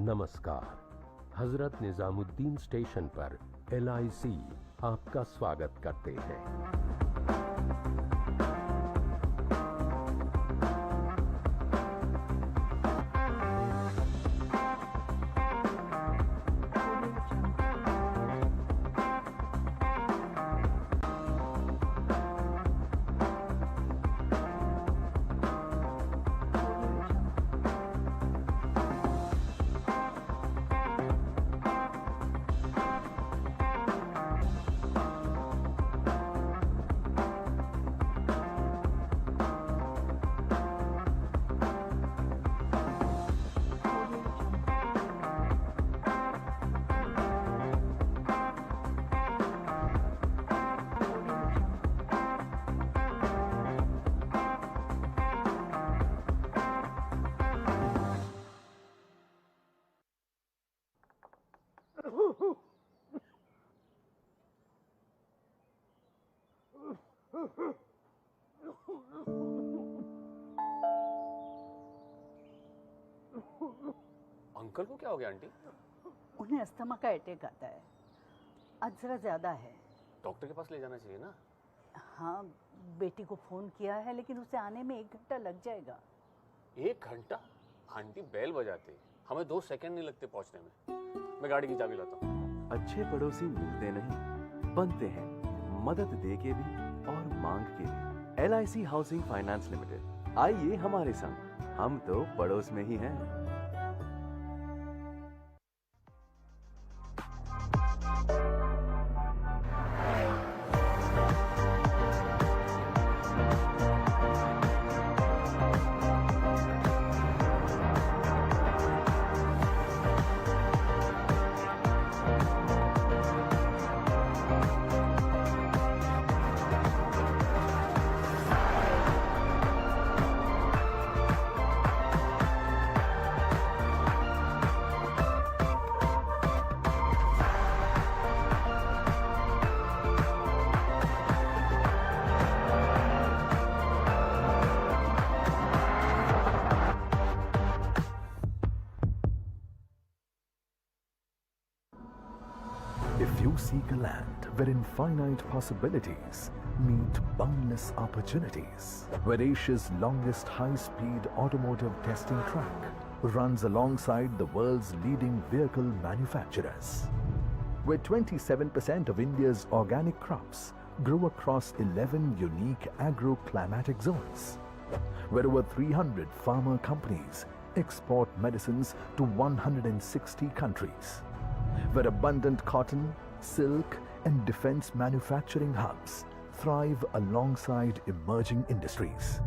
[SPEAKER 15] नमस्कार। हजरत निजामुद्दीन स्टेशन पर LIC आपका स्वागत करते हैं।
[SPEAKER 10] अंकल को क्या हो गया आंटी?
[SPEAKER 11] उन्हें अस्थमा का अटैक आता है, आज जरा ज्यादा है।
[SPEAKER 10] डॉक्टर के पास ले जाना चाहिए ना।
[SPEAKER 11] हाँ, बेटी को फोन किया है लेकिन उसे आने में 1 घंटा लग जाएगा।
[SPEAKER 10] 1 घंटा? आंटी बेल बजाते, हमें 2 सेकंड नहीं लगते पहुंचने में। मैं गाड़ी की चाबी लाता हूँ।
[SPEAKER 12] अच्छे पड़ोसी मिलते नहीं, बनते हैं, मदद दे के भी और मांग के भी। LIC हाउसिंग फाइनेंस लिमिटेड, आइए हमारे संग, हम तो पड़ोस में ही हैं।
[SPEAKER 13] If you seek a land where infinite possibilities meet boundless opportunities, where Asia's longest high-speed automotive testing track runs alongside the world's leading vehicle manufacturers, where 27% of India's organic crops grow across 11 unique agro-climatic zones, where over 300 farmer companies export medicines to 160 countries, where abundant cotton, silk, and defense manufacturing hubs thrive alongside emerging industries,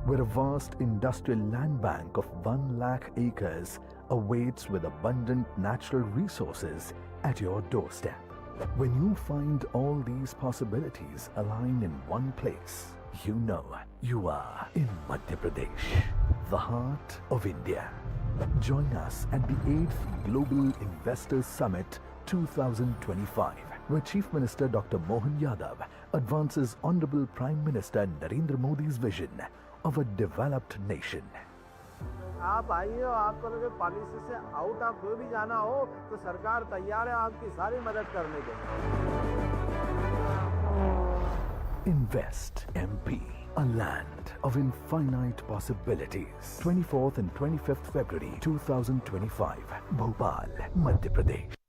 [SPEAKER 13] where a vast industrial land bank of 1 lakh acres awaits with abundant natural resources at your doorstep. When you find all these possibilities aligned in one place, you know you are in Madhya Pradesh, the heart of India. Join us at the 8th Global Investors Summit 2025, where Chief Minister Dr. Mohan Yadav advances Honorable Prime Minister Narendra Modi's vision of a developed nation.
[SPEAKER 14] आप आइए, आपको लगे policy से out आप कोई भी जाना हो तो सरकार तैयार है आपकी सारी मदद करने के लिए।
[SPEAKER 13] Invest MP, a land of infinite possibilities. 24th and 25th February 2025, Bhopal, Madhya Pradesh.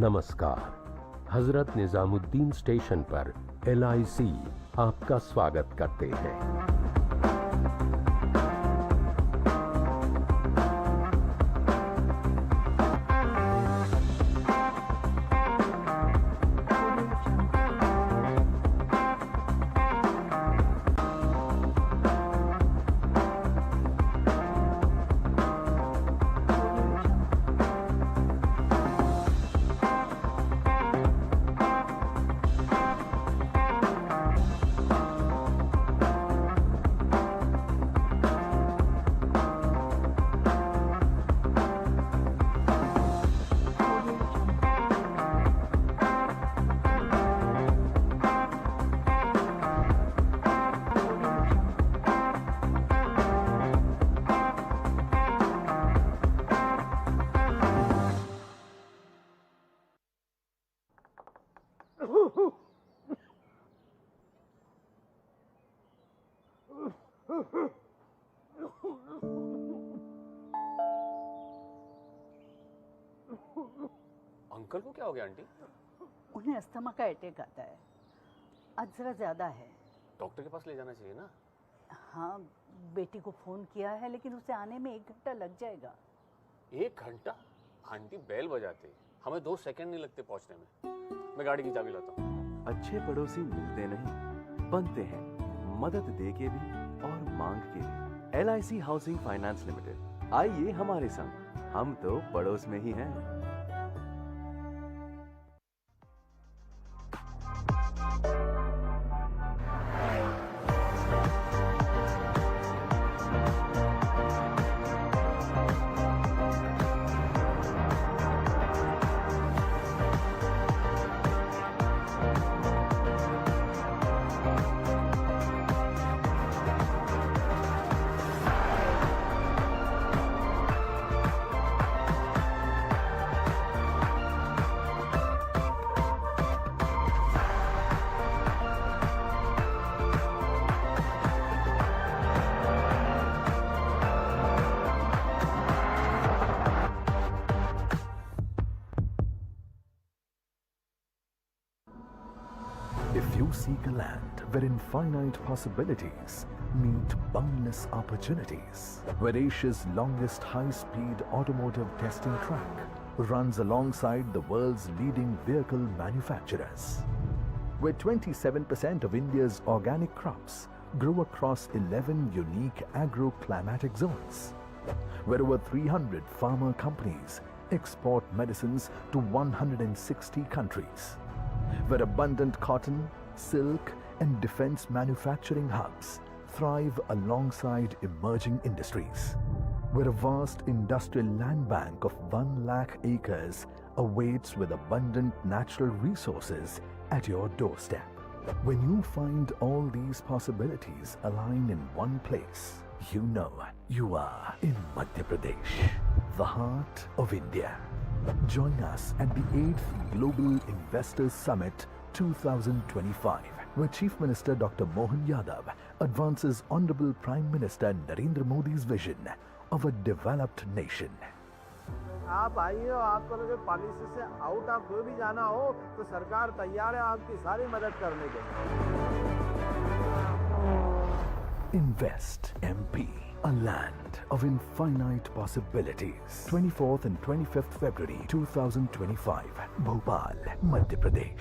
[SPEAKER 15] नमस्कार। हजरत निजामुद्दीन स्टेशन पर LIC आपका स्वागत करते हैं।
[SPEAKER 10] अंकल को क्या हो गया आंटी?
[SPEAKER 11] उन्हें अस्थमा का अटैक आता है, आज जरा ज्यादा है।
[SPEAKER 10] डॉक्टर के पास ले जाना चाहिए ना।
[SPEAKER 11] हाँ, बेटी को फोन किया है लेकिन उसे आने में 1 घंटा लग जाएगा।
[SPEAKER 10] 1 घंटा? आंटी बेल बजाते हमें 2 सेकंड नहीं लगते पहुंचने में। मैं गाड़ी की चाबी लाता हूँ।
[SPEAKER 12] अच्छे पड़ोसी मिलते नहीं, बनते हैं। मदद दे के भी और मांग के भी। LIC हाउसिंग फाइनेंस लिमिटेड, आइए हमारे संग, हम तो पड़ोस में ही हैं।
[SPEAKER 13] If you seek a land where infinite possibilities meet boundless opportunities, where Asia's longest high-speed automotive testing track runs alongside the world's leading vehicle manufacturers, where 27% of India's organic crops grow across 11 unique agro-climatic zones, where over 300 farmer companies export medicines to 160 countries, where abundant cotton, silk, and defense manufacturing hubs thrive alongside emerging industries, where a vast industrial land bank of 1 lakh acres awaits with abundant natural resources at your doorstep. When you find all these possibilities aligned in one place, you know you are in Madhya Pradesh, the heart of India. Join us at the 8th Global Investors Summit 2025, where Chief Minister Dr. Mohan Yadav advances Honorable Prime Minister Narendra Modi's vision of a developed nation.
[SPEAKER 14] आप आइए, आपको लगे policy से out आप कोई भी जाना हो तो सरकार तैयार है आपकी सारी मदद करने के लिए।
[SPEAKER 13] Invest MP, a land of infinite possibilities. 24th and 25th February 2025, Bhopal, Madhya Pradesh.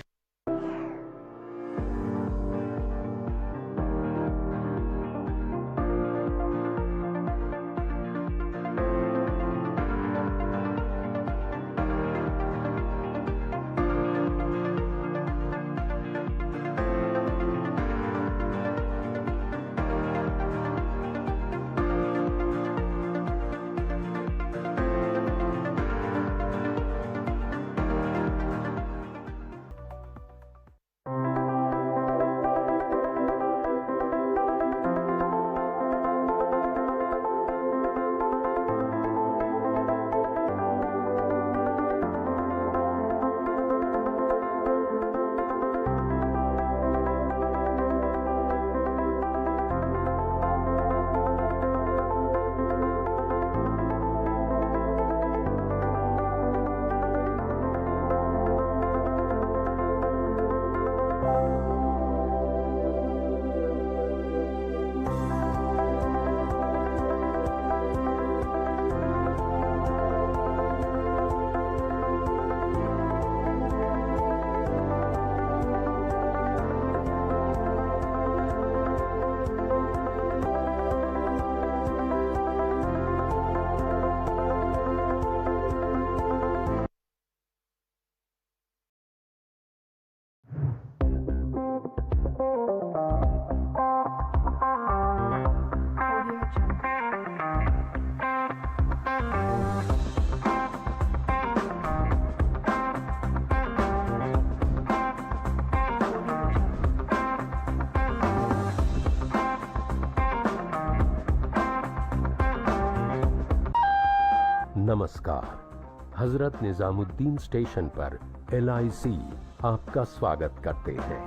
[SPEAKER 15] नमस्कार। हजरत निजामुद्दीन स्टेशन पर LIC आपका स्वागत करते हैं।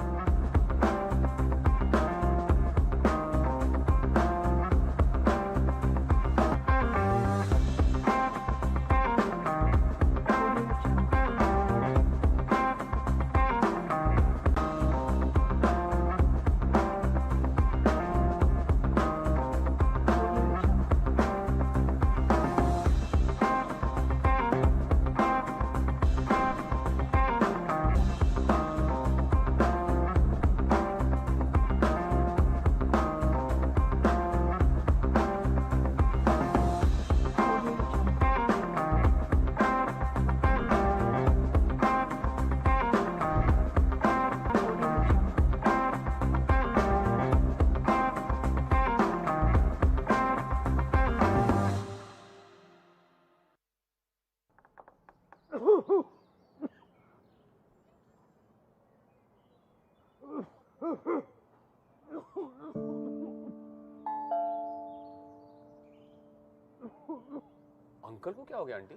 [SPEAKER 10] अंकल को क्या हो गया आंटी?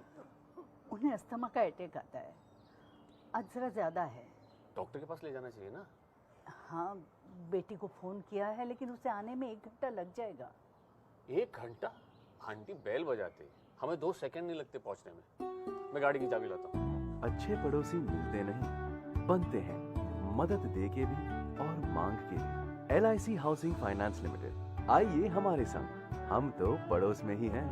[SPEAKER 11] उन्हें अस्थमा का अटैक आता है, आज जरा ज्यादा है।
[SPEAKER 10] डॉक्टर के पास ले जाना चाहिए ना।
[SPEAKER 11] हाँ, बेटी को फोन किया है लेकिन उसे आने में 1 घंटा लग जाएगा।
[SPEAKER 10] 1 घंटा? आंटी बेल बजाते, हमें 2 सेकंड नहीं लगते पहुंचने में। मैं गाड़ी की चाबी लाता हूँ।
[SPEAKER 12] अच्छे पड़ोसी मिलते नहीं, बनते हैं, मदद दे के भी और मांग के भी। LIC हाउसिंग फाइनेंस लिमिटेड, आइए हमारे संग, हम तो पड़ोस में ही हैं।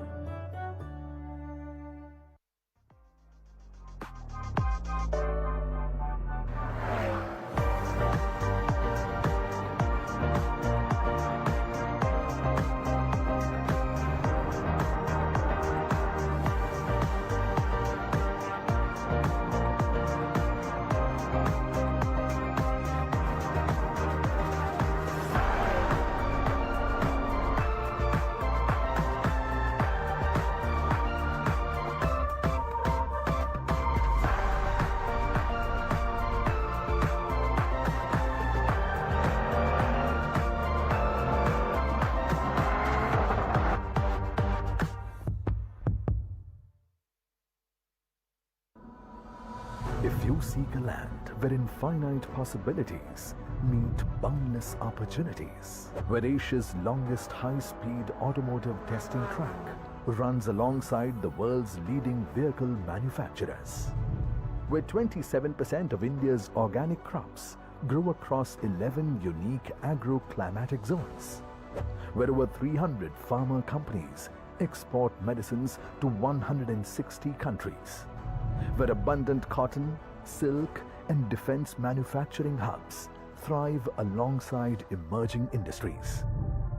[SPEAKER 13] If you seek a land where infinite possibilities meet boundless opportunities, where Asia's longest high-speed automotive testing track runs alongside the world's leading vehicle manufacturers, where 27% of India's organic crops grow across 11 unique agro-climatic zones, where over 300 pharma companies export medicines to 160 countries, where abundant cotton, silk and defense manufacturing hubs thrive alongside emerging industries,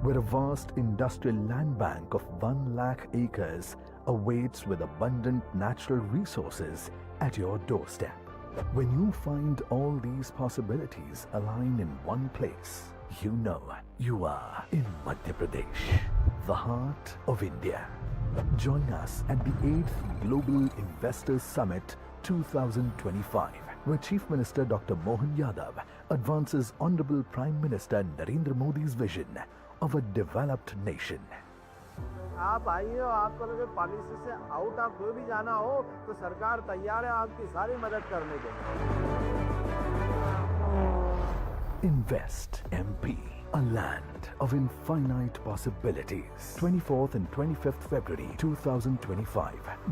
[SPEAKER 13] where a vast industrial land bank of 1 lakh acres awaits with abundant natural resources at your doorstep. When you find all these possibilities align in one place, you know you are in Madhya Pradesh, the heart of India. Join us at the 8th Global Investors Summit 2025, where Chief Minister Dr. Mohan Yadav advances Honorable Prime Minister Narendra Modi's vision of a developed nation.
[SPEAKER 14] आप आइए और आपको लगे policy से out आप कोई भी जाना हो तो सरकार तैयार है आपकी सारी मदद करने के लिए।
[SPEAKER 13] Invest MP, a land of infinite possibilities. 24th and 25th February 2025.